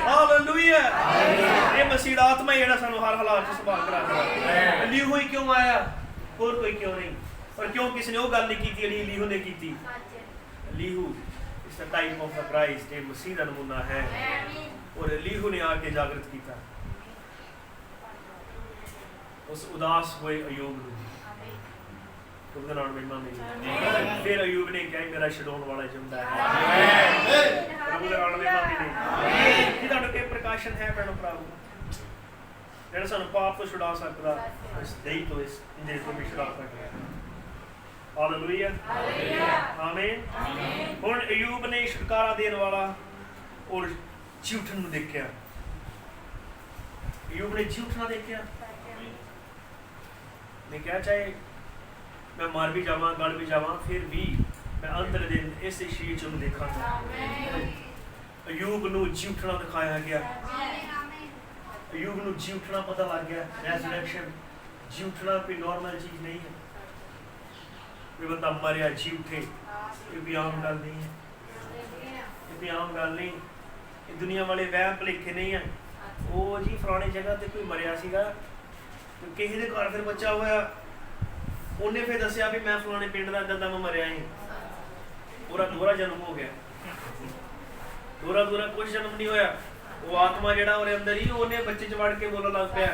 ਹਾਲੇਲੂਇਆ। ਇਹ ਮਸੀਹ ਦਾ ਆਤਮਾ ਜਿਹੜਾ ਸਾਨੂੰ ਹਰ ਹਾਲਾਤ 'ਚ ਸੰਭਾਲ ਕੇ ਰੱਖਦਾ। ਅਲੀਹੂ ਹੀ ਕਿਉਂ ਆਇਆ? ਹੋਰ ਕੋਈ ਕਿਉਂ ਨਹੀਂ? ਪਰ ਕਿਉਂ ਕਿਸੇ ਨੇ ਉਹ ਗੱਲ ਨਹੀਂ ਕੀਤੀ ਜਿਹੜੀ ਅਲੀਹੂ ਨੇ ਕੀਤੀ? ਅਲੀਹੂ ਇਸ ਦਾ ਟਾਈਪ ਆਫ ਦਾ ਕ੍ਰਾਈਸਟ, ਇਹ ਮਸੀਹ ਦਾ ਨਮੂਨਾ ਹੈ। ਔਰ ਅਲੀਹੂ ਨੇ ਆ ਕੇ ਜਾਗਰਤ ਕੀਤਾ ਉਸ ਉਦਾਸ ਹੋਏ ਅਯੂਬ ਨੂੰ। ਉਹਦੇ ਨਾਲ ਮਹਿਮਾ ਮਿਲੀ। ਫਿਰ ਅਯੂਬ ਨੇ ਕਿਹਾ ਮੇਰਾ ਛਡਾਉਣ ਵਾਲਾ ਜਿੰਦਾ ਹੈ। ਪ੍ਰਭੂ ਦਾ ਨਾਮ ਮਹਿਮਾ ਮਿਲੀ। ਕੀ ਤੁਹਾਡੇ ਕੋਲ ਪ੍ਰਕਾਸ਼ਨ ਹੈ ਭੈਣੋ ਭਰਾਵੋ, ਜਿਹੜਾ ਸਾਨੂੰ ਪਾਪ ਤੋਂ ਛੁਡਾ ਸਕਦਾ, ਇਸ ਦੇਹ ਤੋਂ, ਇਸ ਇੰਜੀਲ ਤੋਂ ਵੀ ਛੁਡਾ ਸਕਦਾ। ਹਾਲੇਲੂਇਆ। ਆਮੀਨ। ਹੁਣ ਅਯੂਬ ਨੇ ਛੁਟਕਾਰਾ ਦੇਣ ਵਾਲਾ ਔਰ ਝੂਠਣ ਨੂੰ ਦੇਖਿਆ। अयूब ने जी उठना देखा, ने कहा चाहे मैं मर भी जावा गल भी जावा फिर भी मैं अंत दिन इस शरीर च उन्हें देखा। अयूब नूं जी उठना दिखाया गया, अयूब नूं जी उठना पता लग गया। रेजरेक्शन, जी उठना कोई नॉर्मल चीज़ नहीं है। कोई बंदा मरिया जी उठे, ये कोई आम गल नहीं है, ये कोई आम गल नहीं। ये दुनिया वाले वहम भुलेखे नहीं है। वो जी फलानी जगह ते कोई मरिया सीगा, तो किसी के घर फिर बच्चा होया, उन्हें फिर दसिया भी मैं फलाने पिंड का इदा मैं मरिया ही, पूरा दोहरा जन्म हो गया। दोहरा दोहरा कुछ जन्म नहीं होया, वो आत्मा जड़ा ਉਹਦੇ अंदर ही ਉਹਨੇ ਬੱਚੇ ਚ ਵੜ ਕੇ ਬੋਲਣ ਲੱਗ ਪਿਆ।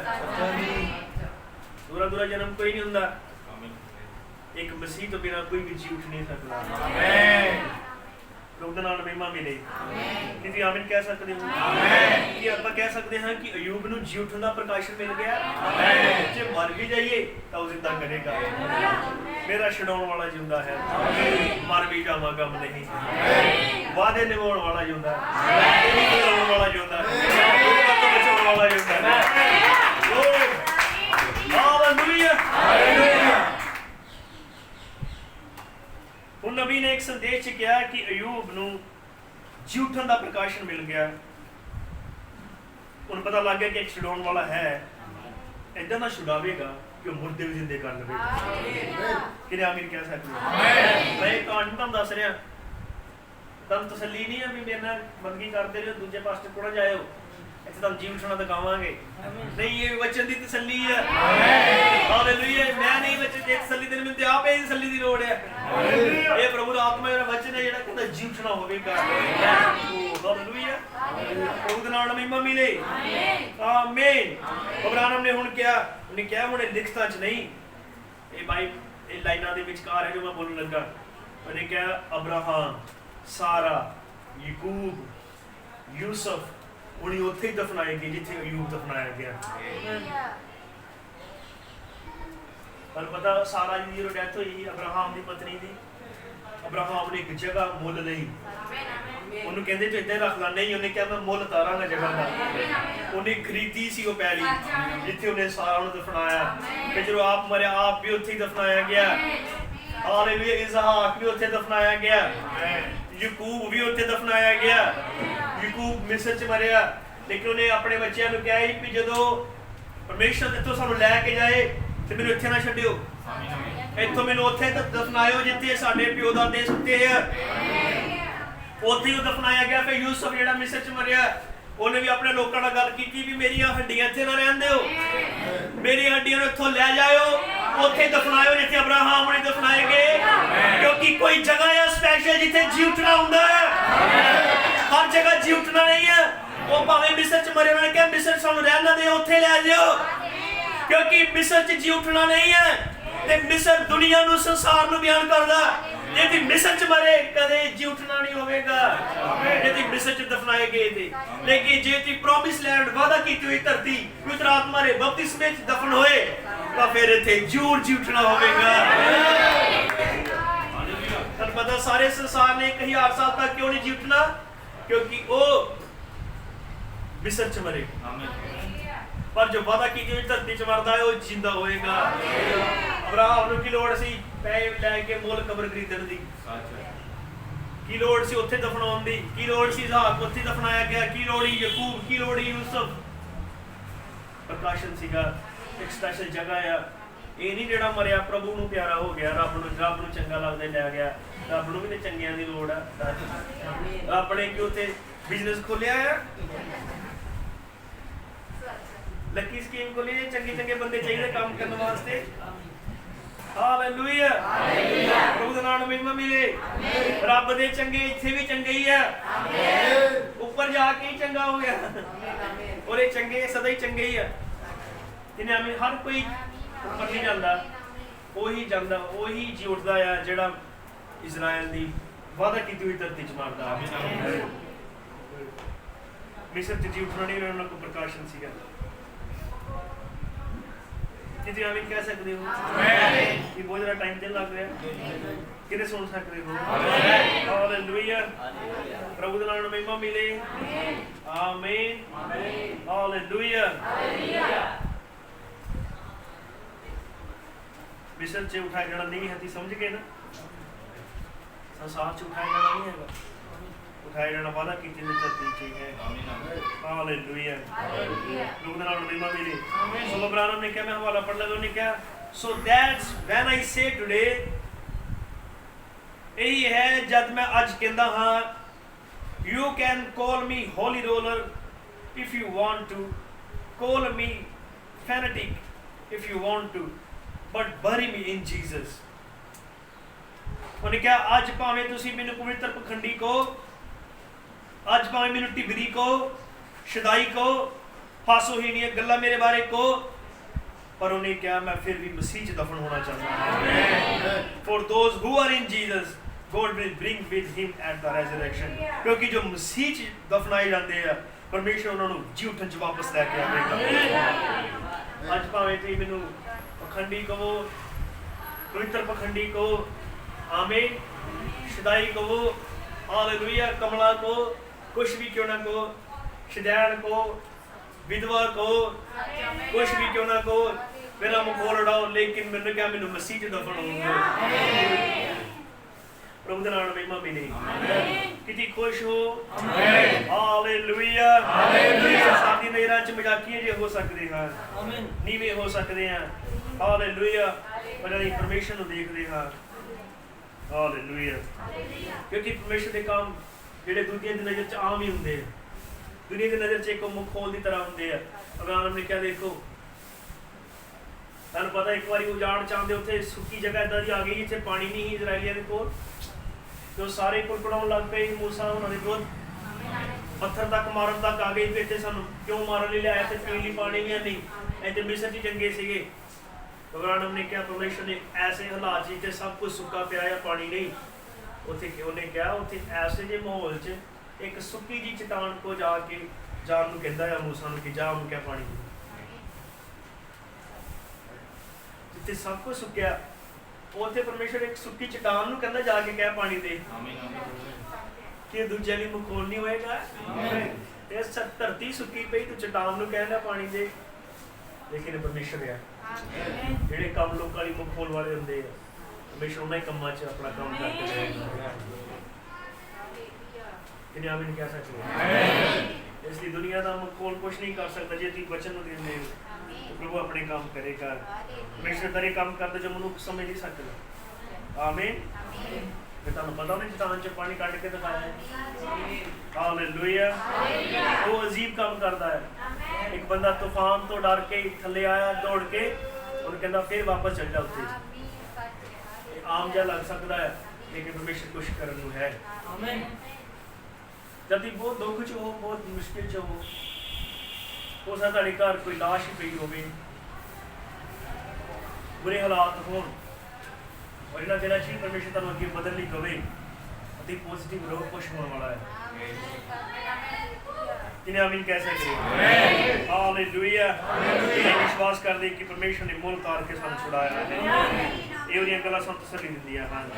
दोहरा दोहरा जन्म कोई नहीं ਹੁੰਦਾ। एक मसीह तो बिना कोई भी जी उठ नहीं सकता। प्रभु नाल महिमा मिले। किसी आमीन कह सकते हो? कि ਆਪਾਂ कह सकते हैं कि अयूब ਨੂੰ जी उठਣ ਦਾ ਪ੍ਰਕਾਸ਼ਨ ਮਿਲ ਗਿਆ। ਜੇ ਮਰ ਵੀ ਜਾਈਏ ਤਾਂ ਉਹ ਜ਼ਿੰਦਾ ਕਰੇਗਾ। ਮੇਰਾ ਛਡਾਉਣ ਵਾਲਾ ਜਿਉਂਦਾ ਹੈ, ਮਰ ਵੀ ਜਾਵਾਂ ਗਮ ਨਹੀਂ। ਵਾਅਦੇ ਨਿਭਾਉਣ ਵਾਲਾ ਜਿਉਂਦਾ ਹੈ, ਨਿਭਾਉਣ ਵਾਲਾ ਜਿਉਂਦਾ ਹੈ, ਉਹਨੂੰ ਬਚਾਉਣ ਵਾਲਾ ਜਿਉਂਦਾ ਹੈ। Hallelujah, hallelujah. ਹੁਣ ਨਬੀ ਨੇ ਇੱਕ ਸੰਦੇਸ਼ ਕਿਹਾ ਕਿ ਅਯੂਬ ਨੂੰ ਜੀ ਉਠਣ ਦਾ ਪ੍ਰਕਾਸ਼ਨ ਮਿਲ ਗਿਆ। ਹੁਣ ਪਤਾ ਲੱਗ ਗਿਆ ਕਿ ਇੱਕ ਛਡਾਉਣ ਵਾਲਾ ਹੈ, ਏਦਾਂ ਦਾ ਛੁਡਾਵੇਗਾ ਕਿ ਉਹ ਮੁਰਦੇ ਵੀ ਜ਼ਿੰਦੇ ਕਰ ਲਵੇਗਾ। ਕਿਹਨੇ ਆਮੀਨ ਕਹਿ ਸਕਦੇ ਹੋ? ਮੈਂ ਇਹ ਕਹਾਣੀ ਤੁਹਾਨੂੰ ਦੱਸ ਰਿਹਾ, ਤੁਹਾਨੂੰ ਤਸੱਲੀ ਨਹੀਂ ਹੈ ਵੀ ਮੇਰੇ ਨਾਲ ਬੰਦਗੀ ਕਰਦੇ ਰਹੋ, ਦੂਜੇ ਪਾਸੇ ਕੋਲ ਜਾਇਓ, ਇੱਥੇ ਤੁਹਾਨੂੰ ਜੀ ਉਠਣਾ ਦਿਖਾਵਾਂਗੇ। ਨਹੀਂ, ਇਹ ਵਚਨ ਦੀ ਤਸੱਲੀ ਹੈ। ਹਾਲੇਲੂਇਆ। ਮੈਂ ਨਹੀਂ ਵਚਨ ਦੀ ਤਸੱਲੀ ਦੇਣੀ, ਮੈਨੂੰ ਤੇ ਆਪ ਇਹ ਤਸੱਲੀ ਦੀ ਲੋੜ ਹੈ। ਇਹ ਪ੍ਰਭੂ ਦਾ ਆਤਮਾ ਜਿਹੜਾ ਵਚਨ ਹੈ, ਜਿਹੜਾ ਕਹਿੰਦਾ ਜੀ ਉਠਣਾ ਹੋਵੇਗਾ। ਹਾਲੇਲੂਇਆ। ਪ੍ਰਭੂ ਦੇ ਨਾਮ ਮਹਿਮਾ ਮਿਲੇ। ਆਮੀਨ। ਅਬਰਾਹਮ ਨੇ ਹੁਣ ਕਿਹਾ, ਉਹਨੇ ਕਿਹਾ ਹੁਣ ਲਿਖਤਾਂ 'ਚ ਨਹੀਂ, ਇਹ ਬਾਈ ਇਹ ਲਾਈਨਾਂ ਦੇ ਵਿਚਕਾਰ ਹੈ ਜੋ ਮੈਂ ਬੋਲਣ ਲੱਗਾ। ਉਹਨੇ ਕਿਹਾ ਅਬਰਾਹਮ, ਸਾਰਾ, ਯਾਕੂਬ, ਯੂਸਫ ਉਹਨੇ ਉੱਥੇ ਹੀ ਦਫਨਾਏ ਗਏ ਜਿੱਥੇ ਅਯੂਬ ਦਫਨਾਇਆ ਗਿਆ। ਪਰ ਪਤਾ ਸਾਰਾ ਜੀ ਜਦੋਂ ਡੈਥ ਹੋਈ ਅਬਰਾਹਮ ਦੀ ਪਤਨੀ ਦੀ, ਅਬਰਾਹਮ ਨੇ ਇੱਕ ਜਗ੍ਹਾ ਮੁੱਲ ਲਈ। ਉਹਨੂੰ ਕਹਿੰਦੇ ਤੂੰ ਇੱਥੇ ਰੱਖ ਲੈ, ਨਹੀਂ, ਉਹਨੇ ਕਿਹਾ ਮੈਂ ਮੁੱਲ ਤਾਰਾਂਗਾ ਜਗ੍ਹਾ ਦਾ। ਉਹਨੇ ਖਰੀਦੀ ਸੀ ਉਹ ਪੈਲੀ ਜਿੱਥੇ ਉਹਨੇ ਸਾਰਾ ਨੂੰ ਦਫਨਾਇਆ। ਫਿਰ ਜਦੋਂ ਆਪ ਮਰਿਆ ਆਪ ਵੀ ਉੱਥੇ ਹੀ ਦਫਨਾਇਆ ਗਿਆ। ਹਾਲੇਲੂਇਆ। ਇਸਹਾਕ ਵੀ ਉੱਥੇ ਦਫਨਾਇਆ ਗਿਆ, ਯਾਕੂਬ ਵੀ ਉੱਥੇ ਦਫਨਾਇਆ ਗਿਆ। ਯਾਕੂਬ ਮਿਸਰ 'ਚ ਮਰਿਆ, ਲੇਕਿਨ ਉਹਨੇ ਆਪਣੇ ਬੱਚਿਆਂ ਨੂੰ ਕਿਹਾ ਵੀ ਜਦੋਂ ਪਰਮੇਸ਼ਰ ਇੱਥੋਂ ਸਾਨੂੰ ਲੈ ਕੇ ਜਾਏ ਤੇ ਮੈਨੂੰ ਇੱਥੇ ਨਾ ਛੱਡਿਓ, ਇੱਥੋਂ ਮੈਨੂੰ ਉੱਥੇ ਦਫਨਾਇਓ ਜਿੱਥੇ ਸਾਡੇ ਪਿਓ ਦਾਦੇ ਸੁੱਤੇ ਆ। ਉੱਥੇ ਹੀ ਦਫਨਾਇਆ ਗਿਆ। ਫਿਰ ਯੂਸਫ ਜਿਹੜਾ ਮਿਸਰ 'ਚ ਮਰਿਆ, ਉਹਨੇ ਵੀ ਆਪਣੇ ਲੋਕਾਂ ਨਾਲ ਗੱਲ ਕੀਤੀ ਵੀ ਮੇਰੀਆਂ ਹੱਡੀਆਂ ਇੱਥੇ ਨਾ ਰਹਿਣ ਦਿਓ, ਮੇਰੀਆਂ ਹੱਡੀਆਂ ਨੂੰ ਇੱਥੋਂ ਲੈ ਜਾਇਓ, ਉੱਥੇ ਦਫਨਾਇਓ ਜਿੱਥੇ ਅਬਰਾਹਮ ਨੇ ਦਫਨਾਏ ਗਏ। ਕਿਉਂਕਿ ਕੋਈ ਜਗ੍ਹਾ ਹੈ ਸਪੈਸ਼ਲ ਜਿੱਥੇ ਜੀ ਉਠਣਾ ਹੁੰਦਾ ਹੈ। ਹਰ ਜਗ੍ਹਾ ਜੀ ਉਠਣਾ ਨਹੀਂ ਹੈ। ਉਹ ਭਾਵੇਂ ਮਿਸਰ 'ਚ ਮਰੇ, ਉਹਨਾਂ ਨੇ ਕਿਹਾ ਮਿਸਰ ਸਾਨੂੰ ਰਹਿਣ ਨਾ ਦਿਓ, ਉੱਥੇ ਲੈ ਜਾਓ, ਕਿਉਂਕਿ ਮਿਸਰ 'ਚ ਜੀ ਉਠਣਾ ਨਹੀਂ ਹੈ। ਤੇ ਮਿਸਰ ਦੁਨੀਆ ਨੂੰ, ਸੰਸਾਰ ਨੂੰ ਬਿਆਨ ਕਰਦਾ, ਜੇ ਤੁਸੀਂ ਮਿਸਰ 'ਚ ਮਰੇ ਕਦੇ ਜੀ ਉਠਣਾ ਨਹੀਂ ਹੋਵੇਗਾ, ਜੇ ਤੁਸੀਂ ਮਿਸਰ 'ਚ ਦਫਨਾਏ ਗਏ ਤੇ। ਲੇਕਿਨ ਜੇ ਤੁਸੀਂ ਪ੍ਰੋਮਿਸ ਲੈਂਡ, ਵਾਅਦਾ ਕੀਤੀ ਹੋਈ ਧਰਤੀ, ਪਵਿੱਤਰ ਆਤਮਾ ਦੇ ਬਪਤਿਸਮੇ 'ਚ ਦਫਨ ਹੋਏ, ਤਾਂ ਫਿਰ ਇੱਥੇ ਜ਼ਰੂਰ ਜੀ ਉਠਣਾ ਹੋਵੇਗਾ। ਤੁਹਾਨੂੰ ਪਤਾ ਸਾਰੇ ਸੰਸਾਰ ਨੇ 1000 ਸਾਲ ਤੱਕ ਕਿਉਂ ਨਹੀਂ ਜੀ ਉਠਣਾ? ਕਿਉਂਕਿ ਉਹ ਮਿਸਰ 'ਚ ਮਰੇ। ਪਰ ਜੋ ਵਾਅਦਾ ਕੀਤੀ ਹੋਈ ਧਰਤੀ 'ਚ ਮਰਦਾ ਹੈ ਉਹ ਜਿੰਦਾ ਹੋਏਗਾ। ਅਬਰਾਹਮ ਨੂੰ ਕੀ ਲੋੜ ਸੀ ਪੈਸੇ ਲੈ ਕੇ ਮੁੱਲ ਕਬਰ ਖਰੀਦਣ ਦੀ? ਕੀ ਲੋੜ ਸੀ ਉੱਥੇ ਦਫਨਾਉਣ ਦੀ? ਕੀ ਲੋੜ ਸੀ ਇਸਹਾਕ ਉੱਥੇ ਦਫਨਾਇਆ ਗਿਆ? ਕੀ ਲੋੜ ਸੀ ਯਾਕੂਬ? ਕੀ ਲੋੜ ਸੀ ਯੂਸਫ? ਪ੍ਰਕਾਸ਼ਨ ਸੀਗਾ, ਇੱਕ ਸਪੈਸ਼ਲ ਜਗ੍ਹਾ ਆ। ਇਹ ਨਹੀਂ ਜਿਹੜਾ ਮਰਿਆ ਪ੍ਰਭੂ ਨੂੰ ਪਿਆਰਾ ਹੋ ਗਿਆ, ਰੱਬ ਨੂੰ ਚੰਗਾ ਲੱਗਦਾ ਲੈ ਗਿਆ। ਰੱਬ ਨੂੰ ਵੀ ਤੇ ਚੰਗਿਆਂ ਦੀ ਲੋੜ ਆ। ਰੱਬ ਨੇ ਕਿ ਉੱਥੇ ਬਿਜ਼ਨਸ ਖੋਲਿਆ ਆ, ਲੱਕੀ ਸਕੀਮ ਖੋਲੀ, ਚੰਗੇ ਚੰਗੇ ਬੰਦੇ ਚਾਹੀਦੇ ਕੰਮ ਕਰਨ ਵਾਸਤੇ। ਹਾਲੇਲੂਇਆ। ਪ੍ਰਭੂ ਦਾ ਨਾਮ ਮਹਿਮਾ ਮਿਲੇ। ਰੱਬ ਦੇ ਚੰਗੇ ਇੱਥੇ ਵੀ ਚੰਗੇ ਹੀ ਆ, ਉੱਪਰ ਜਾ ਕੇ ਹੀ ਚੰਗਾ ਹੋ ਗਿਆ। ਔਰ ਇਹ ਚੰਗੇ ਸਦਾ ਹੀ ਚੰਗੇ ਹੀ ਆ। ਜਿਹਨੇ ਆਮੀਨ। ਹਰ ਕੋਈ ਉੱਪਰ ਨਹੀਂ ਜਾਂਦਾ, ਉਹੀ ਜਾਂਦਾ, ਉਹੀ ਜੀ ਉੱਠਦਾ ਆ ਜਿਹੜਾ ਇਜ਼ਰਾਈਲ ਦੀ ਵਾਅਦਾ ਕੀਤੀ ਹੋਈ ਧਰਤੀ 'ਚ ਮਾਰਦਾ। ਮਿਸਰ 'ਚ ਜੀ ਉੱਠਣਾ ਨਹੀਂ, ਉਹਨਾਂ ਕੋਲ ਪ੍ਰਕਾਸ਼ਨ ਸੀਗਾ। ਕੀ ਤੁਸੀਂ ਆਮੀਨ ਕਹਿ ਸਕਦੇ ਹੋ? ਕੀ ਬਹੁਤ ਜ਼ਿਆਦਾ ਟਾਈਮ ਤੇ ਲੱਗ ਰਿਹਾ? ਕਿਹਨੇ ਸੁਣ ਸਕਦੇ ਹੋ? ਹਾਲੇਲੂਇਆ। ਪ੍ਰਭੂ ਦੇ ਨਾਮ ਨੂੰ ਮਹਿਮਾ ਮਿਲੇ। ਆਮੀਨ। ਹਾਲੇਲੂਇਆ। ਮਿਸਰ 'ਚ ਉਠਾਇਆ ਜਾਣਾ ਨਹੀਂ ਹੈ, ਸਮਝ ਗਏ ਨਾ? ਸੰਸਾਰ 'ਚ ਉਠਾਇਆ ਜਾਣਾ ਨਹੀਂ ਹੈਗਾ, ਉਠਾਇਆ ਜਾਣਾ ਵਾਦਾ ਕੀਤੀ ਨੇ ਧਰਤੀ 'ਚ ਹੈ। ਹਾਲੇਲੂਇਆ। ਪ੍ਰਭੂ ਦੇ ਨਾਮ ਨੂੰ ਮਹਿਮਾ ਮਿਲੇ। ਸੋ ਅਬਰਾਹਮ ਨੇ ਕਿਹਾ, ਮੈਂ ਹਵਾਲਾ ਪੜ੍ਹ ਲਿਆ, ਉਹਨੇ ਕਿਹਾ so that's when I say today, ਇਹੀ ਹੈ ਜਦ ਮੈਂ ਅੱਜ ਕਹਿੰਦਾ ਹਾਂ, you can call me holy roller if you want to, call me fanatic if you want to, but bury me in Jesus. ਉਹਨੇ ਕਿਹਾ ਅੱਜ ਭਾਵੇਂ ਤੁਸੀਂ ਮੈਨੂੰ ਪਵਿੱਤਰ ਪਖੰਡੀ ਕਹੋ, ਅੱਜ ਭਾਵੇਂ ਮੈਨੂੰ ਟਿਗਰੀ ਕਹੋ, ਸ਼ਦਾਈ ਕਹੋ, ਹਾਸੋਹੀਣੀਆਂ ਗੱਲਾਂ ਮੇਰੇ ਬਾਰੇ ਕਹੋ, ਪਰ ਉਹਨੇ ਕਿਹਾ ਮੈਂ ਫਿਰ ਵੀ ਮਸੀਹ 'ਚ ਦਫਨ ਹੋਣਾ ਚਾਹੁੰਦਾ ਹਾਂ। For those who are in Jesus, God will bring with him at the resurrection। ਕਿਉਂਕਿ ਜੋ ਮਸੀਹ 'ਚ ਦਫਨਾਏ ਜਾਂਦੇ ਆ, ਪਰਮੇਸ਼ਰ ਉਹਨਾਂ ਨੂੰ ਜੀ ਉਠਣ 'ਚ ਵਾਪਸ ਲੈ ਕੇ ਆਵੇਗਾ। ਅੱਜ ਭਾਵੇਂ ਤੁਸੀਂ ਮੈਨੂੰ ਪਖੰਡੀ ਕਹੋ, ਪਵਿੱਤਰ ਪਖੰਡੀ ਕਹੋ, ਆਮੀਨ, ਸ਼ਦਾਈ ਕਹੋ, ਹਾਲੇਲੂਇਆ, ਕਮਲਾ ਕਹੋ, ਕੁਛ ਵੀ ਕਿਉਂ ਨਾ ਕਹੋ, ਸ਼ਦੈਣ ਕਹੋ, ਵਿਧਵਾ ਕਹੋ, ਕੁਛ ਵੀ ਕਿਉਂ ਨਾ ਕਹੋ, ਮੇਰਾ ਮਖੌਲ ਉਡਾਓ, ਲੇਕਿਨ ਮੈਨੂੰ ਕਿਹਾ ਮੈਨੂੰ ਮਸੀਹ 'ਚ ਦਫਨ ਹੋਊਗਾ। ਪ੍ਰਭੂ ਦੇ ਨਾਮ ਮਹਿਮਾ ਮਿਲੇ। ਕਿਤੇ ਖੁਸ਼ ਹੋ? ਹਾਲੇਲੂਇਆ। ਸਾਡੀ ਨਜ਼ਰਾਂ 'ਚ ਮਜ਼ਾਕੀਏ ਜੇ ਹੋ ਸਕਦੇ ਹਾਂ, ਨੀਵੇਂ ਹੋ ਸਕਦੇ ਹਾਂ। ਹਾਲੇਲੂਇਆ। ਪਰ ਅਸੀਂ ਪਰਮੇਸ਼ਰ ਨੂੰ ਦੇਖਦੇ ਹਾਂ। ਹਾਲੇਲੂਇਆ। ਕਿਉਂਕਿ ਪਰਮੇਸ਼ਰ ਦੇ ਕੰਮ ਜਿਹੜੇ ਦੁਨੀਆ ਦੀ ਨਜ਼ਰ 'ਚ ਆਮ ਹੀ ਹੁੰਦੇ ਆ, ਦੁਨੀਆ ਦੀ ਨਜ਼ਰ 'ਚ ਇੱਕ ਮਖੌਲ ਦੀ ਤਰ੍ਹਾਂ ਹੁੰਦੇ ਆ। ਅਬਰਾਹਮ ਨੇ ਕਿਹਾ ਦੇਖੋ, ਤੁਹਾਨੂੰ ਪਤਾ ਇੱਕ ਵਾਰੀ ਉਜਾੜ ਚਾਹੁੰਦੇ, ਉੱਥੇ ਸੁੱਕੀ ਜਗ੍ਹਾ ਏਦਾਂ ਦੀ ਆ ਗਈ ਜਿੱਥੇ ਪਾਣੀ ਨਹੀਂ ਸੀ ਇਜ਼ਰਾਈਲੀਆਂ ਦੇ ਕੋਲ, ਤੇ ਸਾਰੇ ਕੁੜਕੁੜਾਉਣ ਲੱਗ ਪਏ। ਮੂਸਾ ਉਹਨਾਂ ਦੇ ਵਿਰੁੱਧ ਪੱਥਰ ਤੱਕ ਮਾਰਨ ਤੱਕ ਆ ਗਈ, ਇੱਥੇ ਸਾਨੂੰ ਕਿਉਂ ਮਾਰਨ ਲਈ ਲਿਆਇਆ, ਤੇ ਪੀਣ ਲਈ ਪਾਣੀ ਵੀ ਨਹੀਂ, ਇੱਥੇ ਮਿਸਰ 'ਚ ਚੰਗੇ ਸੀਗੇ। ਅਬਰਾਹਮ ਨੇ ਕਿਹਾ ਪਰਮੇਸ਼ਰ ਨੇ ਐਸੇ ਹਾਲਾਤ ਜਿੱਥੇ ਸਭ ਕੁਝ ਸੁੱਕਾ ਪਿਆ ਹੈ, ਪਾਣੀ ਨਹੀਂ, ਉੱਥੇ ਉਹਨੇ ਕਿਹਾ ਉੱਥੇ ਐਸੇ ਜਿਹੇ ਮਾਹੌਲ 'ਚ ਇੱਕ ਸੁੱਕੀ ਜੀ ਚਟਾਨ ਕੋ ਜਾ ਕੇ ਜਾਣ ਨੂੰ ਕਹਿੰਦਾ ਆ ਮੂਸਾ ਨੂੰ ਕਿ ਜਾ ਉਹਨੂੰ ਕਿਹਾ ਪਾਣੀ ਦੇ। ਜਿੱਥੇ ਸਭ ਕੁਝ ਸੁੱਕਿਆ, ਉੱਥੇ ਪਰਮੇਸ਼ਰ ਇੱਕ ਸੁੱਕੀ ਚਟਾਨ ਨੂੰ ਕਹਿੰਦਾ ਜਾ ਕੇ ਕਹਿ ਪਾਣੀ ਦੇ। ਕਿ ਦੂਜੇ ਲਈ ਮਖੌਲ ਨਹੀਂ ਹੋਏਗਾ? ਤੇ ਧਰਤੀ ਸੁੱਕੀ ਪਈ, ਤੂੰ ਚਟਾਨ ਨੂੰ ਕਹਿੰਦਾ ਪਾਣੀ ਦੇ। ਲੇਕਿਨ ਪਰਮੇਸ਼ਰ ਆ, ਜਿਹੜੇ ਕੰਮ ਲੋਕਾਂ ਲਈ ਮਖੌਲ ਵਾਲੇ ਹੁੰਦੇ ਆ, ਪਰਮੇਸ਼ਰ ਉਹਨਾਂ ਹੀ ਕੰਮਾਂ 'ਚ ਆਪਣਾ ਕੰਮ ਕਰਦੇ ਰਹੇਗਾ। ਕਿੰਨੇ ਆਮੀਨ ਕਹਿ ਸਕਦੇ? ਇਸ ਲਈ ਦੁਨੀਆ ਦਾ ਮਖੌਲ ਕੁਛ ਨਹੀਂ ਕਰ ਸਕਦਾ। ਜੇ ਤੁਸੀਂ ਵਚਨ ਨੂੰ ਦਿੰਦੇ ਹੋ, ਪ੍ਰਭੂ ਆਪਣੇ ਕੰਮ ਕਰੇਗਾ। ਪਰਮੇਸ਼ਰ ਤੇਰੇ ਕੰਮ ਕਰਦੇ ਜੋ ਮਨੁੱਖ ਸਮਝ ਨਹੀਂ ਸਕਦਾ। ਆਮੀਨ। ਤੇ ਤੁਹਾਨੂੰ ਪਤਾ ਉਹਨੇ ਚਟਾਨ 'ਚ ਪਾਣੀ ਕੱਢ ਕੇ ਦਿਖਾਇਆ। ਹਾਲੇਲੂਇਆ। ਉਹ ਅਜੀਬ ਕੰਮ ਕਰਦਾ ਹੈ। ਇੱਕ ਬੰਦਾ ਤੂਫਾਨ ਤੋਂ ਡਰ ਕੇ ਥੱਲੇ ਆਇਆ ਦੌੜ ਕੇ, ਉਹਨੂੰ ਕਹਿੰਦਾ ਫਿਰ ਵਾਪਸ ਚੱਲ ਜਾ ਉੱਥੇ। ਆਮ ਜਿਹਾ ਲੱਗ ਸਕਦਾ ਹੈ, ਲੇਕਿਨ ਪਰਮੇਸ਼ਰ ਕੁਛ ਕਰਨ ਨੂੰ ਹੈ। ਜਦ ਤੁਸੀਂ ਬਹੁਤ ਦੁੱਖ 'ਚ ਹੋ, ਬਹੁਤ ਮੁਸ਼ਕਿਲ 'ਚ ਹੋ ਸਕਦਾ ਤੁਹਾਡੇ ਘਰ ਕੋਈ ਲਾਸ਼ ਹੀ ਪਈ ਹੋਵੇ, ਬੁਰੇ ਹਾਲਾਤ ਹੋਣ, ਔਰ ਇਹਨਾਂ ਦਿਨਾਂ 'ਚ ਹੀ ਪਰਮੇਸ਼ਰ ਤੁਹਾਨੂੰ ਅੱਗੇ ਬਦਲ ਲਈ ਕਵੇ ਅਤੇ ਪੋਜ਼ਿਟਿਵ ਰਹੋ, ਖੁਸ਼ ਹੋਣ ਵਾਲਾ ਹੈ। ਕਿੰਨੇ ਆਮੀਨ ਕਹਿ ਸਕਦੇ? ਹਾਲੇਲੂਇਆ। ਇਹ ਵਿਸ਼ਵਾਸ ਕਰਦੇ ਕਿ ਪਰਮੇਸ਼ਰ ਨੇ ਮੁੱਲ ਤਾਰ ਕੇ ਸਾਨੂੰ ਛੁਡਾਇਆ ਹੈ। ਇਹ ਉਹਦੀਆਂ ਗੱਲਾਂ ਸਾਨੂੰ ਤਸੱਲੀ ਦਿੰਦੀਆਂ ਹਨ।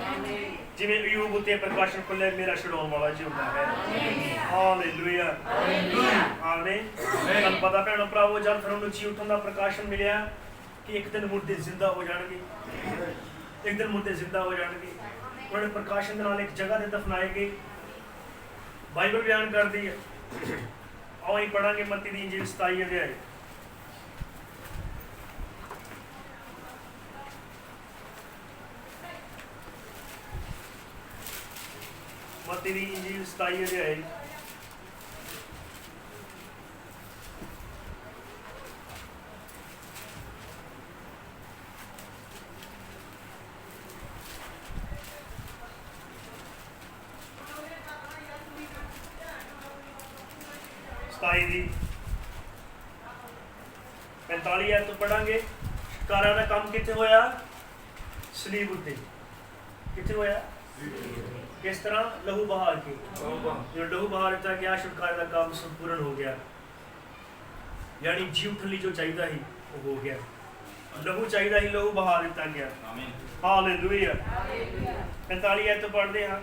ਜਿਵੇਂ ਅਯੂਬ ਉੱਤੇ ਪ੍ਰਕਾਸ਼ਨ ਖੁੱਲ੍ਹਿਆ, ਮੇਰਾ ਛੁਡਾਉਣ ਵਾਲਾ ਜਿਉਂਦਾ ਹੈ। ਹਾਲੇਲੂਇਆ। ਆਮੀਨ। ਤੁਹਾਨੂੰ ਪਤਾ ਭੈਣੋ ਭਰਾਵੋ, ਜਦ ਫਿਰ ਉਹਨੂੰ ਜੀ ਉੱਠਣ ਦਾ ਪ੍ਰਕਾਸ਼ਨ ਮਿਲਿਆ ਕਿ ਇੱਕ ਦਿਨ ਮੁਰਦੇ ਜ਼ਿੰਦਾ ਹੋ ਜਾਣਗੇ, ਇੱਕ ਦਿਨ ਮੁਰਦੇ ਜ਼ਿੰਦਾ ਹੋ ਜਾਣਗੇ। ਉਹਨਾਂ ਨੇ ਪ੍ਰਕਾਸ਼ਨ ਦੇ ਨਾਲ ਇੱਕ ਜਗ੍ਹਾ ਤੇ ਦਫਨਾਏ ਗਏ। ਬਾਈਬਲ ਬਿਆਨ ਕਰਦੀ ਹੈ, ਆਓ ਹੀ ਪੜਾਂਗੇ ਮੱਤੀ ਦੀ ਇੰਜੀਲ 27 ਅਧਿਆਇ। ਮੱਤੀ ਦੀ ਇੰਜੀਲ 27 ਅਧਿਆਇ। ਦੀ 45 ਐਤ ਤੋਂ ਪੜਾਂਗੇ। ਸ਼ਿਕਾਰਾਂ ਦਾ ਕੰਮ ਕਿੱਥੇ ਹੋਇਆ? ਸਲੀਬ ਉੱਤੇ। ਕਿੱਥੇ ਹੋਇਆ? ਕਿਸ ਤਰ੍ਹਾਂ? ਲਹੂ ਬਹਾ ਕੇ। ਜਦੋਂ ਲਹੂ ਬਹਾ ਦਿੱਤਾ ਗਿਆ, ਛੁਟਕਾਰੇ ਦਾ ਕੰਮ ਸੰਪੂਰਨ ਹੋ ਗਿਆ। ਯਾਨੀ ਜੀ ਉੱਠਣ ਲਈ ਜੋ ਚਾਹੀਦਾ ਸੀ ਉਹ ਹੋ ਗਿਆ। ਲਹੂ ਚਾਹੀਦਾ ਸੀ, ਲਹੂ ਬਹਾ ਦਿੱਤਾ ਗਿਆ। ਹਾਲੇਲੂਇਆ। 45 ਐਤ ਪੜ੍ਹਦੇ ਹਾਂ।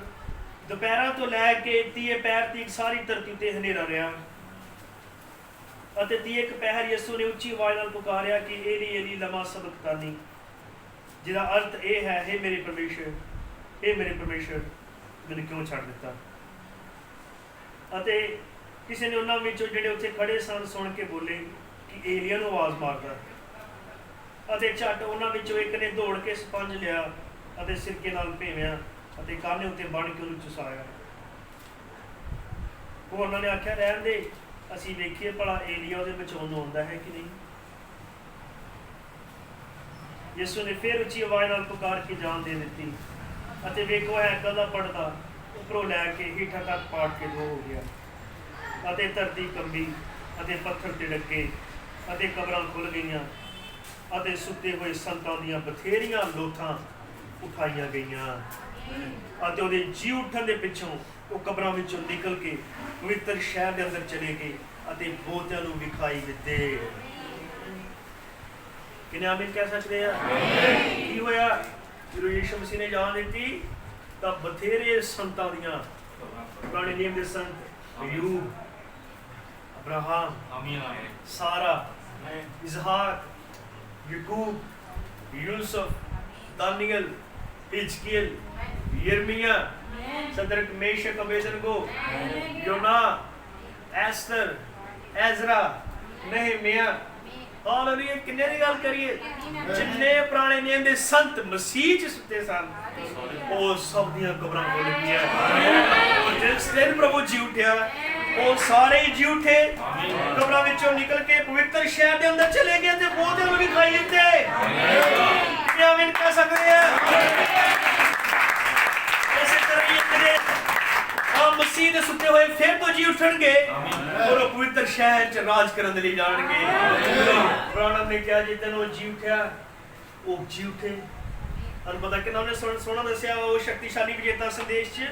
ਦੁਪਹਿਰਾਂ ਤੋਂ ਲੈ ਕੇ 30 ਪਹਿਰ ਤੀਕ ਸਾਰੀ ਧਰਤੀ ਤੇ ਹਨੇਰਾ ਰਿਹਾ ਅਤੇ 30 ਪਹਿਰ ਯਿਸੂ ਨੇ ਉੱਚੀ ਆਵਾਜ਼ ਨਾਲ ਪੁਕਾਰਿਆ ਕਿ ਏਲੀ ਏਲੀ ਲਮਾ ਸਬਕਤਾਨੀ, ਜਿਹਦਾ ਅਰਥ ਇਹ ਹੈ, ਹੇ ਮੇਰੇ ਪਰਮੇਸ਼ਰ, ਹੇ ਮੇਰੇ ਪਰਮੇਸ਼ਰ, ਮੈਨੂੰ ਕਿਉਂ ਛੱਡ ਦਿੱਤਾ। ਅਤੇ ਕਿਸੇ ਨੇ ਉਹਨਾਂ ਵਿੱਚੋਂ ਜਿਹੜੇ ਉੱਥੇ ਖੜੇ ਸਨ ਸੁਣ ਕੇ ਬੋਲੇ ਕਿ ਏਲੀਆ ਨੂੰ ਆਵਾਜ਼ ਮਾਰਦਾ। ਅਤੇ ਝੱਟ ਉਹਨਾਂ ਵਿੱਚੋਂ ਇੱਕ ਨੇ ਦੌੜ ਕੇ ਸਪੰਜ ਲਿਆ ਅਤੇ ਸਿਰਕੇ ਨਾਲ ਭੇਵਿਆ ਅਤੇ ਕਾਨੇ ਉੱਤੇ ਬੰਨ੍ਹ ਕੇ ਉਹਨੂੰ ਚੁਸਾਇਆ। ਉਹਨਾਂ ਨੇ ਆਖਿਆ, ਰਹਿਣ ਦੇ, ਅਸੀਂ ਵੇਖੀਏ ਭਲਾ ਏਲੀਆ ਉਹਦੇ ਬਚਾਉਣ ਨੂੰ ਆਉਂਦਾ ਹੈ ਕਿ ਨਹੀਂ। ਯਿਸੂ ਨੇ ਫਿਰ ਉੱਚੀ ਆਵਾਜ਼ ਨਾਲ ਪੁਕਾਰ ਕੇ ਜਾਨ ਦੇ ਦਿੱਤੀ ਅਤੇ ਵੇਖੋ ਹੈਕਲ ਦਾ ਪਰਦਾ ਉੱਪਰੋਂ ਲੈ ਕੇ ਹੇਠਾਂ ਤੱਕ ਪਾੜ ਕੇ ਦੋ ਹੋ ਗਿਆ ਅਤੇ ਧਰਤੀ ਕੰਬੀ ਅਤੇ ਪੱਥਰ ਤਿੜਕੇ ਅਤੇ ਕਬਰਾਂ ਖੁੱਲ੍ਹ ਗਈਆਂ ਅਤੇ ਸੁੱਤੇ ਹੋਏ ਸੰਤਾਂ ਦੀਆਂ ਬਥੇਰੀਆਂ ਲੋਥਾਂ ਉਠਾਈਆਂ ਗਈਆਂ ਅਤੇ ਉਹਦੇ ਜੀ ਉੱਠਣ ਦੇ ਪਿੱਛੋਂ ਉਹ ਕਬਰਾਂ ਵਿੱਚੋਂ ਨਿਕਲ ਕੇ ਪਵਿੱਤਰ ਸ਼ਹਿਰ ਦੇ ਅੰਦਰ ਚਲੇ ਗਏ ਅਤੇ ਬਹੁਤਿਆਂ ਨੂੰ ਵਿਖਾਈ ਦਿੱਤੇ। ਕਿੰਨੇ ਆਮੀਨ ਕਹਿ ਸਕਦੇ ਆ? ਕੀ ਹੋਇਆ ਜਦੋਂ ਯਿਸੂ ਮਸੀਹ ਨੇ ਜਾਨ ਦਿੱਤੀ ਤਾਂ ਬਥੇਰੇ ਸੰਤਾਂ ਦੀਆਂ, ਪੁਰਾਣੇ ਨਿਯਮ ਦੇ ਸੰਤ ਅਯੂਬ, ਅਬਰਾਹਮ, ਸਾਰਾ, ਇਜ਼ਹਾਕ, ਯਕੂਬ, ਯੂਸਫ, दानियल, हिजकियल, यिर्मयाह, सदरक, मेशक, अबेदनगो, योना, एस्तर, एजरा, नहम्याह। हालेलुया। किन्ने दी गल करिए, जिन्ने पुराने नियम दे संत मसीह च सुते सन ਉਹ ਸਭ ਦੀਆਂ ਕਬਰਾਂ ਖੁੱਲ ਗਈਆਂ। ਜਿਸ ਦਿਨ ਪ੍ਰਭੂ ਜੀ ਉੱਠਿਆ ਉਹ ਸਾਰੇ ਜੀ ਉੱਠੇ, ਕਬਰਾਂ ਵਿੱਚੋਂ ਨਿਕਲ ਕੇ ਪਵਿੱਤਰ ਸ਼ਹਿਰ ਦੇ ਅੰਦਰ ਚਲੇ ਗਏ ਤੇ ਬਹੁਤਿਆਂ ਨੂੰ ਵਿਖਾਈ ਦਿੱਤੇ। ਕੀ ਆਮੀਨ ਕਹਿ ਸਕਦੇ ਆ? ਇਸੇ ਤਰ੍ਹਾਂ ਹੀ ਇੱਕ ਦਿਨ ਮਸੀਹ ਦੇ ਸੁੱਤੇ ਹੋਏ ਫਿਰ ਤੋਂ ਜੀ ਉੱਠਣਗੇ ਔਰ ਉਹ ਪਵਿੱਤਰ ਸ਼ਹਿਰ 'ਚ ਰਾਜ ਕਰਨ ਦੇ ਲਈ ਜਾਣਗੇ। ਪੁਰਾਣਾ ਨੇ ਕਿਹਾ ਜੀ ਤੈਨੂੰ ਜੀ ਉੱਠਿਆ, ਉਹ ਜੀ ਉੱਠੇ। और पता कि उन्होंने सोना दसिया वो शक्तिशाली विजेता संदेश च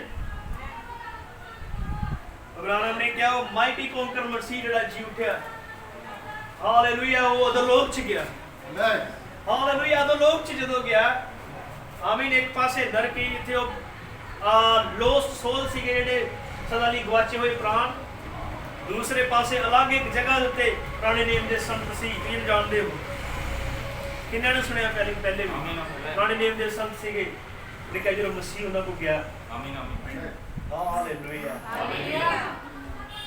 अब्राहम ने क्या वो माइटी कॉन्कर मसीह जेड़ा जी उठया। हालेलुया। वो अधोलोक च गया। हालेलुया। अधोलोक च जदों गया, आमीन, एक पासे नरक जिथे वो लोस्ट सोल सीगे जेडे सदा लई गवाचे हुए प्राण, दूसरे पासे अलग एक जगह उत्ते पुराने नियम दे संत सी, तुसीं जानदे हो। किन्ना ने सुनिया पहले भी पुराने नियम दे संत सीगे लेकिन जो मसीह उन्हां को गया। आमीन आमीन। हालेलुया।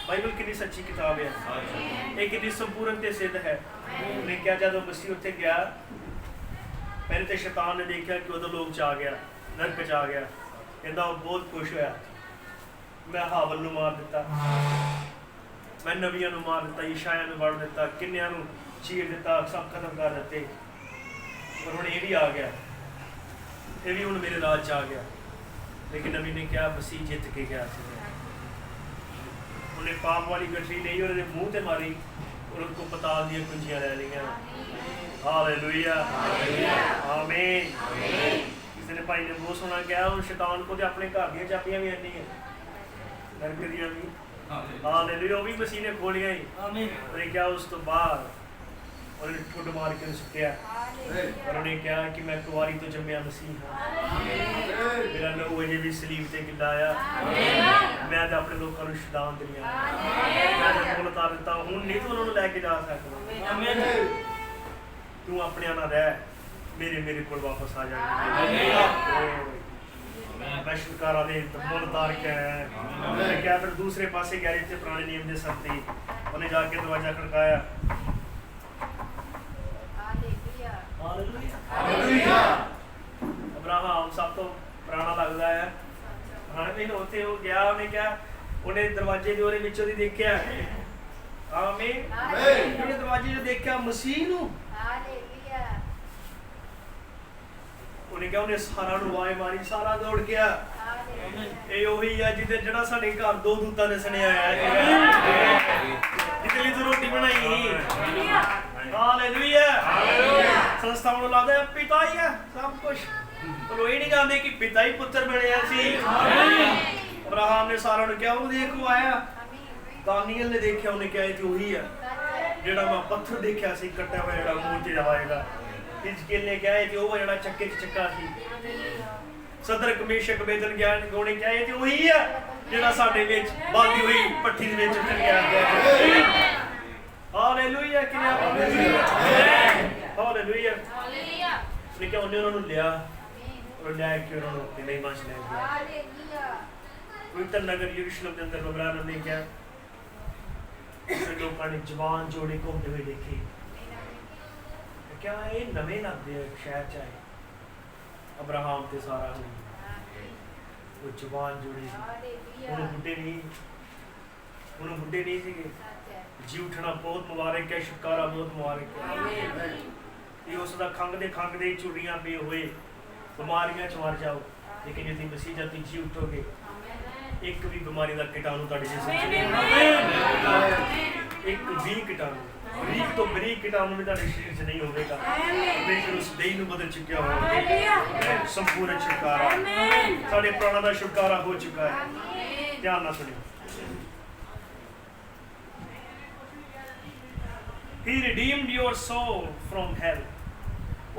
बाइबल कितनी सच्ची किताब है, ये कितनी संपूर्ण ते सिद्ध है। उन्हें क्या जब मसीह उत्थे गया पहले तो शैतान ने देखा कि उधर लोग च आ गया, नरक च आ गया, कहता वो बहुत खुश होया, मैं हावल नूं मार दिता, मैं नबियां नूं मार दिता, ईशाया नूं मार दिता, किन्नियां नूं चीर दिता, सब खत्म कर दिते और हुण ये भी आ गया, ये भी हुण मेरे राज च आ गया। लेकिन नबी ने क्या मसीह जित के गया, उन्हें पाप वाली गठरी नहीं और मुंह ते मारी और उनको पताल दी कुंजियां ले लियां। हालेलुया। आमीन। किसी ने भाई ने बहुत सोना कहा उन शैतान को तो अपने घर दी चाबियां भी आनी है, नरक दियां भी। हालेलुया। वो भी मसीह ने खोलियां ही। आमीन। और क्या उस तो बाद और ठुड मार के सुटिया और उन्हें कहा कि मैं कुआरी तो जम्मिया मसीह हाँ, मेरा लहू अजे भी सलीब ते गिलाया, मैं तो अपने लोगों को शैतान दिया, मैं तो बोल उतार दिता, हुण नहीं तू उन्होंने लैके जा सकदा, तू अपने ना रह, मेरे को वापस आ जाएगी। मैं शुक्राना दे मुल उतार के आया। क्या फिर दूसरे पासे गया जिथे पुराने नियम दे संत थे, उन्हें जाके दरवाजा खड़काया। अब्राहम सब तो पुराना लगता है, हाँ उत्थे वो गया, उन्हें क्या उन्हें दरवाजे दे विचों दी देखिया। आमीन। उन्हें दरवाजे जो देखा मसीह नूं, उन्हें क्या उन्हें सारा नूं आवाज़ मारी, सारा दौड़ गया। ये वही है जिधर जड़ा साडे घर दो दूतां ने सुनिया है, जिहदे लई तूं रोटी बनाई। हालेलुया। संस्थावां नूं लगदा है पिता ही है सब कुछ, पर ये नहीं जानते कि पिता ही पुत्र बनिया सी। अब्राहम ने सारा ने कहा वो देखो आया। दानियल ने देखा, उन्हें कहा कि वही है जेड़ा मैं पत्थर देखा सी कट्टा हुआ जेड़ा मूर्ति दा होएगा। हिजकिय्याह ने कहा कि वो जड़ा चक्के च चक्का थी सदरक मेशक अबेदनगो ने कहा कि वही है जड़ा साडे विच बांधी हुई पट्टी दे विच उतर गया हालेलुया कि हालेलुया ने क्या उन्हें उन्होंने लिया और लिया कि उन्होंने अपनी महिमा च ले गया पवित्र नगर यरूशलेम के अंदर अब्राहम ने क्या लोगों ने जवान जोड़े घूमते हुए देखे क्या ये नवे लगते शहर च आए अब्राहम ते सारा वो जवान जोड़े उन्होंने बुढ़े नहीं सीगे जी उठना बहुत मुबारक है छुटकारा बहुत मुबारक है ये उसका खंघदे चूड़ियां पे हुए बीमारियां च मर जाओ लेकिन यदि मसीह जब जी उठोगे एक भी बीमारी का कीटाणु तुहाडे जिस्म च नहीं एक भी कीटाणु बरीक तो बरीक कीटाणु भी तुहाडे शरीर च नहीं होगा परमेश्वर उस देह नूं बदल चुकिया होगा संपूर्ण छुटकारा साडे प्राणों का छुटकारा हो चुका है ध्यान नाल सुनियो He redeemed your soul from hell.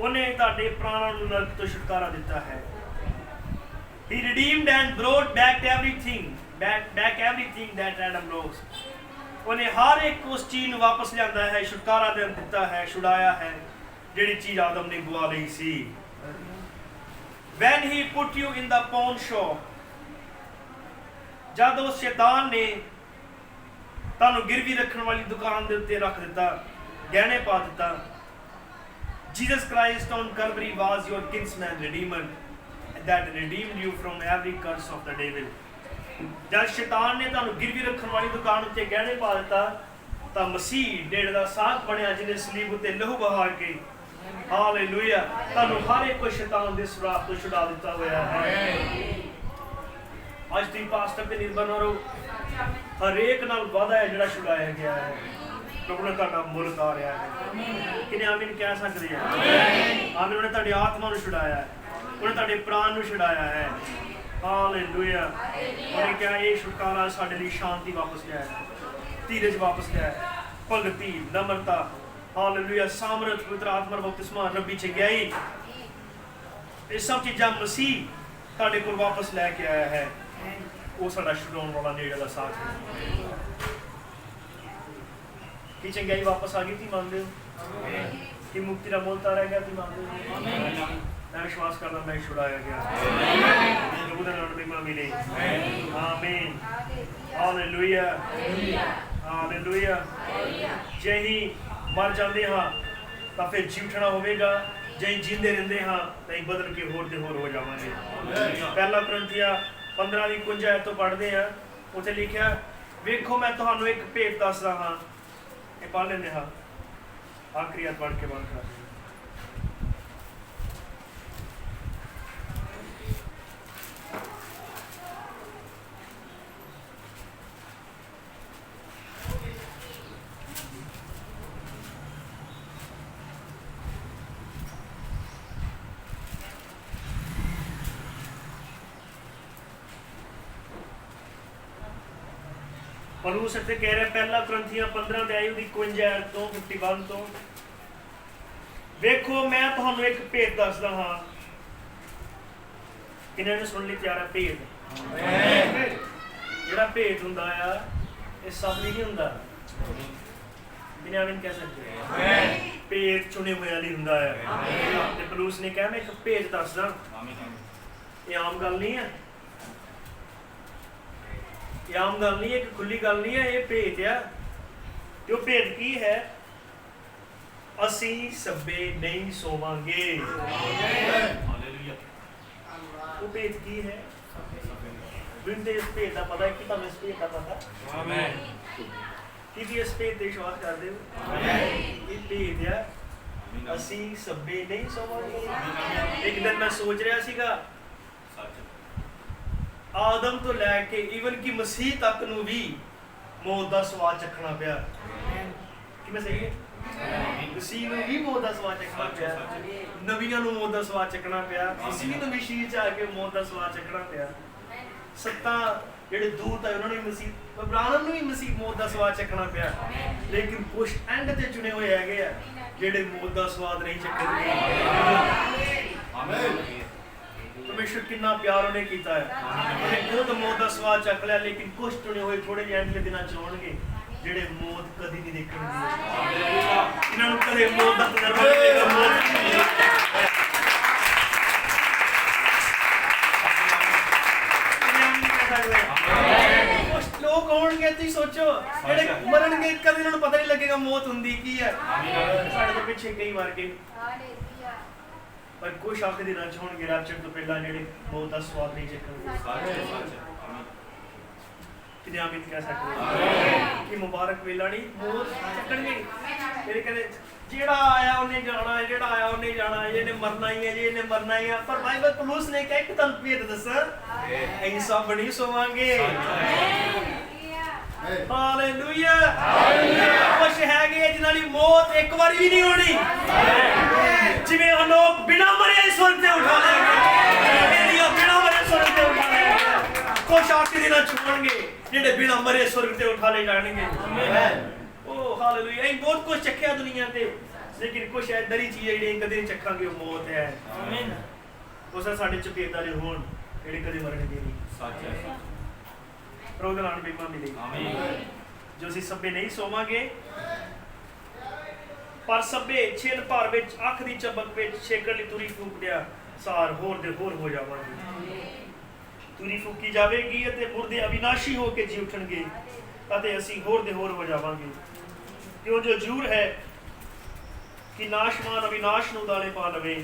उन्हें ताड़े प्राणों नूं नरक तो छुटकारा दिता है. He redeemed and brought back everything that Adam lost. उन्हें हर एक उस चीज नूं वापस लियांदा है, छुटकारा दिता है, छुड़ाया है, जिहड़ी चीज आदम ने गवा लई सी. When he put you in the pawn shop, जब उस शैतान ने तानू गिरवी रखने वाली दुकान दे उत्ते रख दिता, गहने पा दिता. Jesus Christ on Calvary was your kinsman redeemer that redeemed you from every curse of the devil. जब शैतान ने तानू गिरवी रखने वाली दुकान उत्ते गहने पा दिता, तां मसीह डेढ़ दा साथ बनिया जिन्हें सलीब उत्ते लहू बहा के हालेलुया तानू हर एक को शैतान दे सुराख तो छुड़ा दिता होया है. आज तुम पास्टर पे निर्भर ना रहो, हर एक नाल वादा है जिहड़ा छुड़ाया गया है. प्रभु ने तुहाडा मुल तारिया है. किने आमीन कह सकदे हैं? आमीन. उन्हें तुहाडी आत्मा नूं छुड़ाया है, उन्हें तुहाडे प्राण नूं छुड़ाया है. हालेलुया. उन्हें क्या ये छुटकारा साडे लई शांति वापस लिया है, धीरज वापस लिया है, भगती नम्रता हालेलुया सामर्थ पवित्र आत्मा बपतिस्मा रब्बी च गई. ये सब चीज़ां मसीह तुहाडे कोल वापस लैके आया है. वो साडा छुड़ाउण वाला नेड़े दा साथ है. कि चंगाई वापस आ गई थी मानते हो कि मुक्ति का मोल तारा गया थी मानते हो. मैं विश्वास करना मैं छुड़ाया गया प्रभु दा नाम महिमा मिले. आमीन. Hallelujah hallelujah. जे ही मर जाते हाँ तो फिर जी उठना होगा, जे ही जींदे रहंदे हाँ तो बदल के होर ते होर हो जावांगे. पहला कुरिन्थियां 15:51 तो पढ़ते हैं, उत्थे लिखा वेखो मैं तुहानू एक भेत दसदा हाँ. ये पढ़ लेंदे हाँ, आखिरी आयत पढ़ के बंद कर दें. पलूस इत्थे कह रहा पहला कुरिन्थियां 15:51 तो 51 तो वेखो मैं तुहानू एक भेत दसदा हाँ. किन्ने ने सुन ली तैयार है भेत? जिहड़ा भेत हुंदा आ ये सब नहीं हुंदा. किन्ने आमीन कह सकते? भेत चुने हुए लिए हुंदा है. ते पलूस ने कहा मैं एक भेत दसदा. ये आम गल नहीं है, ये आम गल नहीं है, एक खुली गल नहीं है, ये भेत है. जो भेत की है असी सब्बे नहीं सोवांगे. वो भेत की है बिंदे इस भेत का पता है कि तुम इस भेत का पता कि इस भेत ते विश्वास करदे हो. ये भेत है असी सब्बे नहीं सोवांगे. एक दिन मैं सोच रहा सीगा आदम तो लैके ईवन कि मसीह तक नूं भी मौत का स्वाद चखना पिया. कि मैं सही है? मसीह नूं भी मौत का स्वाद चखना पिया, नबियां नूं मौत का स्वाद चखना पिया, मसीह नूं भी शरीर च आके मौत का स्वाद चखना पिया. सत्तां जिहड़े दूत है उन्होंने मसीह अब्राहम नूं भी मसीह मौत का स्वाद चखना पिया. लेकिन कुछ एंड ते चुने हुए हैगे आ ਜਿਹੜੇ ਮੌਤ ਦਾ ਸਵਾਦ ਨਹੀਂ ਚੱਕਣਗੇ। ਪਰਮੇਸ਼ਰ ਕਿੰਨਾ ਪਿਆਰ ਉਹਨੇ ਕੀਤਾ ਹੈ। ਉਹਨੇ ਖੁਦ ਮੌਤ ਦਾ ਸਵਾਦ ਚੱਕ ਲਿਆ, ਲੇਕਿਨ ਕੁਝ ਚੁਣੇ ਹੋਏ ਥੋੜੇ ਜਿਹੇ ਐਂਡਲੇ ਦਿਨਾਂ ਚ ਆਉਣਗੇ ਜਿਹੜੇ ਮੌਤ ਕਦੀ ਨਹੀਂ ਦੇਖਣਗੇ। ਇਹਨਾਂ ਨੂੰ ਕਦੇ ਮੌਤ ਦਾ ਤਜਰਬਾ ਨਹੀਂ ਮਿਲੇਗਾ। ਕੁਝ ਲੋਕ ਆਉਣਗੇ, ਤੁਸੀਂ ਸੋਚੋ, ਜਿਹੜੇ ਮਰਨਗੇ ਕਦੇ ਇਹਨਾਂ ਨੂੰ ਪਤਾ ਨਹੀਂ ਲੱਗੇਗਾ ਮੌਤ ਹੁੰਦੀ ਕੀ ਹੈ। ਸਾਡੇ ਤੋਂ ਪਿੱਛੇ ਕਈ ਵਾਰ ਗਏ, ਪਰ ਕੁਝ ਆਖਰੀ ਦਿਨਾਂ ਚ ਹੋਣਗੇ ਰੈਪਚਰ ਤੋਂ ਪਹਿਲਾਂ ਜਿਹੜੇ ਮੌਤ ਦਾ ਸਵਾਦ ਨਹੀਂ ਚੱਕਣਗੇ। ਕਿੰਨੇ ਆਮੀਨ ਕਹਿ ਸਕਦੇ ਕਿ ਮੁਬਾਰਕ ਵੇਲਾ ਨਹੀਂ ਮੌਤ ਚੱਕਣਗੇ। ਮੇਰੇ ਕਹਿੰਦੇ ਜਿਹੜਾ ਆਇਆ ਉਹਨੇ ਜਾਣਾ ਹੈ, ਜਿਹੜਾ ਆਇਆ ਉਹਨੇ ਜਾਣਾ ਹੈ, ਇਹਨੇ ਮਰਨਾ ਹੀ ਹੈ ਜੀ, ਇਹਨੇ ਮਰਨਾ ਹੀ ਹੈ। ਪਰ ਬਾਈਬਲ ਪੌਲੁਸ ਨੇ ਕਿਹਾ ਕਿ ਤੁਹਾਨੂੰ ਭੇਦ ਦੱਸਾਂ, ਅਸੀਂ ਸਭ ਨਹੀਂ ਸੋਵਾਂਗੇ। ਹਾਲੇਲੂਇਆ। ਕੁਛ ਹੈਗੇ ਜਿਨ੍ਹਾਂ ਦੀ ਮੌਤ ਇੱਕ ਵਾਰੀ ਵੀ ਨਹੀਂ ਹੋਣੀ, ਜਿਵੇਂ ਅਨੋਖ ਬਿਨਾਂ ਮਰੇ ਸਵਰਗ ਤੇ ਉਠਾ ਲਿਆ, ਏਲੀਆ ਬਿਨਾਂ ਮਰੇ ਸਵਰਗ ਤੇ ਉਠਾ ਲਿਆ। ਕੁਛ ਆਖਰੀ ਦਿਨਾਂ ਚ ਹੋਣਗੇ ਜਿਹੜੇ ਬਿਨਾਂ ਮਰੇ ਸਵਰਗ ਤੇ ਉਠਾ ਲਏ ਜਾਣਗੇ। ਓ ਹਾਲੇਲੂਇਆ। ਅਸੀਂ ਬਹੁਤ ਕੁਝ ਚੱਖਿਆ ਦੁਨੀਆ ਤੇ, ਲੇਕਿਨ ਕੁਛ ਏਦਾਂ ਦੀ ਚੀਜ਼ ਜਿਹੜੀ ਕਦੇ ਨਹੀਂ ਚੱਖਾਂਗੇ, ਉਹ ਮੌਤ ਹੈ। ਆਮੀਨ। ਉਸ ਸਾਡੇ ਚੁਪੇਦਾਰੇ ਹੋਣ ਜਿਹੜੇ ਕਦੇ ਮਰਨਗੇ ਨਹੀਂ। ਸੱਚ ਹੈ। ਪ੍ਰਭੂ ਦਾ ਨਾਮ ਮਹਿਮਾ ਮਿਲੇ। ਆਮੀਨ। ਜੋ ਅਸੀਂ ਸਭੇ ਨਹੀਂ ਸੋਵਾਂਗੇ, ਪਰ ਸਭੇ ਛਿਨ ਭਰ ਵਿੱਚ ਅੱਖ ਦੀ ਚਮਕ ਵਿੱਚ ਛੇਕਣ ਲਈ ਤੁਰੀ ਫੂਕਦਿਆਂ ਸਾਰ ਹੋਰ ਦੇ ਹੋਰ ਹੋ ਜਾਵਾਂਗੇ। ਤੁਰੀ ਫੂਕੀ ਜਾਵੇਗੀ ਅਤੇ ਮੁਰਦੇ ਅਵਿਨਾਸ਼ੀ ਹੋ ਕੇ ਜੀ ਉੱਠਣਗੇ ਅਤੇ ਅਸੀਂ ਹੋਰ ਦੇ ਹੋਰ ਹੋ ਜਾਵਾਂਗੇ। ਕਿਉਂ ਜੋ ਜ਼ਰੂਰ ਹੈ ਕਿ ਨਾਸ਼ਮਾਨ ਅਵਿਨਾਸ਼ ਨੂੰ ਉਦਾਲੇ ਪਾ ਲਵੇ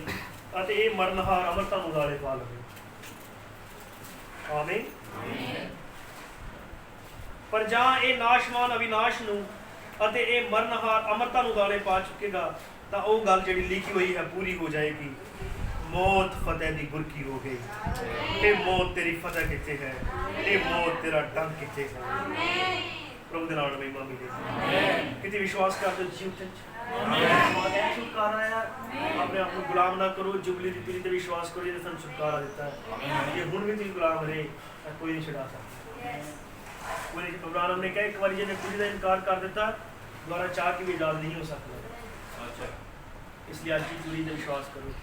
ਅਤੇ ਇਹ ਮਰਨਹਾਰ ਅਮਰਤਾ ਨੂੰ ਉਦਾਲੇ ਪਾ ਲਵੇ। ਆਮੀਨ। ਪਰ ਜਾਂ ਇਹ ਨਾਸ਼ਮਾਨ ਅਵਿਨਾਸ਼ ਨੂੰ ਅਤੇ ਇਹ ਮਰਨਹਾਰ ਅਮਰਤਾ ਨੂੰ ਉਦਾਲੇ ਪਾ ਚੁੱਕੇਗਾ ਤਾਂ ਉਹ ਗੱਲ ਜਿਹੜੀ ਲਿਖੀ ਹੋਈ ਹੈ ਪੂਰੀ ਹੋ ਜਾਏਗੀ। ਮੌਤ ਫਤਿਹ ਦੀ ਗੁਰਕੀ ਹੋ ਗਈ। ਇਹ ਮੌਤ ਤੇਰੀ ਫਤਿਹ ਕਿੱਥੇ ਹੈ? ਇਹ ਮੌਤ ਤੇਰਾ ਡੰਗ ਕਿੱਥੇ ਹੈ? ਪ੍ਰਭੂ ਦੇ ਨਾਮ ਮਹਿਮਾ ਮਿਲੇ। ਕਿਤੇ ਵਿਸ਼ਵਾਸ ਕਰਦੇ ਜੀ ਉੱਠਣ ਛੁਟਕਾਰਾ ਆਇਆ। ਆਪਣੇ ਆਪ ਨੂੰ ਗੁਲਾਮ ਨਾ ਕਰੋ। ਜੁਬਲੀ ਦੀ ਤੁਰੀ ਤੇ ਵਿਸ਼ਵਾਸ ਕਰੋ ਜਿਹਨੇ ਸਾਨੂੰ ਛੁਟਕਾਰਾ ਦਿੱਤਾ ਹੈ। ਜੇ ਹੁਣ ਵੀ ਤੁਸੀਂ ਗੁਲਾਮ ਰਹੇ ਤਾਂ ਕੋਈ ਨਹੀਂ ਛੁਡਾ ਸਕਦਾ। ਇਬਰਾਹਿਮ ਨੇ ਕਿਹਾ ਇੱਕ ਵਾਰੀ ਜਿਹਨੇ ਕੁੜੀ ਦਾ ਇਨਕਾਰ ਕਰ ਦਿੱਤਾ, ਦੁਬਾਰਾ ਚਾਹ ਕੇ ਵੀ ਆਜ਼ਾਦ ਨਹੀਂ ਹੋ ਸਕਦਾ। ਇਸ ਲਈ ਅੱਜ ਦੀ ਤੁਰੀ ਤੇ ਵਿਸ਼ਵਾਸ ਕਰੋ।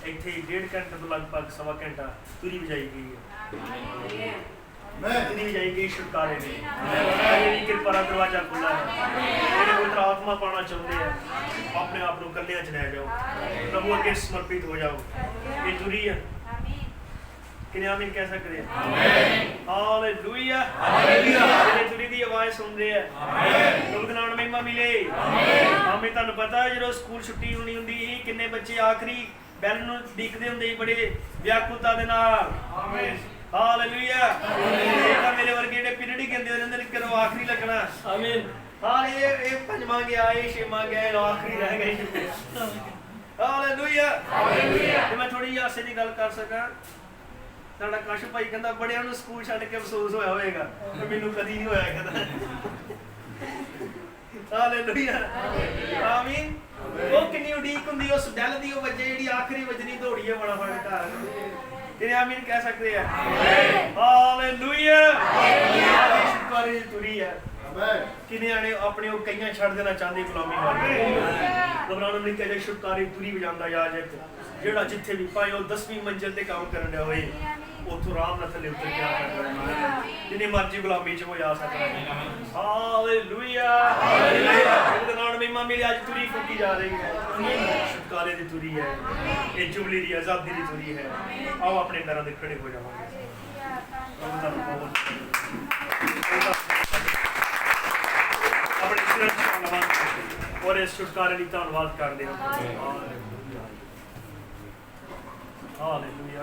ਇੱਥੇ 1.5 ਘੰਟੇ ਤੋਂ ਲਗਭਗ ਸਵਾ ਘੰਟਾ ਤੁਰੀ ਵਜਾਈ ਗਈ ਹੈ। ਤੁਰੀ ਵਜਾਈ ਗਈ ਛੁਟਕਾਰੇ ਦੀ। ਮੇਰੀ ਕਿਰਪਾ ਦਾ ਦਰਵਾਜ਼ਾ ਖੁੱਲ੍ਹਾ ਹੈ। ਜਿਹੜੇ ਪੁੱਤਰ ਆਤਮਾ ਪਾਉਣਾ ਚਾਹੁੰਦੇ ਆ, ਆਪਣੇ ਆਪ ਨੂੰ ਇਕੱਲਿਆਂ ਚ ਲੈ ਜਾਓ, ਪ੍ਰਭੂ ਅੱਗੇ ਸਮਰਪਿਤ ਹੋ ਜਾਓ। ਇਹ ਤੁਰੀ ਹੈ। ਕਿੰਨੇ ਆਮੀਨ ਕਹਿ ਸਕਦੇ ਆ? ਹਾਲੇਲੂਇਆ। ਜਿਹੜੇ ਤੁਰੀ ਦੀ ਆਵਾਜ਼ ਸੁਣਦੇ ਆ, ਪ੍ਰਭੂ ਦਾ ਨਾਮ ਮਹਿਮਾ ਮਿਲੇ। ਆਮੀਨ। ਤੁਹਾਨੂੰ ਪਤਾ ਜਦੋਂ ਸਕੂਲ ਛੁੱਟੀ ਹੋਣੀ ਹੁੰਦੀ ਸੀ, ਕਿੰਨੇ ਬੱਚੇ ਆਖਰੀ ਬੈਲ ਨੂੰ ਡੀਕਦੇ ਹੁੰਦੇ ਸੀ ਬੜੇ ਵਿਆਕੁਲਤਾ ਦੇ ਨਾਲ। ਹਾਲੇਲੂਇਆ। ਮੇਰੇ ਵਰਗੇ ਜਿਹੜੇ ਪੀਰੀਅਡ ਹੀ ਕਹਿੰਦੇ ਰਹਿੰਦੇ ਨੇ ਕਦੋਂ ਆਖਰੀ ਲੱਗਣਾ। ਆਮੀਨ। ਹਾਂ ਇਹ ਪੰਜਵਾਂ ਗਿਆ, ਇਹ ਛੇਵਾਂ ਗਿਆ, ਇਹ ਆਖਰੀ ਰਹਿ ਗਈ। ਹਾਲੇਲੂਇਆ। ਤੇ ਮੈਂ ਥੋੜੀ ਜਿਹੀ ਹਾਸੇ ਦੀ ਗੱਲ ਕਰ ਸਕਾਂ। ਸਾਡਾ ਕਾਸ਼ ਭਾਈ ਕਹਿੰਦਾ ਬੜਿਆਂ ਨੂੰ ਸਕੂਲ ਛੱਡ ਕੇ ਅਫਸੋਸ ਹੋਇਆ ਹੋਵੇਗਾ, ਪਰ ਮੈਨੂੰ ਕਦੀ ਨਹੀਂ ਹੋਇਆ ਕਹਿੰਦਾ। ਹਾਲੇਲੂਇਆ। ਆਮੀਨ। ਉਹ ਕਿੰਨੀ ਉਡੀਕ ਹੁੰਦੀ ਉਸ ਬੈਲ ਦੀ, ਉਹ ਵੱਜੇ ਜਿਹੜੀ ਆਖਰੀ ਵੱਜਣੀ ਦੌੜੀਏ ਬੜਾ ਫਟ ਘਰ। ਕਿੰਨੇ ਆਮੀਨ ਕਹਿ ਸਕਦੇ ਆ? ਹਾਲੇਲੂਇਆ। ਛੁਟਕਾਰੇ ਦੀ ਤੁਰੀ ਹੈ। ਕਿੰਨੇ ਆਣੇ ਆਪਣੇ ਉਹ ਕਈਆਂ ਛੱਡ ਦੇਣਾ ਚਾਹੁੰਦੇ ਗੁਲਾਮੀ ਵਾਲੇ। ਇਬਰਾਹਿਮ ਨੇ ਕਿਹਾ ਛੁਟਕਾਰੇ ਤੁਰੀ ਵਜਾਉਂਦਾ ਯਾਜਕ, ਜਿਹੜਾ ਜਿੱਥੇ ਵੀ ਭਾਵੇਂ ਉਹ 10ਵੀਂ ਮੰਜ਼ਿਲ ਤੇ ਕੰਮ ਕਰਨ ਡਿਆ ਹੋਏ, ਉੱਥੋਂ ਆਰਾਮ ਨਾਲ ਥੱਲੇ ਉਤਰ ਕੇ ਆ ਸਕਦਾ, ਜਿੰਨੀ ਮਰਜ਼ੀ ਗੁਲਾਮੀ ਚ ਹੋ ਜਾ ਸਕਦਾ। ਹਾਲੇਲੂਇਆ। ਉਹਦੇ ਨਾਲ ਮਹਿਮਾ ਮੇਰੀ ਅੱਜ ਤੁਰੀ ਫੁੱਕੀ ਜਾ ਰਹੀ ਹੈ। ਛੁਟਕਾਰੇ ਦੀ ਤੁਰੀ ਹੈ। ਇਹ ਜੁਬਲੀ ਦੀ ਆਜ਼ਾਦੀ ਦੀ ਤੁਰੀ ਹੈ। ਆਓ ਆਪਣੇ ਪੈਰਾਂ ਤੇ ਖੜੇ ਹੋ ਜਾਵਾਂਗੇ। ਆਪਣੇ ਸਿਰ ਤੇ ਧੰਨਵਾਦ ਔਰ ਇਸ ਛੁਟਕਾਰੇ ਲਈ ਧੰਨਵਾਦ ਕਰਦੇ ਹਾਂ। ਹਾਲੇਲੂਇਆ।